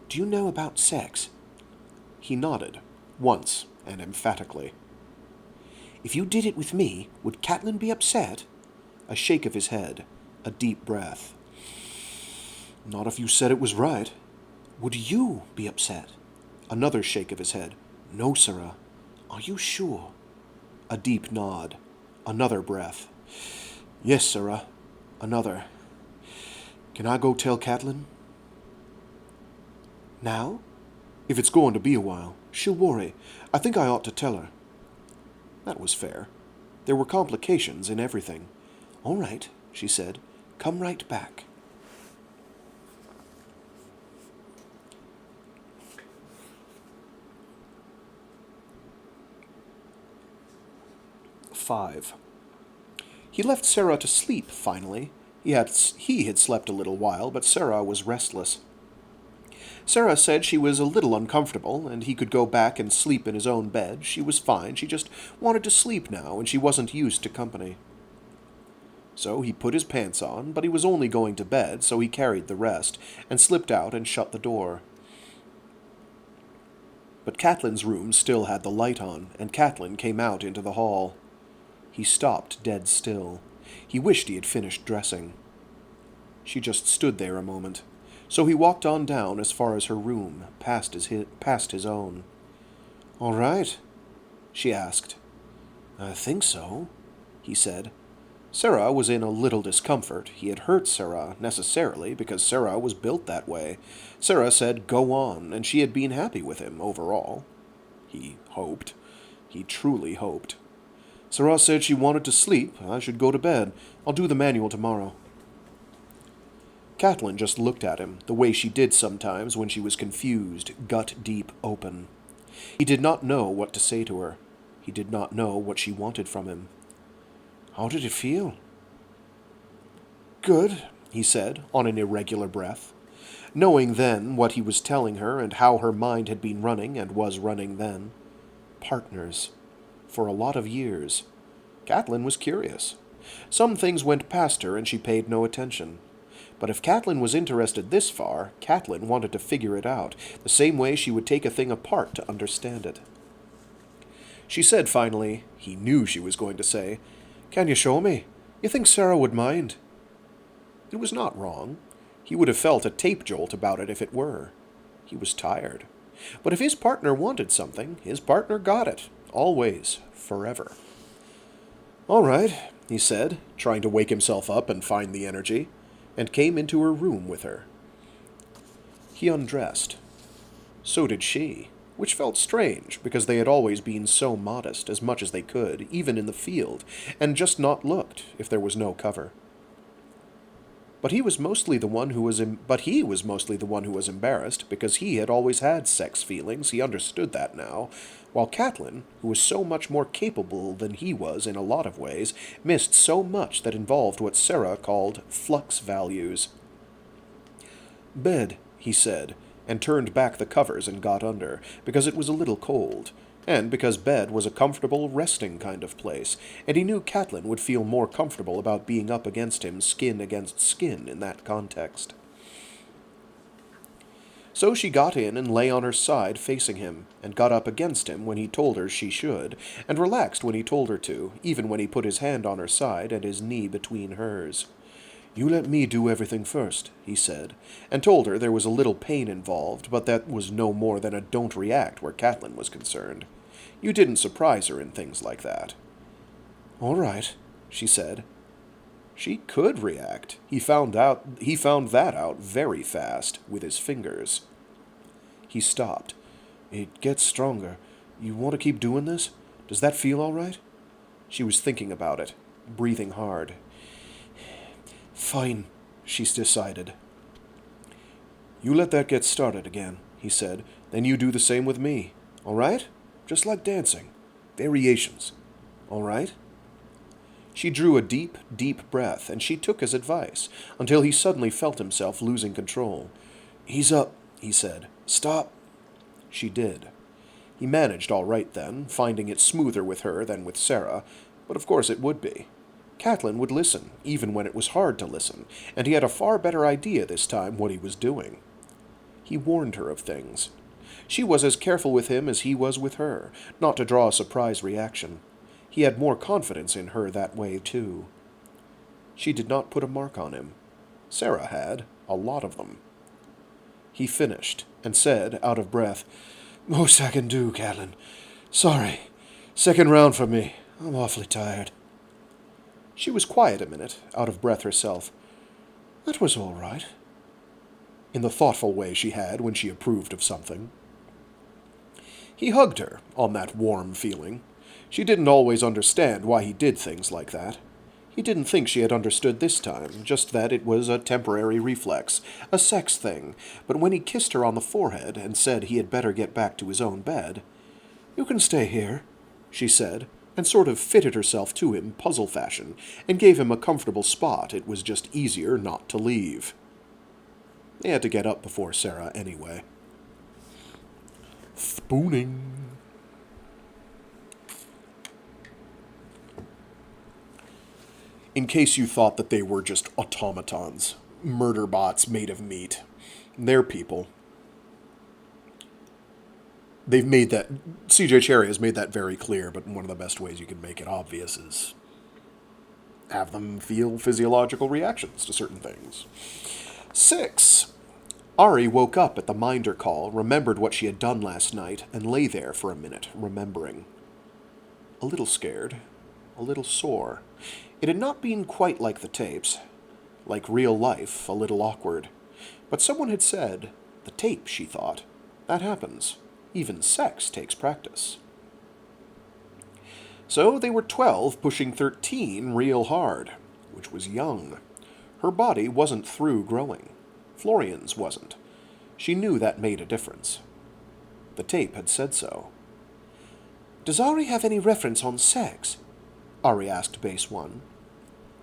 do you know about sex?" He nodded, once, and emphatically. "If you did it with me, would Catlin be upset?" A shake of his head, a deep breath. Not if you said it was right. "Would you be upset?" Another shake of his head. "No, Sarah." "Are you sure?" A deep nod. Another breath. Yes, Sarah. Another. Can I go tell Catlin? Now? If it's going to be a while. She'll worry. I think I ought to tell her. That was fair. There were complications in everything. "All right," she said. "Come right back." Five. He left Sarah to sleep, finally. He had slept a little while, but Sarah was restless. Sarah said she was a little uncomfortable, and he could go back and sleep in his own bed. She was fine. She just wanted to sleep now, and she wasn't used to company. So he put his pants on, but he was only going to bed, so he carried the rest, and slipped out and shut the door. But Catlin's room still had the light on, and Catlin came out into the hall. He stopped dead still. He wished he had finished dressing. She just stood there a moment, so he walked on down as far as her room, past his own. "All right?" she asked. "I think so," he said. Sarah was in a little discomfort. He had hurt Sarah, necessarily, because Sarah was built that way. Sarah said go on, and she had been happy with him, overall. He hoped. He truly hoped. Sarah said she wanted to sleep. I should go to bed. I'll do the manual tomorrow. Catlin just looked at him, the way she did sometimes when she was confused, gut-deep open. He did not know what to say to her. He did not know what she wanted from him. "How did it feel?" "Good," he said, on an irregular breath. Knowing then what he was telling her and how her mind had been running and was running then. Partners. For a lot of years. Catlin was curious. Some things went past her and she paid no attention. But if Catlin was interested this far, Catlin wanted to figure it out, the same way she would take a thing apart to understand it. She said finally, he knew she was going to say, "Can you show me? You think Sarah would mind?" It was not wrong. He would have felt a tape jolt about it if it were. He was tired. But if his partner wanted something, his partner got it. Always. Forever. "All right," he said, trying to wake himself up and find the energy, and came into her room with her. He undressed. So did she, which felt strange, because they had always been so modest, as much as they could, even in the field, and just not looked, if there was no cover. But he was mostly the one who was embarrassed, because he had always had sex feelings. He understood that now, while Catlin, who was so much more capable than he was in a lot of ways, missed so much that involved what Sarah called flux values. "Bed," he said, and turned back the covers and got under, because it was a little cold, and because bed was a comfortable, resting kind of place, and he knew Catlin would feel more comfortable about being up against him skin against skin in that context. So she got in and lay on her side facing him, and got up against him when he told her she should, and relaxed when he told her to, even when he put his hand on her side and his knee between hers. "You let me do everything first," he said, and told her there was a little pain involved, but that was no more than a don't react where Catlin was concerned. You didn't surprise her in things like that. "All right," she said. She could react. He found that out very fast, with his fingers. He stopped. "It gets stronger. You want to keep doing this? Does that feel all right?" She was thinking about it, breathing hard. "Fine," she decided. "You let that get started again," he said. "Then you do the same with me. All right? Just like dancing. Variations. All right?" She drew a deep, deep breath, and she took his advice, until he suddenly felt himself losing control. "Ease up," he said. "Stop." She did. He managed all right then, finding it smoother with her than with Sarah, but of course it would be. Catlin would listen, even when it was hard to listen, and he had a far better idea this time what he was doing. He warned her of things. She was as careful with him as he was with her, not to draw a surprise reaction. He had more confidence in her that way, too. She did not put a mark on him. Sarah had, a lot of them. He finished, and said, out of breath, "Most I can do, Catlin. Sorry. Second round for me. I'm awfully tired." She was quiet a minute, out of breath herself. "That was all right," in the thoughtful way she had when she approved of something. He hugged her, on that warm feeling. She didn't always understand why he did things like that. He didn't think she had understood this time, just that it was a temporary reflex, a sex thing, but when he kissed her on the forehead and said he had better get back to his own bed, "You can stay here," she said, and sort of fitted herself to him puzzle fashion, and gave him a comfortable spot it was just easier not to leave. They had to get up before Sarah anyway. Spooning. In case you thought that they were just automatons, murder bots made of meat, they're people. they've made that, CJ Cherry has made that very clear, but one of the best ways you can make it obvious is have them feel physiological reactions to certain things. 6. Ari woke up at the minder call, remembered what she had done last night, and lay there for a minute, remembering. A little scared, a little sore. It had not been quite like the tapes. Like real life, a little awkward. But someone had said, the tape, she thought. That happens. Even sex takes practice. So they were 12, pushing 13 real hard, which was young. Her body wasn't through growing. Florian's wasn't. She knew that made a difference. The tape had said so. Does Ari have any reference on sex? Ari asked Base 1.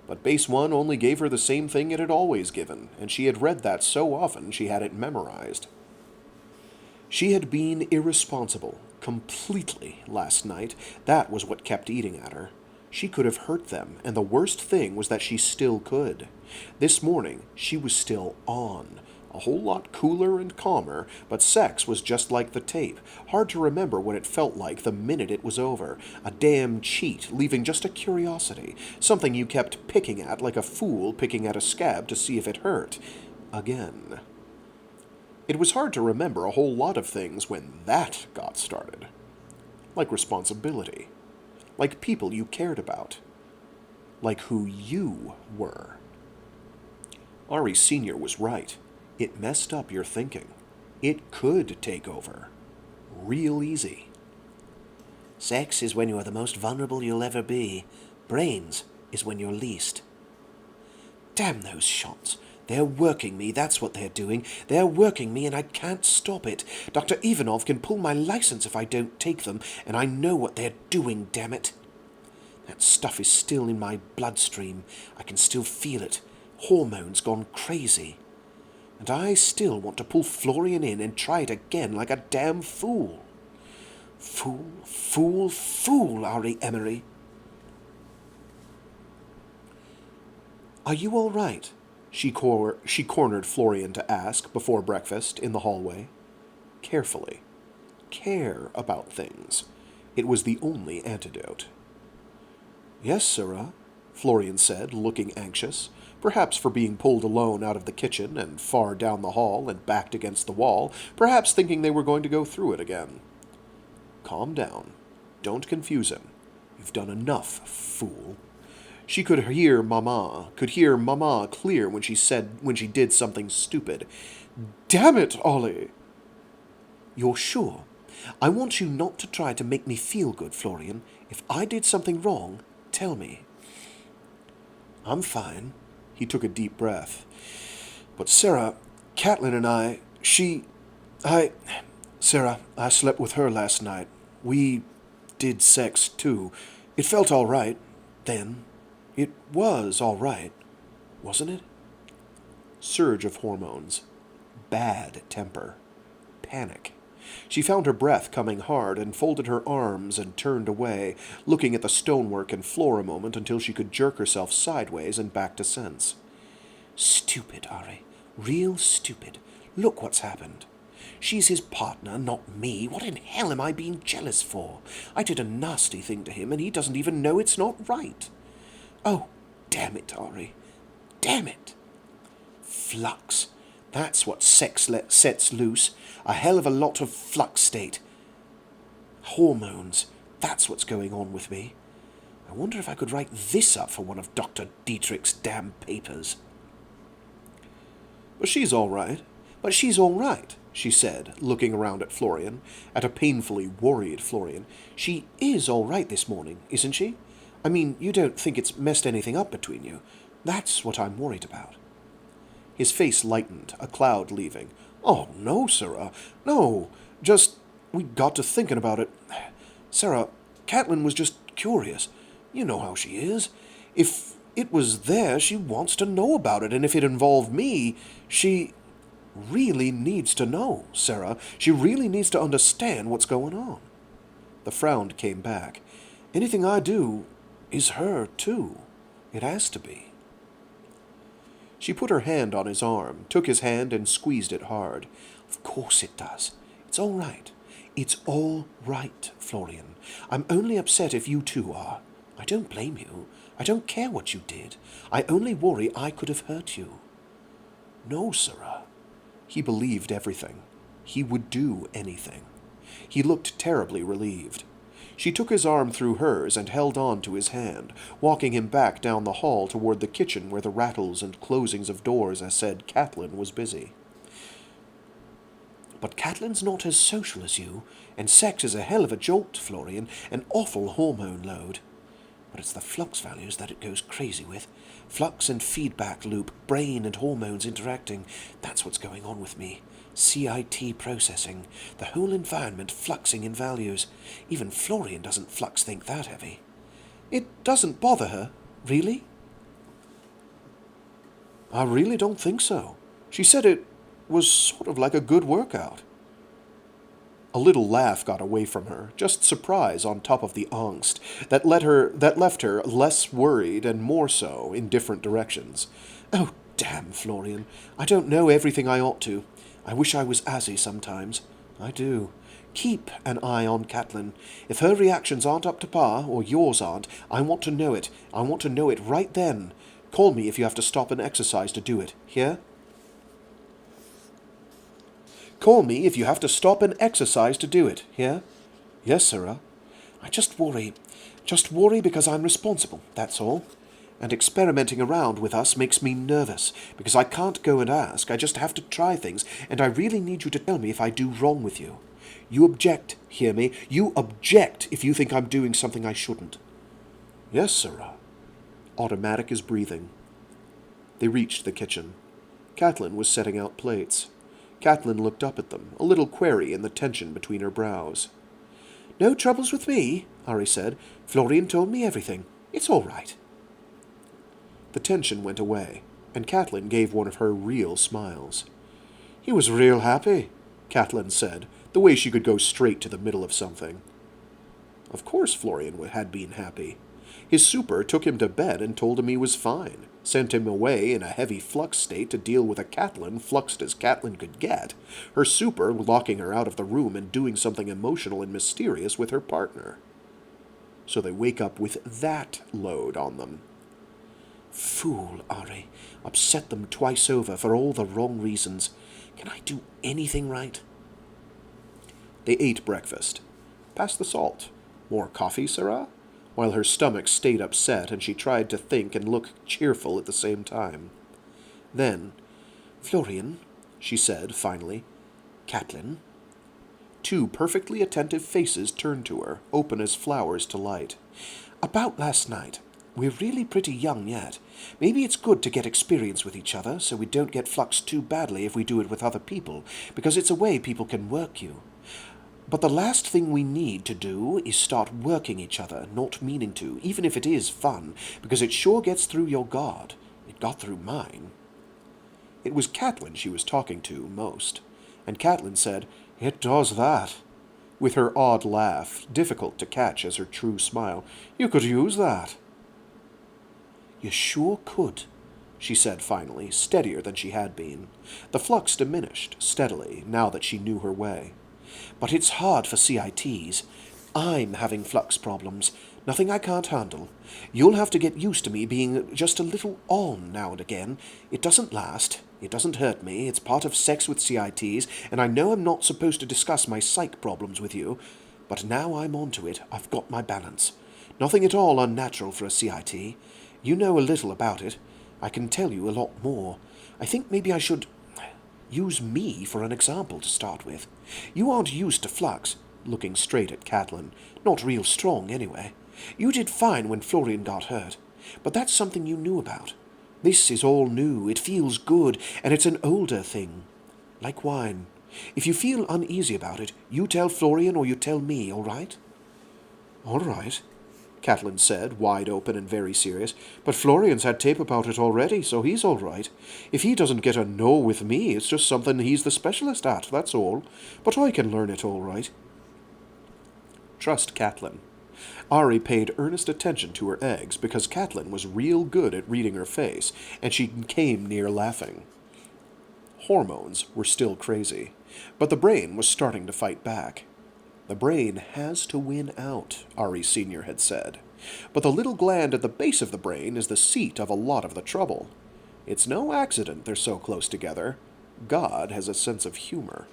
But Base 1 only gave her the same thing it had always given, and she had read that so often she had it memorized. She had been irresponsible, completely, last night. That was what kept eating at her. She could have hurt them, and the worst thing was that she still could. This morning, she was still on. A whole lot cooler and calmer, but sex was just like the tape. Hard to remember what it felt like the minute it was over. A damn cheat, leaving just a curiosity. Something you kept picking at like a fool picking at a scab to see if it hurt. Again. It was hard to remember a whole lot of things when that got started. Like responsibility. Like people you cared about. Like who you were. Ari Senior was right. It messed up your thinking. It could take over. Real easy. Sex is when you are the most vulnerable you'll ever be. Brains is when you're least. Damn those shots. They're working me, that's what they're doing. They're working me and I can't stop it. Dr. Ivanov can pull my license if I don't take them, and I know what they're doing, damn it. That stuff is still in my bloodstream. I can still feel it. Hormones gone crazy. And I still want to pull Florian in and try it again like a damn fool. Fool, fool, fool, Ari Emery. Are you all right? She cornered Florian to ask before breakfast in the hallway. Carefully. Care about things. It was the only antidote. Yes, sirrah, Florian said, looking anxious, perhaps for being pulled alone out of the kitchen and far down the hall and backed against the wall, perhaps thinking they were going to go through it again. Calm down. Don't confuse him. You've done enough, fool. She could hear Mama clear when she did something stupid. Damn it, Ollie! You're sure? I want you not to try to make me feel good, Florian. If I did something wrong, tell me. I'm fine. He took a deep breath. But Sarah, Catlin and I slept with her last night. We did sex, too. It felt all right, then. It was all right, wasn't it? Surge of hormones. Bad temper. Panic. She found her breath coming hard and folded her arms and turned away, looking at the stonework and floor a moment until she could jerk herself sideways and back to sense. Stupid, Ari. Real stupid. Look what's happened. She's his partner, not me. What in hell am I being jealous for? I did a nasty thing to him, and he doesn't even know it's not right. Oh, damn it, Ari. Damn it. Flux. That's what sex sets loose. A hell of a lot of flux state. Hormones. That's what's going on with me. I wonder if I could write this up for one of Dr. Dietrich's damn papers. But she's all right, she said, looking around at Florian, at a painfully worried Florian. She is all right this morning, isn't she? I mean, you don't think it's messed anything up between you. That's what I'm worried about. His face lightened, a cloud leaving. Oh, no, Sarah. No. Just, we got to thinking about it. Sarah, Catlin was just curious. You know how she is. If it was there, she wants to know about it, and if it involved me, she really needs to know, Sarah. She really needs to understand what's going on. The frown came back. Anything I do is her, too. It has to be. She put her hand on his arm, took his hand and squeezed it hard. Of course it does. It's all right. It's all right, Florian. I'm only upset if you two are. I don't blame you. I don't care what you did. I only worry I could have hurt you. No, sirrah. He believed everything. He would do anything. He looked terribly relieved. She took his arm through hers and held on to his hand, walking him back down the hall toward the kitchen where the rattles and closings of doors said Catlin was busy. But Catlin's not as social as you, and sex is a hell of a jolt, Florian, an awful hormone load. But it's the flux values that it goes crazy with. Flux and feedback loop, brain and hormones interacting. That's what's going on with me. CIT processing. The whole environment fluxing in values. Even Florian doesn't flux think that heavy. It doesn't bother her, really? I really don't think so. She said it was sort of like a good workout. A little laugh got away from her, just surprise on top of the angst that left her less worried and more so in different directions. Oh, damn, Florian. I don't know everything I ought to. I wish I was Azzy sometimes. I do. Keep an eye on Catlin. If her reactions aren't up to par, or yours aren't, I want to know it. I want to know it right then. Call me if you have to stop an exercise to do it. Hear? Call me if you have to stop an exercise to do it. Hear? Yes, sirrah. I just worry because I'm responsible, that's all. And experimenting around with us makes me nervous, because I can't go and ask, I just have to try things, and I really need you to tell me if I do wrong with you. You object, hear me? You object if you think I'm doing something I shouldn't. Yes, sirrah. Automatic is breathing. They reached the kitchen. Catlin was setting out plates. Catlin looked up at them, a little query in the tension between her brows. No troubles with me, Ari said. Florian told me everything. It's all right. The tension went away, and Catlin gave one of her real smiles. He was real happy, Catlin said, the way she could go straight to the middle of something. Of course Florian had been happy. His super took him to bed and told him he was fine, sent him away in a heavy flux state to deal with a Catlin fluxed as Catlin could get, her super locking her out of the room and doing something emotional and mysterious with her partner. So they wake up with that load on them. Fool, Ari. Upset them twice over for all the wrong reasons. Can I do anything right? They ate breakfast. Pass the salt. More coffee, sirrah? While her stomach stayed upset and she tried to think and look cheerful at the same time. Then, Florian, she said, finally. Catlin. Two perfectly attentive faces turned to her, open as flowers to light. About last night. We're really pretty young yet. Maybe it's good to get experience with each other, so we don't get fluxed too badly if we do it with other people, because it's a way people can work you. But the last thing we need to do is start working each other, not meaning to, even if it is fun, because it sure gets through your guard. It got through mine. It was Catlin she was talking to most, and Catlin said, It does that, with her odd laugh, difficult to catch as her true smile. You could use that. You sure could, she said finally, steadier than she had been. The flux diminished steadily, now that she knew her way. But it's hard for CITs. I'm having flux problems. Nothing I can't handle. You'll have to get used to me being just a little on now and again. It doesn't last. It doesn't hurt me. It's part of sex with CITs, and I know I'm not supposed to discuss my psych problems with you. But now I'm onto it. I've got my balance. Nothing at all unnatural for a CIT. You know a little about it. I can tell you a lot more. I think maybe I should use me for an example to start with. You aren't used to flux, looking straight at Catlin. Not real strong, anyway. You did fine when Florian got hurt, but that's something you knew about. This is all new. It feels good, and it's an older thing. Like wine. If you feel uneasy about it, you tell Florian or you tell me, all right? All right, Catlin said, wide open and very serious. But Florian's had tape about it already, so he's all right. If he doesn't get a no with me, it's just something he's the specialist at, that's all. But I can learn it all right. Trust Catlin. Ari paid earnest attention to her eggs because Catlin was real good at reading her face, and she came near laughing. Hormones were still crazy, but the brain was starting to fight back. The brain has to win out, Ari Senior had said. But the little gland at the base of the brain is the seat of a lot of the trouble. It's no accident they're so close together. God has a sense of humor.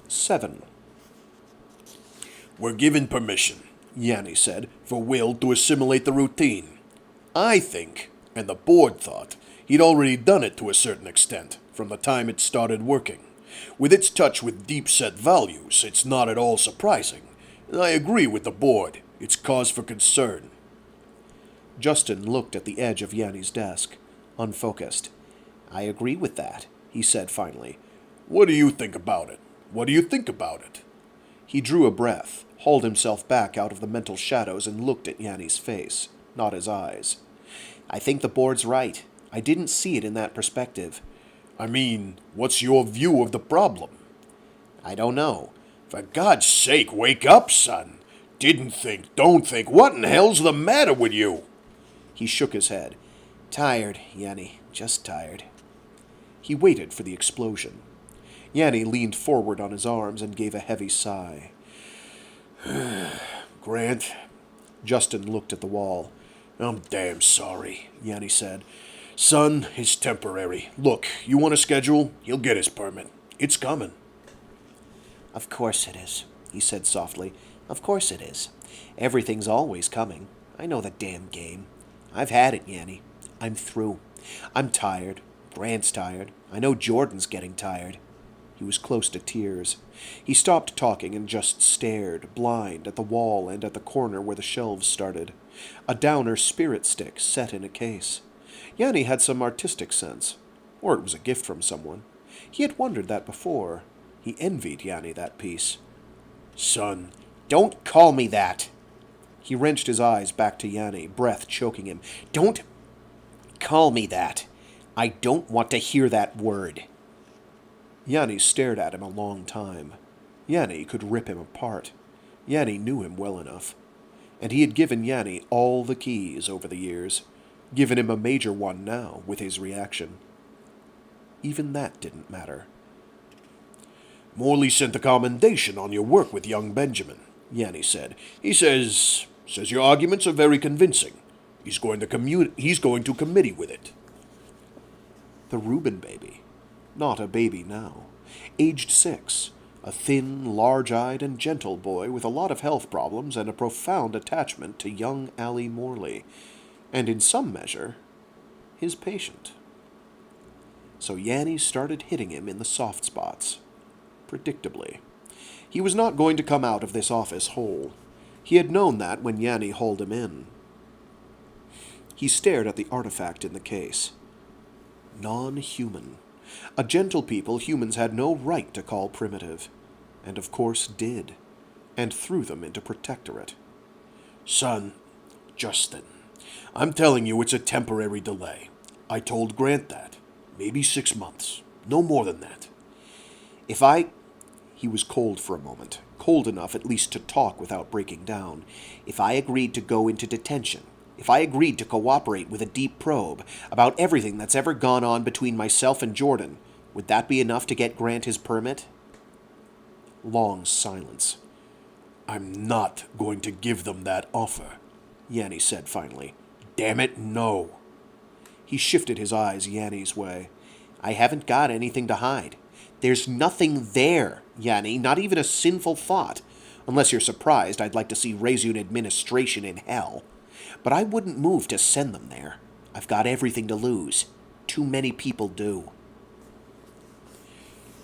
Seven. We're given permission, Yanni said, for Will to assimilate the routine. I think, and the board thought, he'd already done it to a certain extent, from the time it started working. With its touch with deep-set values, it's not at all surprising. And I agree with the board. It's cause for concern. Justin looked at the edge of Yanni's desk, unfocused. I agree with that, he said finally. What do you think about it? What do you think about it? He drew a breath, hauled himself back out of the mental shadows and looked at Yanni's face, not his eyes. I think the board's right. I didn't see it in that perspective. I mean, what's your view of the problem? I don't know. For God's sake, wake up, son. Didn't think, don't think. What in hell's the matter with you? He shook his head. Tired, Yanni. Just tired. He waited for the explosion. Yanni leaned forward on his arms and gave a heavy sigh. Grant? Justin looked at the wall. I'm damn sorry, Yanni said. Son, it's temporary. Look, you want a schedule? He'll get his permit. It's coming. Of course it is, he said softly. Of course it is. Everything's always coming. I know the damn game. I've had it, Yanni. I'm through. I'm tired. Grant's tired. I know Jordan's getting tired. He was close to tears. He stopped talking and just stared, blind, at the wall and at the corner where the shelves started. A Downer spirit stick set in a case. Yanni had some artistic sense. Or it was a gift from someone. He had wondered that before. He envied Yanni that piece. Son, don't call me that! He wrenched his eyes back to Yanni, breath choking him. Don't call me that! I don't want to hear that word. Yanni stared at him a long time. Yanni could rip him apart. Yanni knew him well enough. And he had given Yanni all the keys over the years. Given him a major one now, with his reaction. Even that didn't matter. Morley sent a commendation on your work with young Benjamin, Yanni said. He says your arguments are very convincing. He's going to committee with it. The Reuben baby. Not a baby now. Aged 6. A thin, large-eyed, and gentle boy with a lot of health problems and a profound attachment to young Allie Morley. And in some measure, his patient. So Yanni started hitting him in the soft spots. Predictably. He was not going to come out of this office whole. He had known that when Yanni hauled him in. He stared at the artifact in the case. Non-human. A gentle people humans had no right to call primitive. And of course did. And threw them into protectorate. Son, Justin, I'm telling you it's a temporary delay. I told Grant that. Maybe 6 months. No more than that. He was cold for a moment, cold enough at least to talk without breaking down. If I agreed to go into detention, if I agreed to cooperate with a deep probe about everything that's ever gone on between myself and Jordan, would that be enough to get Grant his permit? Long silence. I'm not going to give them that offer, Yanni said finally. Damn it, no. He shifted his eyes Yanni's way. I haven't got anything to hide. There's nothing there, Yanni, not even a sinful thought. Unless you're surprised, I'd like to see Rezun administration in hell. But I wouldn't move to send them there. I've got everything to lose. Too many people do.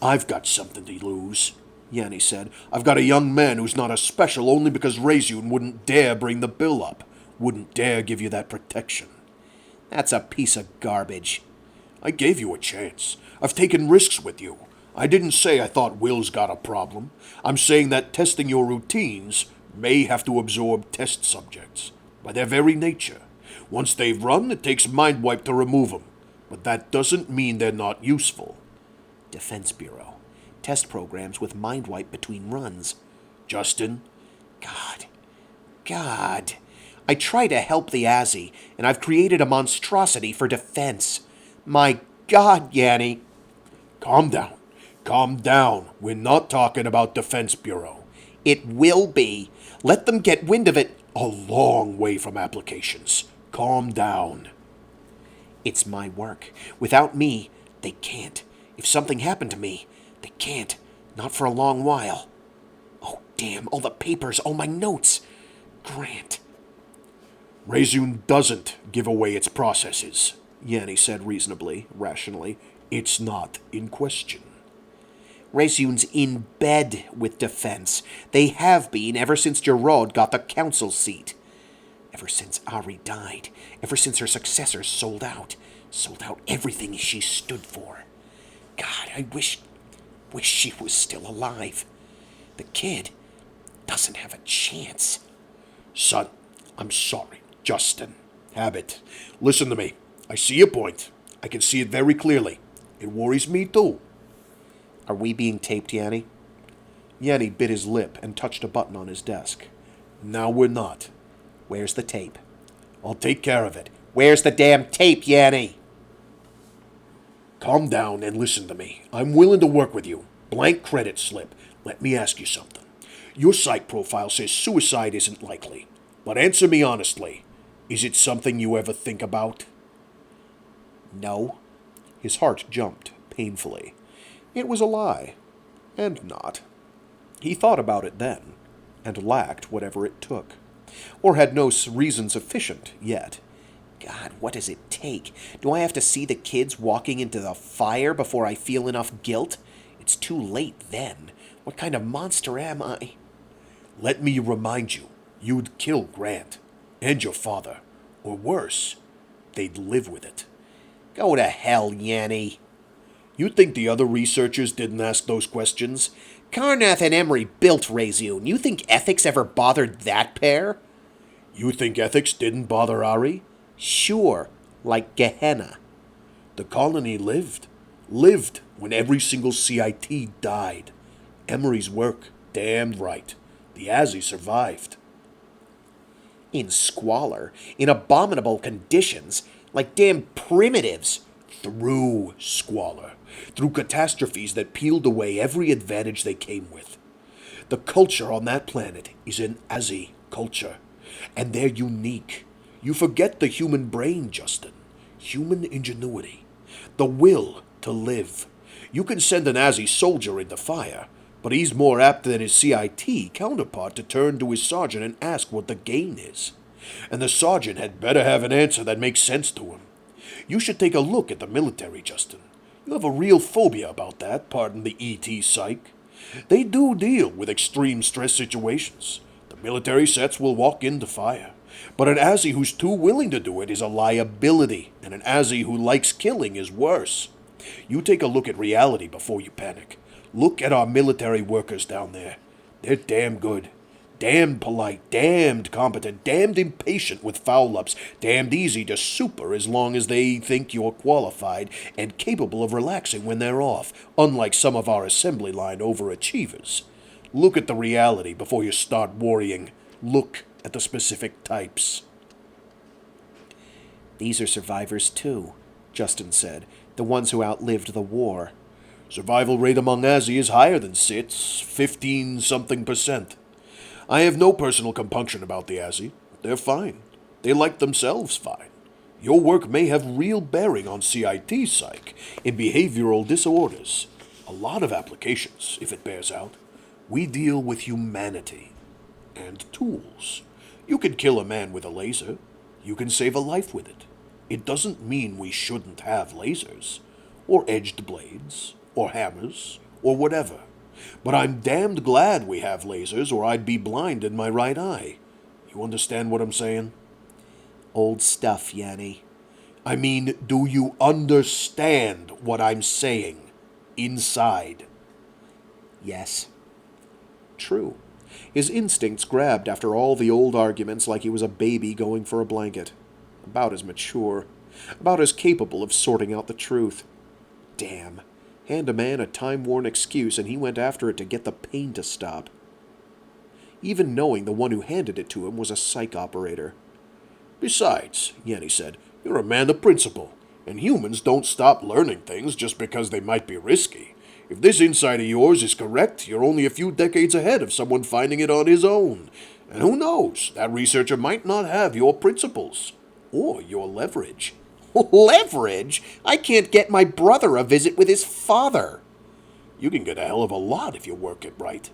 I've got something to lose, Yanni said. I've got a young man who's not a special only because Rezun wouldn't dare bring the bill up. Wouldn't dare give you that protection. That's a piece of garbage. I gave you a chance. I've taken risks with you. I didn't say I thought Will's got a problem. I'm saying that testing your routines may have to absorb test subjects, by their very nature. Once they've run, it takes mind wipe to remove them. But that doesn't mean they're not useful. Defense Bureau. Test programs with mind wipe between runs. Justin? God. I try to help the Azzy, and I've created a monstrosity for defense. My God, Yanni. Calm down. Calm down. We're not talking about Defense Bureau. It will be. Let them get wind of it. A long way from applications. Calm down. It's my work. Without me, they can't. If something happened to me, they can't. Not for a long while. Oh, damn, all the papers, all my notes. Grant. Rezun doesn't give away its processes, Yanni said reasonably, rationally. It's not in question. Rezun's in bed with defense. They have been ever since Gerard got the council seat. Ever since Ari died. Ever since her successors sold out. Sold out everything she stood for. God, I wish she was still alive. The kid doesn't have a chance. Son, I'm sorry. Justin. Habit. Listen to me. I see your point. I can see it very clearly. It worries me too. Are we being taped, Yanni? Yanni bit his lip and touched a button on his desk. Now we're not. Where's the tape? I'll take care of it. Where's the damn tape, Yanni? Calm down and listen to me. I'm willing to work with you. Blank credit slip. Let me ask you something. Your psych profile says suicide isn't likely. But answer me honestly. Is it something you ever think about? No. His heart jumped painfully. It was a lie. And not. He thought about it then, and lacked whatever it took. Or had no reason sufficient yet. God, what does it take? Do I have to see the kids walking into the fire before I feel enough guilt? It's too late then. What kind of monster am I? Let me remind you, you'd kill Grant. And your father. Or worse, they'd live with it. Go to hell, Yanni. You think the other researchers didn't ask those questions? Carnath and Emery built Rezun. You think ethics ever bothered that pair? You think ethics didn't bother Ari? Sure, like Gehenna. The colony lived. Lived when every single CIT died. Emery's work, damned right. The Azzy survived. In squalor, in abominable conditions, like damn primitives. Through squalor. Through catastrophes that peeled away every advantage they came with. The culture on that planet is an Azzy culture. And they're unique. You forget the human brain, Justin. Human ingenuity. The will to live. You can send an Azzy soldier into fire, but he's more apt than his CIT counterpart to turn to his sergeant and ask what the gain is. And the sergeant had better have an answer that makes sense to him. You should take a look at the military, Justin. You have a real phobia about that, pardon the ET psych. They do deal with extreme stress situations. The military sets will walk into fire. But an Azzy who's too willing to do it is a liability, and an Azzy who likes killing is worse. You take a look at reality before you panic. Look at our military workers down there. They're damn good. Damned polite, damned competent, damned impatient with foul-ups, damned easy to super as long as they think you're qualified and capable of relaxing when they're off, unlike some of our assembly line overachievers. Look at the reality before you start worrying. Look at the specific types. These are survivors too, Justin said, the ones who outlived the war. Survival rate among Azzy is higher than CIT's, 15-something%. I have no personal compunction about the Azzy. They're fine. They like themselves fine. Your work may have real bearing on CIT psych in behavioral disorders. A lot of applications, if it bears out. We deal with humanity and tools. You can kill a man with a laser. You can save a life with it. It doesn't mean we shouldn't have lasers, or edged blades, or hammers, or whatever. But I'm damned glad we have lasers, or I'd be blind in my right eye. You understand what I'm saying? Old stuff, Yanni. I mean, do you understand what I'm saying? Inside. Yes. True. His instincts grabbed after all the old arguments like he was a baby going for a blanket. About as mature. About as capable of sorting out the truth. Damn. Hand a man a time-worn excuse and he went after it to get the pain to stop. Even knowing the one who handed it to him was a psych operator. Besides, Yanni said, you're a man of principle, and humans don't stop learning things just because they might be risky. If this insight of yours is correct, you're only a few decades ahead of someone finding it on his own. And who knows, that researcher might not have your principles, or your leverage. Leverage? I can't get my brother a visit with his father. You can get a hell of a lot if you work it right.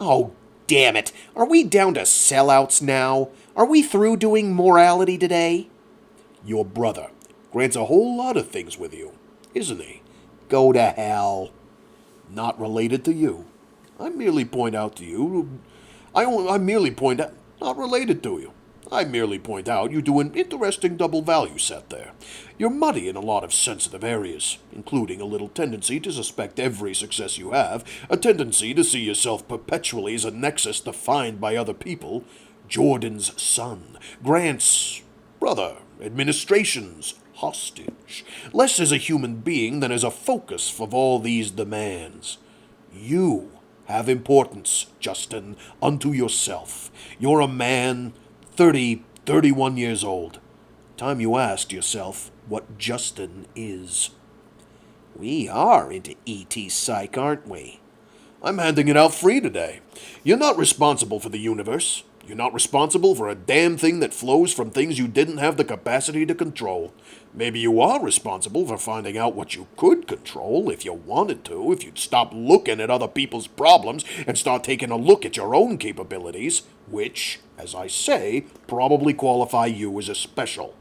Oh, damn it. Are we down to sellouts now? Are we through doing morality today? Your brother grants a whole lot of things with you, isn't he? Go to hell. Not related to you. I merely point out to you. I merely point out. Not related to you. I merely point out you do an interesting double value set there. You're muddy in a lot of sensitive areas, including a little tendency to suspect every success you have, a tendency to see yourself perpetually as a nexus defined by other people. Jordan's son, Grant's brother, administration's hostage, less as a human being than as a focus of all these demands. You have importance, Justin, unto yourself. You're a man 31 years old. Time you asked yourself what Justin is. We are into ET Psych, aren't we? I'm handing it out free today. You're not responsible for the universe. You're not responsible for a damn thing that flows from things you didn't have the capacity to control. Maybe you are responsible for finding out what you could control if you wanted to, if you'd stop looking at other people's problems and start taking a look at your own capabilities, which, as I say, probably qualify you as a special.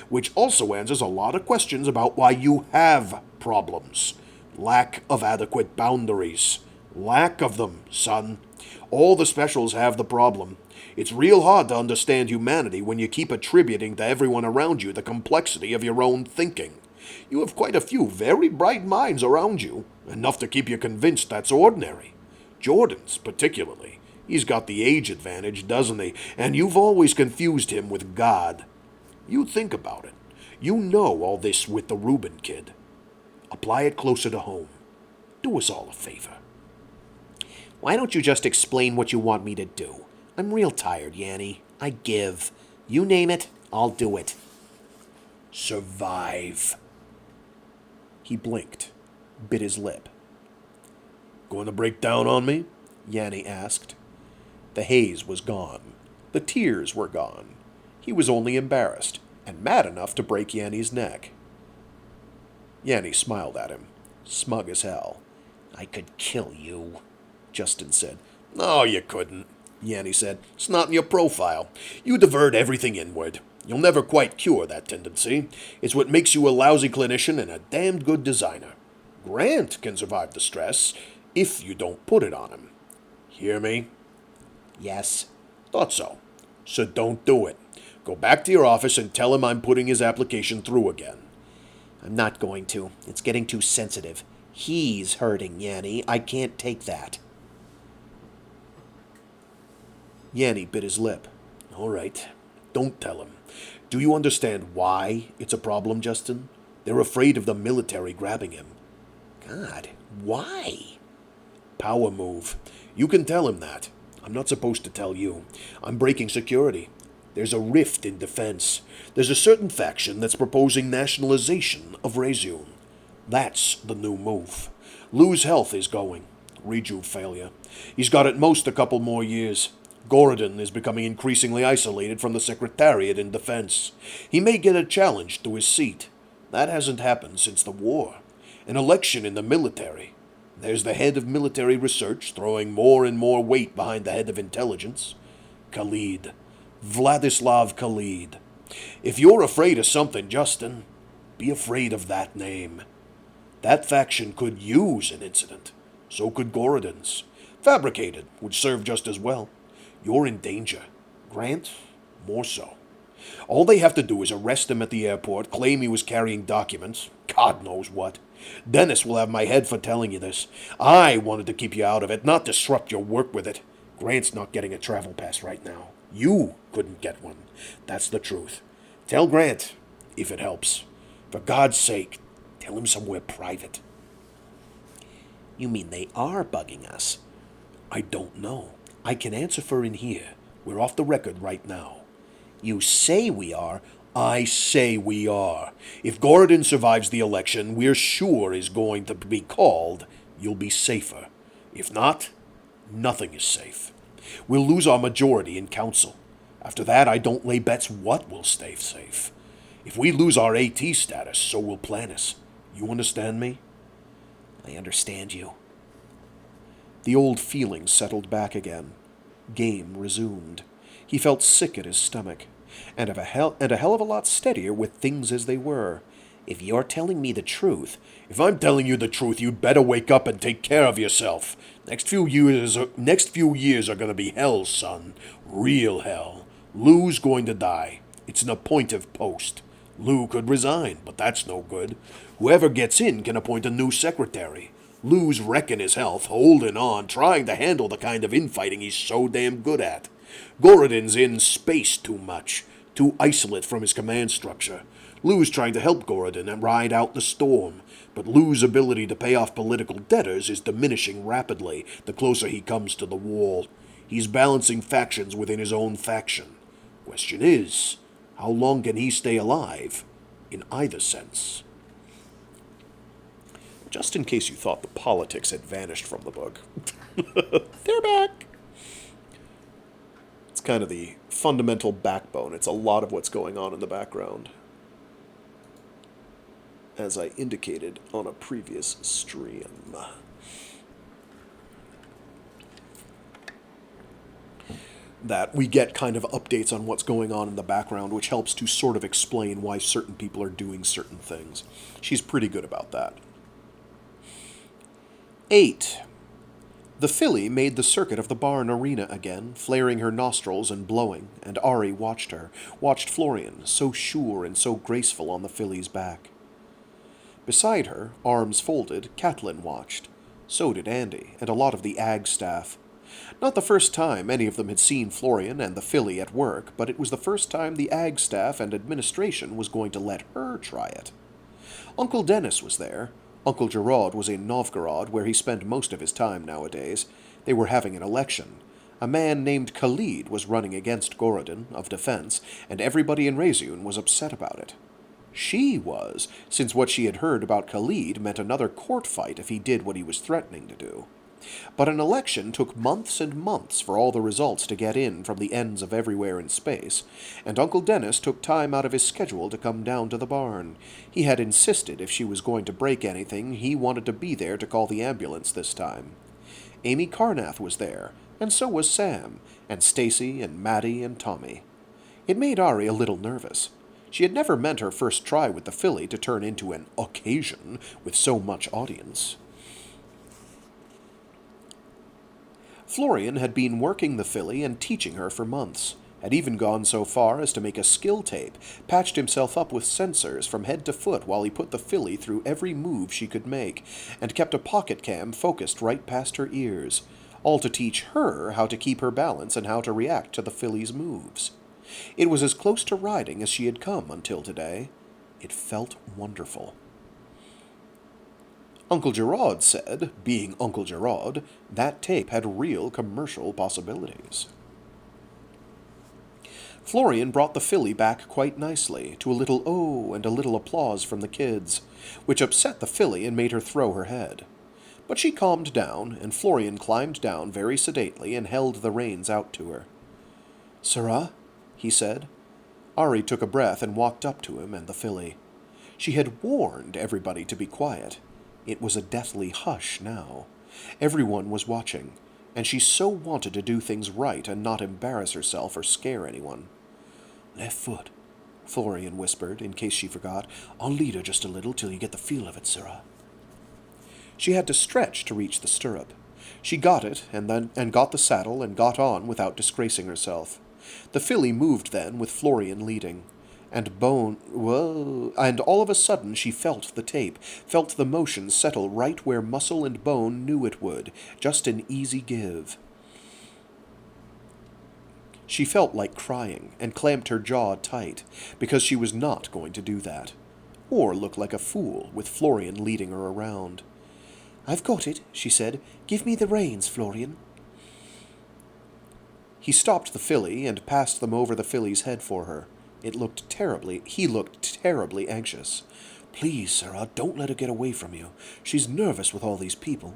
Which also answers a lot of questions about why you have problems. Lack of adequate boundaries. Lack of them, son. All the specials have the problem. It's real hard to understand humanity when you keep attributing to everyone around you the complexity of your own thinking. You have quite a few very bright minds around you, enough to keep you convinced that's ordinary. Jordan's, particularly. He's got the age advantage, doesn't he? And you've always confused him with God. You think about it. You know all this with the Reuben kid. Apply it closer to home. Do us all a favor. Why don't you just explain what you want me to do? I'm real tired, Yanni. I give. You name it, I'll do it. Survive. He blinked, bit his lip. Going to break down on me? Yanni asked. The haze was gone. The tears were gone. He was only embarrassed, and mad enough to break Yanni's neck. Yanni smiled at him, smug as hell. I could kill you, Justin said. No, you couldn't, Yanni said. It's not in your profile. You divert everything inward. You'll never quite cure that tendency. It's what makes you a lousy clinician and a damned good designer. Grant can survive the stress, if you don't put it on him. Hear me? Yes. Thought so. So don't do it. Go back to your office and tell him I'm putting his application through again. I'm not going to. It's getting too sensitive. He's hurting, Yanni. I can't take that. Yanni bit his lip. All right. Don't tell him. Do you understand why it's a problem, Justin? They're afraid of the military grabbing him. God, why? Power move. You can tell him that. I'm not supposed to tell you. I'm breaking security. There's a rift in defense. There's a certain faction that's proposing nationalization of Rezun. That's the new move. Lou's health is going. Rejuve failure. He's got at most a couple more years. Gorodon is becoming increasingly isolated from the Secretariat in defense. He may get a challenge to his seat. That hasn't happened since the war. An election in the military. There's the head of military research throwing more and more weight behind the head of intelligence. Khalid. Vladislav Khalid. If you're afraid of something, Justin, be afraid of that name. That faction could use an incident. So could Gorodon's. Fabricated would serve just as well. You're in danger. Grant, more so. All they have to do is arrest him at the airport, claim he was carrying documents, God knows what. Dennis will have my head for telling you this. I wanted to keep you out of it, not disrupt your work with it. Grant's not getting a travel pass right now. You couldn't get one. That's the truth. Tell Grant, if it helps. For God's sake, tell him somewhere private. You mean they are bugging us? I don't know. I can answer for in here. We're off the record right now. You say we are. I say we are. If Gorodin survives the election we're sure is going to be called, you'll be safer. If not, nothing is safe. We'll lose our majority in council. After that, I don't lay bets what will stay safe. If we lose our AT status, so will Planus. You understand me? I understand you. The old feeling settled back again. Game resumed. He felt sick at his stomach, and a hell of a lot steadier with things as they were. If you're telling me the truth... If I'm telling you the truth, you'd better wake up and take care of yourself. Next few years are gonna be hell, son. Real hell. Lou's going to die. It's an appointive post. Lou could resign, but that's no good. Whoever gets in can appoint a new secretary. Lou's wrecking his health, holding on, trying to handle the kind of infighting he's so damn good at. Gorodin's in space too much, too isolate from his command structure. Lou's trying to help Gorodin and ride out the storm, but Lou's ability to pay off political debtors is diminishing rapidly the closer he comes to the wall. He's balancing factions within his own faction. Question is, how long can he stay alive, in either sense? Just in case you thought the politics had vanished from the book. They're back! It's kind of the fundamental backbone. It's a lot of what's going on in the background, as I indicated on a previous stream. That we get kind of updates on what's going on in the background, which helps to sort of explain why certain people are doing certain things. She's pretty good about that. 8. The filly made the circuit of the barn arena again, flaring her nostrils and blowing, and Ari watched her, watched Florian, so sure and so graceful on the filly's back. Beside her, arms folded, Catlin watched. So did Andy, and a lot of the ag staff. Not the first time any of them had seen Florian and the filly at work, but it was the first time the ag staff and administration was going to let her try it. Uncle Dennis was there. Uncle Gerard was in Novgorod, where he spent most of his time nowadays. They were having an election. A man named Khalid was running against Gorodin, of defense, and everybody in Razun was upset about it. She was, since what she had heard about Khalid meant another court fight if he did what he was threatening to do. But an election took months and months for all the results to get in from the ends of everywhere in space, and Uncle Dennis took time out of his schedule to come down to the barn. He had insisted if she was going to break anything, he wanted to be there to call the ambulance this time. Amy Carnath was there, and so was Sam, and Stacy and Maddie and Tommy. It made Ari a little nervous. She had never meant her first try with the filly to turn into an occasion with so much audience. Florian had been working the filly and teaching her for months, had even gone so far as to make a skill tape, patched himself up with sensors from head to foot while he put the filly through every move she could make, and kept a pocket cam focused right past her ears, all to teach her how to keep her balance and how to react to the filly's moves. It was as close to riding as she had come until today. It felt wonderful. Uncle Gerard said, being Uncle Gerard, that tape had real commercial possibilities. Florian brought the filly back quite nicely, to a little oh and a little applause from the kids, which upset the filly and made her throw her head. But she calmed down, and Florian climbed down very sedately and held the reins out to her. "Sirrah?" he said. Ari took a breath and walked up to him and the filly. She had warned everybody to be quiet. It was a deathly hush now. Everyone was watching, and she so wanted to do things right and not embarrass herself or scare anyone. "Left foot," Florian whispered, in case she forgot. "I'll lead her just a little till you get the feel of it, sirrah." She had to stretch to reach the stirrup. She got it, and got the saddle, and got on without disgracing herself. The filly moved then, with Florian leading. And all of a sudden she felt the tape, felt the motion settle right where muscle and bone knew it would, just an easy give. She felt like crying, and clamped her jaw tight, because she was not going to do that, or look like a fool with Florian leading her around. "I've got it," she said. "Give me the reins, Florian." He stopped the filly and passed them over the filly's head for her. He looked terribly anxious. "Please, Sarah, don't let her get away from you. She's nervous with all these people."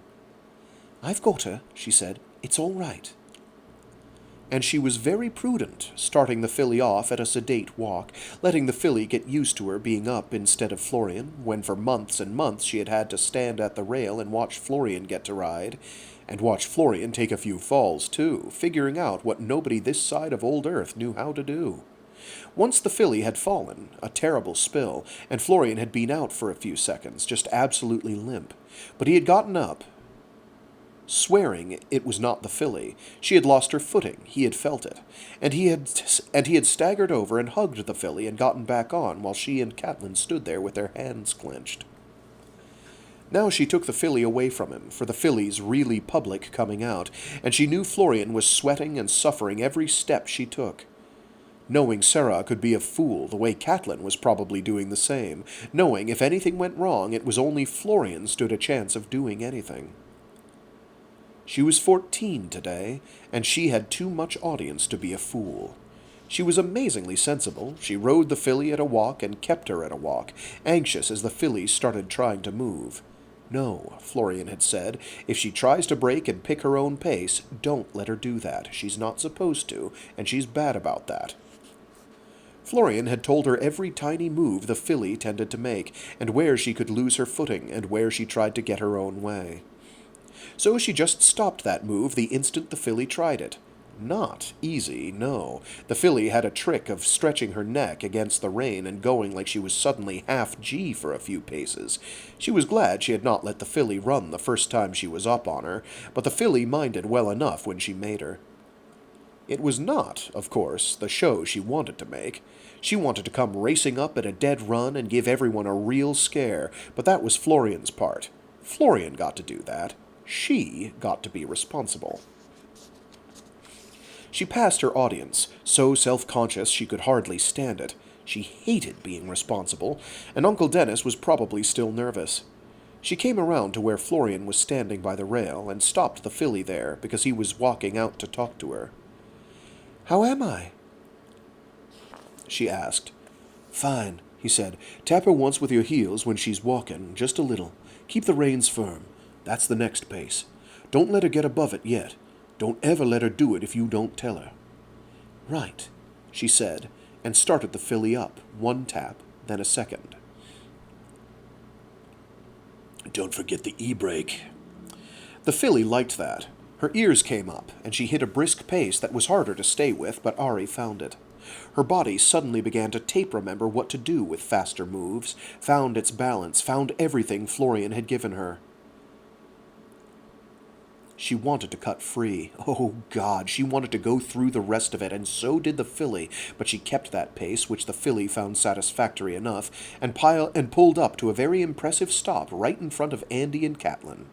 "I've got her," she said. "It's all right." And she was very prudent, starting the filly off at a sedate walk, letting the filly get used to her being up instead of Florian, when for months and months she had had to stand at the rail and watch Florian get to ride, and watch Florian take a few falls, too, figuring out what nobody this side of old Earth knew how to do. Once the filly had fallen, a terrible spill, and Florian had been out for a few seconds, just absolutely limp. But he had gotten up, swearing it was not the filly. She had lost her footing, he had felt it, and he had staggered over and hugged the filly and gotten back on, while she and Catlin stood there with their hands clenched. Now she took the filly away from him, for the filly's really public coming out, and she knew Florian was sweating and suffering every step she took. Knowing Sarah could be a fool the way Catlin was probably doing the same, knowing if anything went wrong it was only Florian stood a chance of doing anything. She was 14 today, and she had too much audience to be a fool. She was amazingly sensible. She rode the filly at a walk and kept her at a walk, anxious as the filly started trying to move. No, Florian had said, if she tries to break and pick her own pace, don't let her do that. She's not supposed to, and she's bad about that. Florian had told her every tiny move the filly tended to make, and where she could lose her footing, and where she tried to get her own way. So she just stopped that move the instant the filly tried it. Not easy, no. The filly had a trick of stretching her neck against the rein and going like she was suddenly half G for a few paces. She was glad she had not let the filly run the first time she was up on her, but the filly minded well enough when she made her. It was not, of course, the show she wanted to make. She wanted to come racing up at a dead run and give everyone a real scare, but that was Florian's part. Florian got to do that. She got to be responsible. She passed her audience, so self-conscious she could hardly stand it. She hated being responsible, and Uncle Dennis was probably still nervous. She came around to where Florian was standing by the rail and stopped the filly there because he was walking out to talk to her. "How am I?" she asked. "Fine," he said. "Tap her once with your heels when she's walking, just a little. Keep the reins firm. That's the next pace. Don't let her get above it yet. Don't ever let her do it if you don't tell her." "Right," she said, and started the filly up, one tap, then a second. "Don't forget the e-brake." The filly liked that. Her ears came up, and she hit a brisk pace that was harder to stay with, but Ari found it. Her body suddenly began to tape-remember what to do with faster moves, found its balance, found everything Florian had given her. She wanted to cut free. Oh, God, she wanted to go through the rest of it, and so did the filly, but she kept that pace, which the filly found satisfactory enough, and pulled up to a very impressive stop right in front of Andy and Catlin.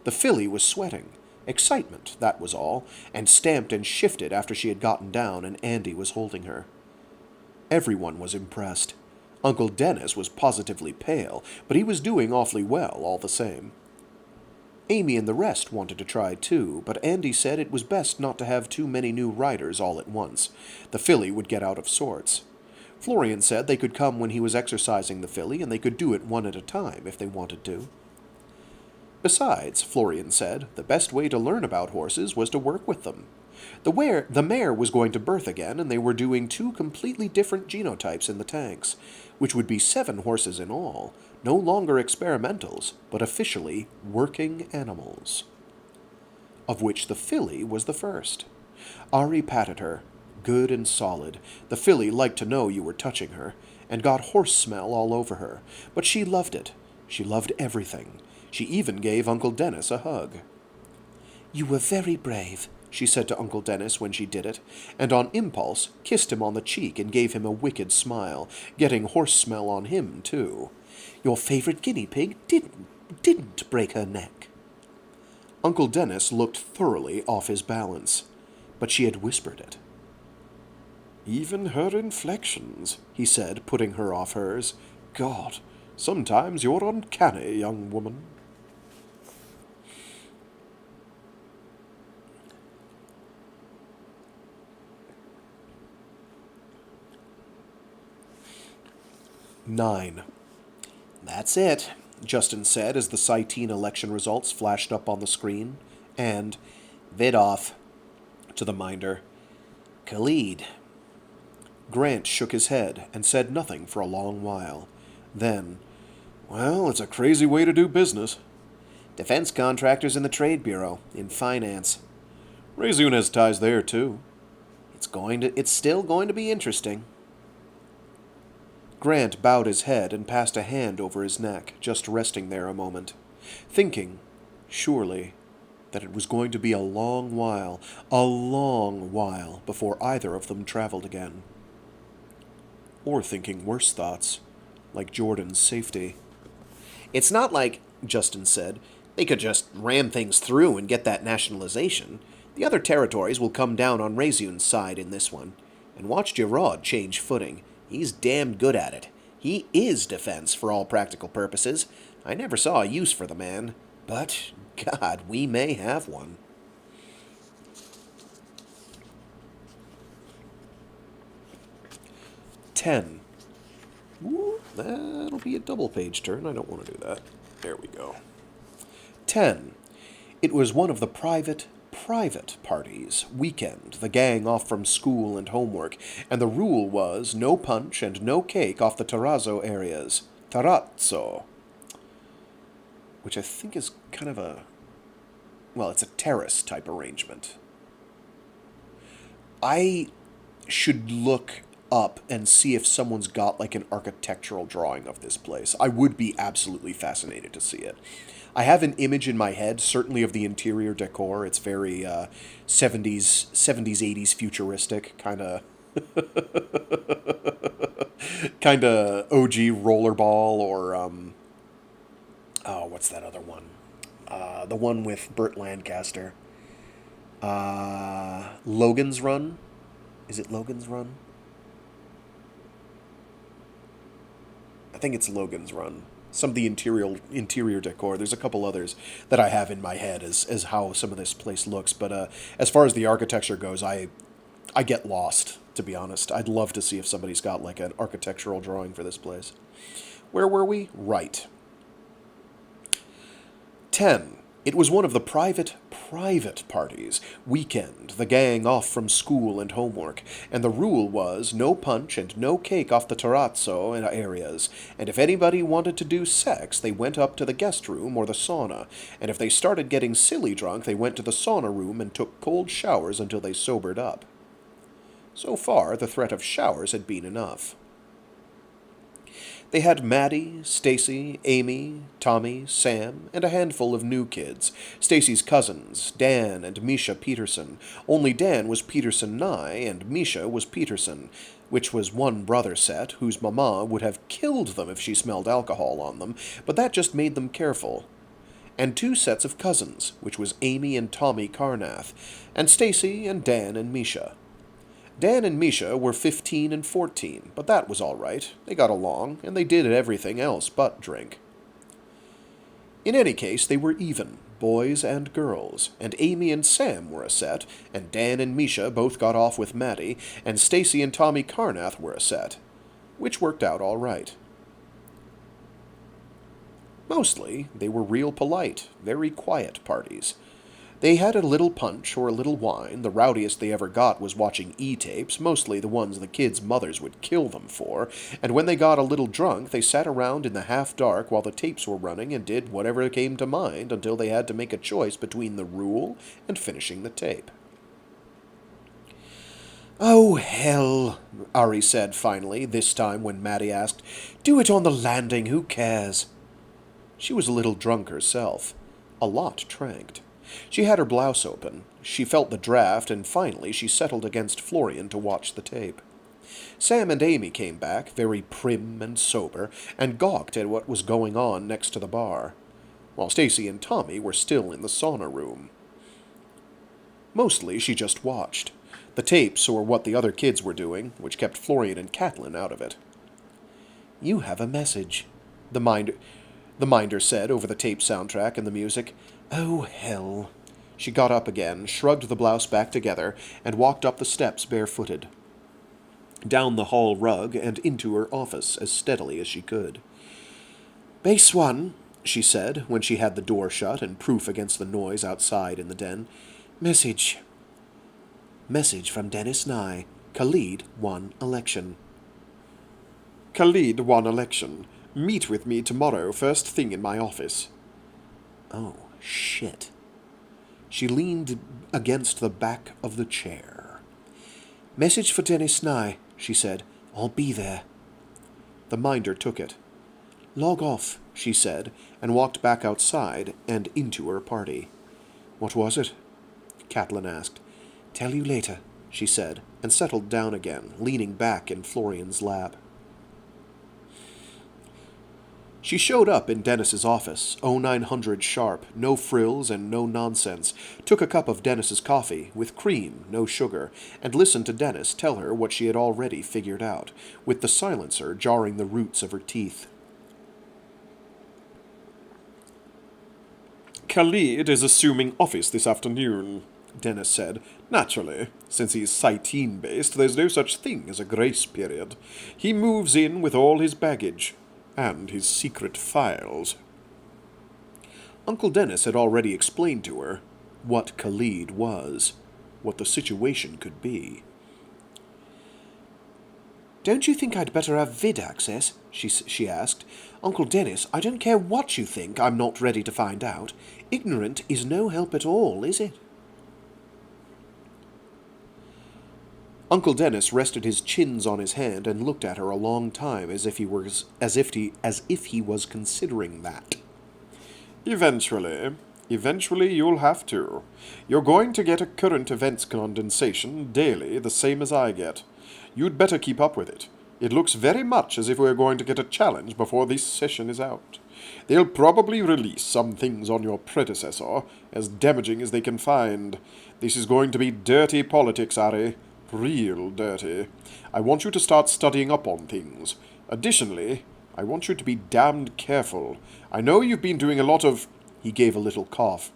The filly was sweating. Excitement, that was all, and stamped and shifted after she had gotten down and Andy was holding her. Everyone was impressed. Uncle Dennis was positively pale, but he was doing awfully well all the same. Amy and the rest wanted to try too, but Andy said it was best not to have too many new riders all at once. The filly would get out of sorts. Florian said they could come when he was exercising the filly, and they could do it one at a time if they wanted to. Besides, Florian said, the best way to learn about horses was to work with them. The mare was going to birth again, and they were doing 2 completely different genotypes in the tanks, which would be 7 horses in all, no longer experimentals, but officially working animals. Of which the filly was the first. Ari patted her, good and solid. The filly liked to know you were touching her, and got horse smell all over her, but she loved it. She loved everything. She even gave Uncle Dennis a hug. "You were very brave," she said to Uncle Dennis when she did it, and on impulse kissed him on the cheek and gave him a wicked smile, getting horse smell on him, too. "Your favorite guinea pig didn't break her neck." Uncle Dennis looked thoroughly off his balance, but she had whispered it. "Even her inflections," he said, putting her off hers. "God, sometimes you're uncanny, young woman." 9. That's it, Justin said as the Cyteen election results flashed up on the screen, and vid off to the minder. Khalid. Grant shook his head and said nothing for a long while. Then, well, it's a crazy way to do business. Defense contractors in the Trade Bureau, in finance. Razun has ties there, too. It's still going to be interesting. Grant bowed his head and passed a hand over his neck, just resting there a moment, thinking, surely, that it was going to be a long while before either of them traveled again. Or thinking worse thoughts, like Jordan's safety. It's not like, Justin said, they could just ram things through and get that nationalization. The other territories will come down on Razun's side in this one. And watch Gerard change footing. He's damned good at it. He is defense for all practical purposes. I never saw a use for the man. But, God, we may have one. "10. Ooh, that'll be a double-page turn. I don't want to do that. There we go. 10. It was one of the private parties, weekend, the gang off from school and homework, and the rule was no punch and no cake off the terrazzo areas. Terrazzo. Which I think is kind of it's a terrace type arrangement. I should look up and see if someone's got like an architectural drawing of this place. I would be absolutely fascinated to see it. I have an image in my head, certainly of the interior decor. It's very 70s, 80s futuristic, kind of OG rollerball or, what's that other one? The one with Burt Lancaster. Logan's Run? Is it Logan's Run? I think it's Logan's Run. Some of the interior decor. There's a couple others that I have in my head as how some of this place looks. But as far as the architecture goes, I get lost, to be honest. I'd love to see if somebody's got like an architectural drawing for this place. Where were we? Right. 10. It was one of the private parties, weekend, the gang off from school and homework, and the rule was no punch and no cake off the terrazzo areas, and if anybody wanted to do sex, they went up to the guest room or the sauna, and if they started getting silly drunk, they went to the sauna room and took cold showers until they sobered up. So far, the threat of showers had been enough. They had Maddie, Stacy, Amy, Tommy, Sam, and a handful of new kids. Stacy's cousins, Dan and Misha Peterson. Only Dan was Peterson Nye, and Misha was Peterson, which was one brother set, whose mama would have killed them if she smelled alcohol on them, but that just made them careful. And 2 sets of cousins, which was Amy and Tommy Carnath, and Stacy and Dan and Misha. Dan and Misha were 15 and 14, but that was all right. They got along, and they did everything else but drink. In any case, they were even, boys and girls, and Amy and Sam were a set, and Dan and Misha both got off with Maddie, and Stacy and Tommy Carnath were a set, which worked out all right. Mostly, they were real polite, very quiet parties. They had a little punch or a little wine. The rowdiest they ever got was watching E-tapes, mostly the ones the kids' mothers would kill them for, and when they got a little drunk, they sat around in the half-dark while the tapes were running and did whatever came to mind until they had to make a choice between the rule and finishing the tape. "Oh, hell," Ari said finally, this time when Maddie asked, "Do it on the landing, who cares?" She was a little drunk herself. A lot tranked. She had her blouse open. She felt the draft, and finally she settled against Florian to watch the tape. Sam and Amy came back, very prim and sober, and gawked at what was going on next to the bar, while Stacy and Tommy were still in the sauna room. Mostly she just watched. The tapes were what the other kids were doing, which kept Florian and Catlin out of it. "You have a message," the minder said over the tape soundtrack and the music. "Oh, hell." She got up again, shrugged the blouse back together, and walked up the steps barefooted. down the hall rug and into her office as steadily as she could. "Base 1, she said, when she had the door shut and proof against the noise outside in the den. "Message. Message from Dennis Nye. Khalid won election." Khalid won election. Meet with me tomorrow first thing in my office. Oh, shit. She leaned against the back of the chair. "Message for Dennis Nye," she said. "I'll be there." The minder took it. "Log off," she said, and walked back outside and into her party. "What was it?" Catlin asked. "Tell you later," she said, and settled down again, leaning back in Florian's lap. She showed up in Dennis's office, 0900 sharp, no frills and no nonsense, took a cup of Dennis's coffee, with cream, no sugar, and listened to Dennis tell her what she had already figured out, with the silencer jarring the roots of her teeth. Khalid is assuming office this afternoon, Dennis said. Naturally, since he's Cyteen-based, there's no such thing as a grace period. He moves in with all his baggage. And his secret files. Uncle Dennis had already explained to her what Khalid was, what the situation could be. "Don't you think I'd better have vid access?" she asked. "Uncle Dennis, I don't care what you think, I'm not ready to find out. Ignorant is no help at all, is it?" Uncle Dennis rested his chins on his hand and looked at her a long time as if he was considering that. Eventually you'll have to. You're going to get a current events condensation daily, the same as I get. You'd better keep up with it. It looks very much as if we're going to get a challenge before this session is out. They'll probably release some things on your predecessor, as damaging as they can find. This is going to be dirty politics, Ari. Real dirty. I want you to start studying up on things. Additionally, I want you to be damned careful. I know you've been doing a lot of—" he gave a little cough,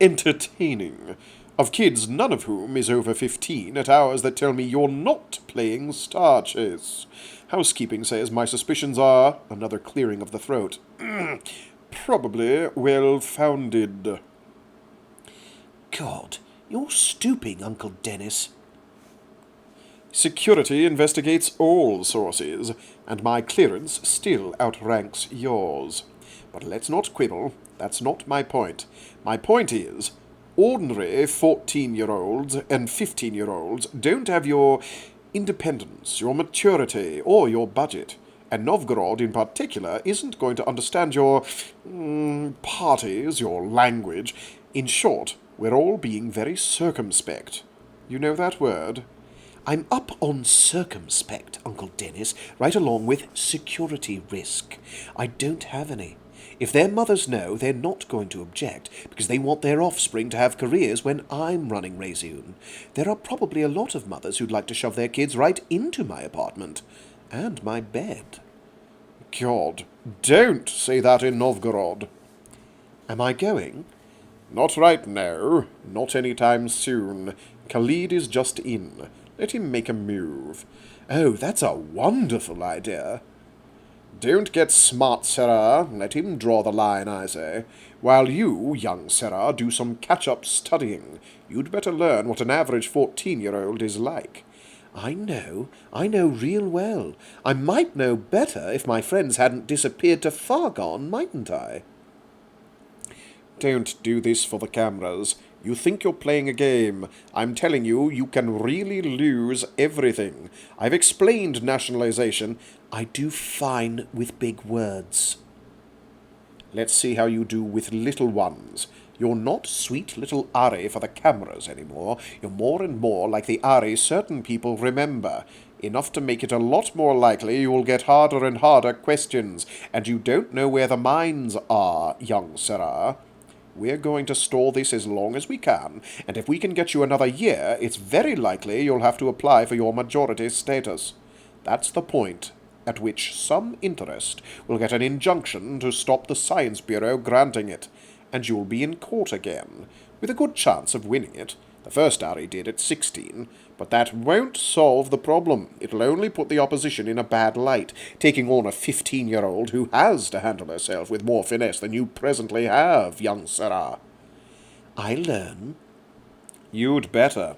"entertaining, of kids none of whom is over 15 at hours that tell me you're not playing Star Chase. Housekeeping says my suspicions are—" another clearing of the throat, "probably well-founded." "God, you're stooping, Uncle Dennis." "Security investigates all sources, and my clearance still outranks yours. But let's not quibble. That's not my point. My point is, ordinary 14-year-olds and 15-year-olds don't have your independence, your maturity, or your budget. And Novgorod in particular isn't going to understand your parties, your language. In short, we're all being very circumspect. You know that word?" "I'm up on circumspect, Uncle Dennis, right along with security risk. I don't have any. If their mothers know, they're not going to object, because they want their offspring to have careers when I'm running Raziun. There are probably a lot of mothers who'd like to shove their kids right into my apartment. And my bed." God, don't say that in Novgorod. "Am I going?" Not right now. Not any time soon. Khalid is just in. Let him make a move. "Oh, that's a wonderful idea." Don't get smart, Sarah. Let him draw the line, I say. While you, young Sarah, do some catch-up studying. You'd better learn what an average 14-year-old is like. I know real well. I might know better if my friends hadn't disappeared to far gone, mightn't I? Don't do this for the cameras. You think you're playing a game. I'm telling you, you can really lose everything. I've explained nationalization. I do fine with big words. Let's see how you do with little ones. You're not sweet little Ari for the cameras anymore. You're more and more like the Ari certain people remember. Enough to make it a lot more likely you will get harder and harder questions, and you don't know where the mines are, young Sarah. We're going to store this as long as we can, and if we can get you another year, it's very likely you'll have to apply for your majority status. That's the point at which some interest will get an injunction to stop the Science Bureau granting it, and you'll be in court again, with a good chance of winning it, The first Ari did at 16, but that won't solve the problem. It'll only put the opposition in a bad light, taking on a 15-year-old who has to handle herself with more finesse than you presently have, young sirrah. I learn. You'd better.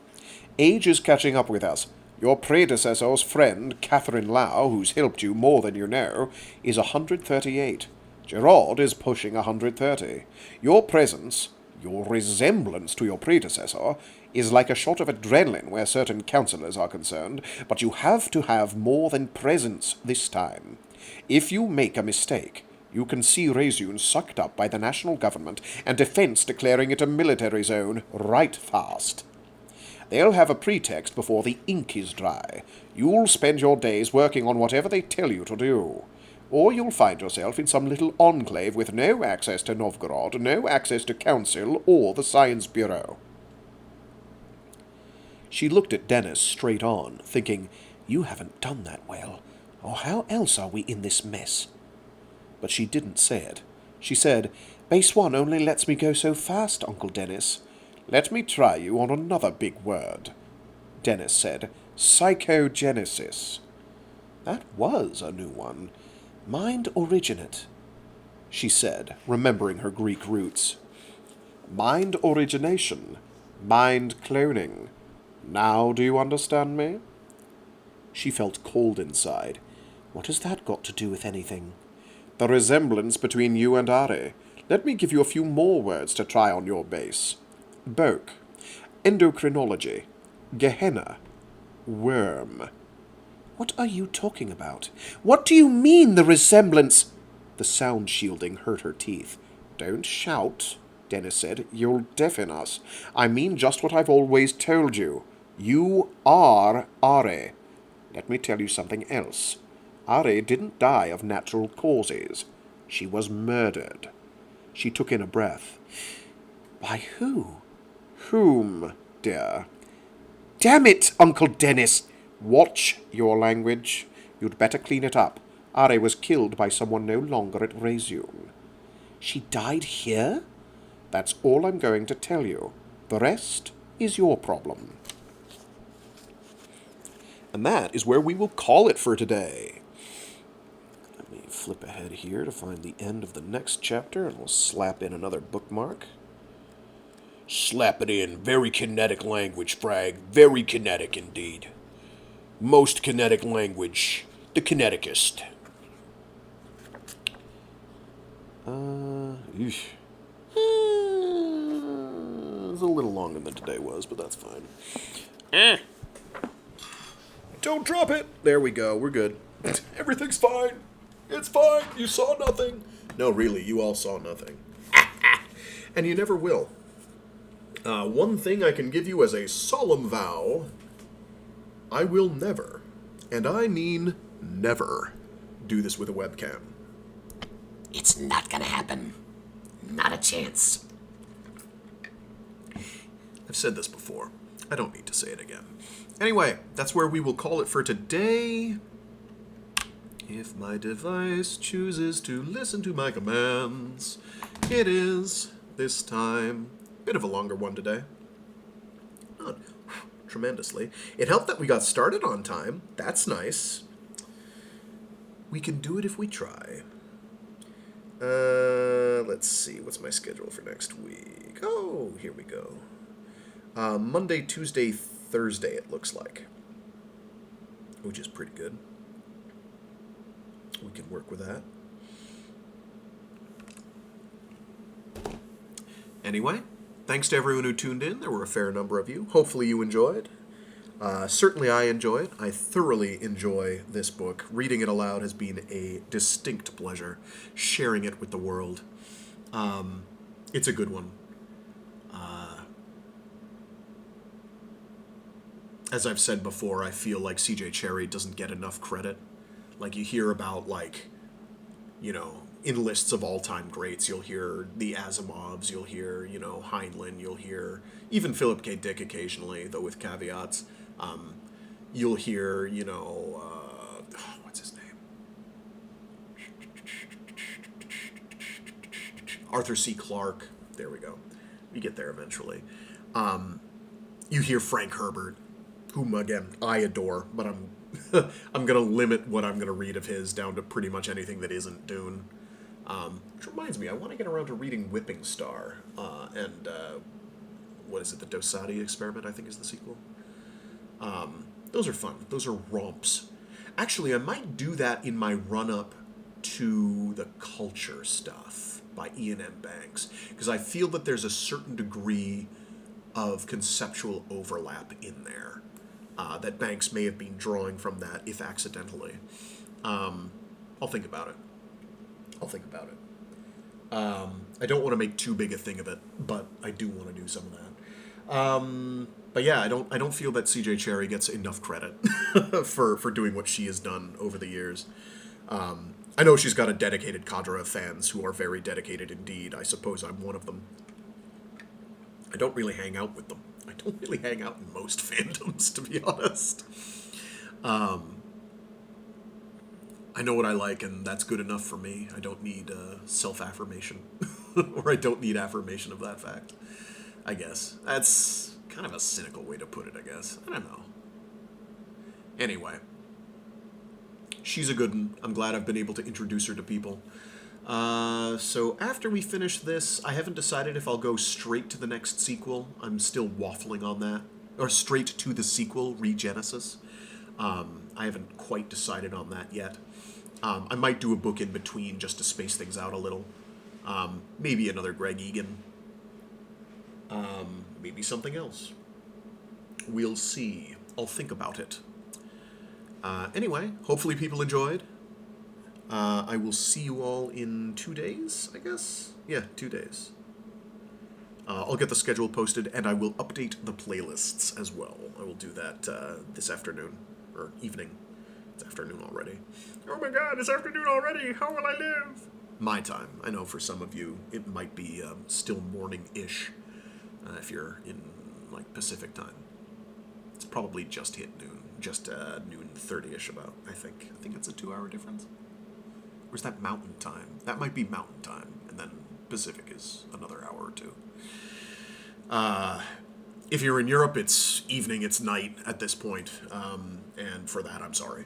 Age is catching up with us. Your predecessor's friend, Catherine Lau, who's helped you more than you know, is 138. Gerard is pushing 130. Your presence, your resemblance to your predecessor, is like a shot of adrenaline where certain councillors are concerned, but you have to have more than presence this time. If you make a mistake, you can see Rezun sucked up by the national government and defense declaring it a military zone right fast. They'll have a pretext before the ink is dry. You'll spend your days working on whatever they tell you to do. Or you'll find yourself in some little enclave with no access to Novgorod, no access to Council or the Science Bureau. She looked at Dennis straight on, thinking, you haven't done that well, or how else are we in this mess? But she didn't say it. She said, Base 1 only lets me go so fast, Uncle Dennis. Let me try you on another big word. Dennis said, psychogenesis. That was a new one. Mind originate, she said, remembering her Greek roots. Mind origination. Mind cloning. Now do you understand me? She felt cold inside. What has that got to do with anything? The resemblance between you and Ari. Let me give you a few more words to try on your base. Boke. Endocrinology. Gehenna. Worm. What are you talking about? What do you mean, the resemblance? The sound shielding hurt her teeth. Don't shout, Dennis said. You'll deafen us. I mean just what I've always told you. You are Ari. Let me tell you something else. Ari didn't die of natural causes. She was murdered. She took in a breath. By who? Whom, dear? Damn it, Uncle Dennis! Watch your language. You'd better clean it up. Ari was killed by someone no longer at Rezun. She died here? That's all I'm going to tell you. The rest is your problem. And that is where we will call it for today. Let me flip ahead here to find the end of the next chapter, and we'll slap in another bookmark. Slap it in. Very kinetic language, Frag. Very kinetic indeed. Most kinetic language. The kineticist. It's a little longer than today was, but that's fine. Don't drop it! There we go, we're good. Everything's fine. It's fine. You saw nothing. No, really, you all saw nothing. And you never will. One thing I can give you as a solemn vow, I will never, and I mean never, do this with a webcam. It's not gonna happen. Not a chance. I've said this before. I don't need to say it again. Anyway, that's where we will call it for today. If my device chooses to listen to my commands, it is, this time, a bit of a longer one today. Not tremendously. It helped that we got started on time. That's nice. We can do it if we try. Let's see. What's my schedule for next week? Oh, here we go. Monday, Tuesday, Thursday, it looks like. Which is pretty good. We can work with that. Anyway, thanks to everyone who tuned in. There were a fair number of you. Hopefully you enjoyed. Certainly I enjoy it. I thoroughly enjoy this book. Reading it aloud has been a distinct pleasure. Sharing it with the world. It's a good one. As I've said before, I feel like C.J. Cherryh doesn't get enough credit. Like, you hear about, like, you know, in lists of all-time greats, you'll hear the Asimovs, you'll hear, you know, Heinlein, you'll hear even Philip K. Dick occasionally, though with caveats. You'll hear, you know, what's his name? Arthur C. Clarke. There we go. We get there eventually. You hear Frank Herbert, whom, again, I adore, but I'm I'm going to limit what I'm going to read of his down to pretty much anything that isn't Dune. Which reminds me, I want to get around to reading Whipping Star, and, what is it, the Dosadi Experiment, I think is the sequel. Those are fun. Those are romps. Actually, I might do that in my run-up to the Culture stuff by Ian M. Banks, because I feel that there's a certain degree of conceptual overlap in there, that Banks may have been drawing from that, if accidentally. I'll think about it. I don't want to make too big a thing of it, but I do want to do some of that. But yeah, I don't feel that CJ Cherry gets enough credit for doing what she has done over the years. I know she's got a dedicated cadre of fans who are very dedicated indeed. I suppose I'm one of them. I don't really hang out with them. I don't really hang out in most fandoms, to be honest. I know what I like, and that's good enough for me. I don't need self-affirmation. Or I don't need affirmation of that fact, I guess. That's kind of a cynical way to put it, I guess. I don't know. Anyway. She's a good one. I'm glad I've been able to introduce her to people. So after we finish this, I haven't decided if I'll go straight to the next sequel. I'm still waffling on that. Or straight to the sequel, Regenesis. I haven't quite decided on that yet. I might do a book in between just to space things out a little. Maybe another Greg Egan. Maybe something else. We'll see. I'll think about it. Anyway, hopefully people enjoyed. I will see you all in 2 days, I guess? Yeah, 2 days. I'll get the schedule posted, and I will update the playlists as well. I will do that this afternoon, or evening. It's afternoon already. Oh my god, it's afternoon already! How will I live? My time. I know for some of you, it might be still morning-ish, if you're in, like, Pacific time. It's probably just hit noon. Just noon 30-ish about, I think. I think it's a 2-hour difference. Or is that mountain time? That might be mountain time, and then Pacific is another hour or two. If you're in Europe, it's evening, it's night at this point, and for that, I'm sorry.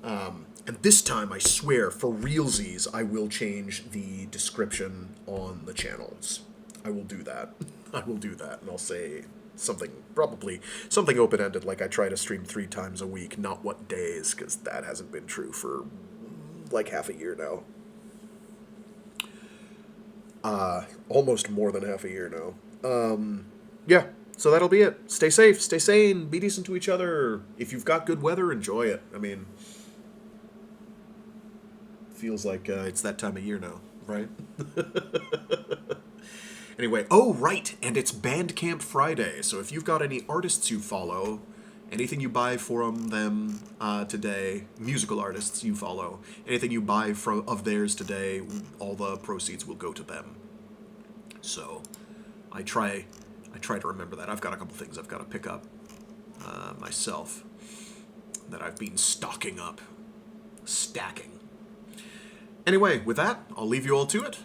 And this time, I swear, for realsies, I will change the description on the channels. I will do that. I will do that, and I'll say something, probably something open-ended, like I try to stream 3 times a week, not what days, because that hasn't been true for, like, half a year now. Almost more than half a year now. Yeah, so that'll be it. Stay safe, stay sane, be decent to each other. If you've got good weather, enjoy it. I mean, feels like it's that time of year now, right? Anyway, oh, right, and it's Bandcamp Friday, so if you've got any artists you follow, anything you buy from them today, musical artists you follow, anything you buy of theirs today, all the proceeds will go to them. So, I try to remember that. I've got a couple things I've got to pick up myself that I've been stacking. Anyway, with that, I'll leave you all to it.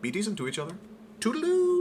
Be decent to each other. Toodaloo!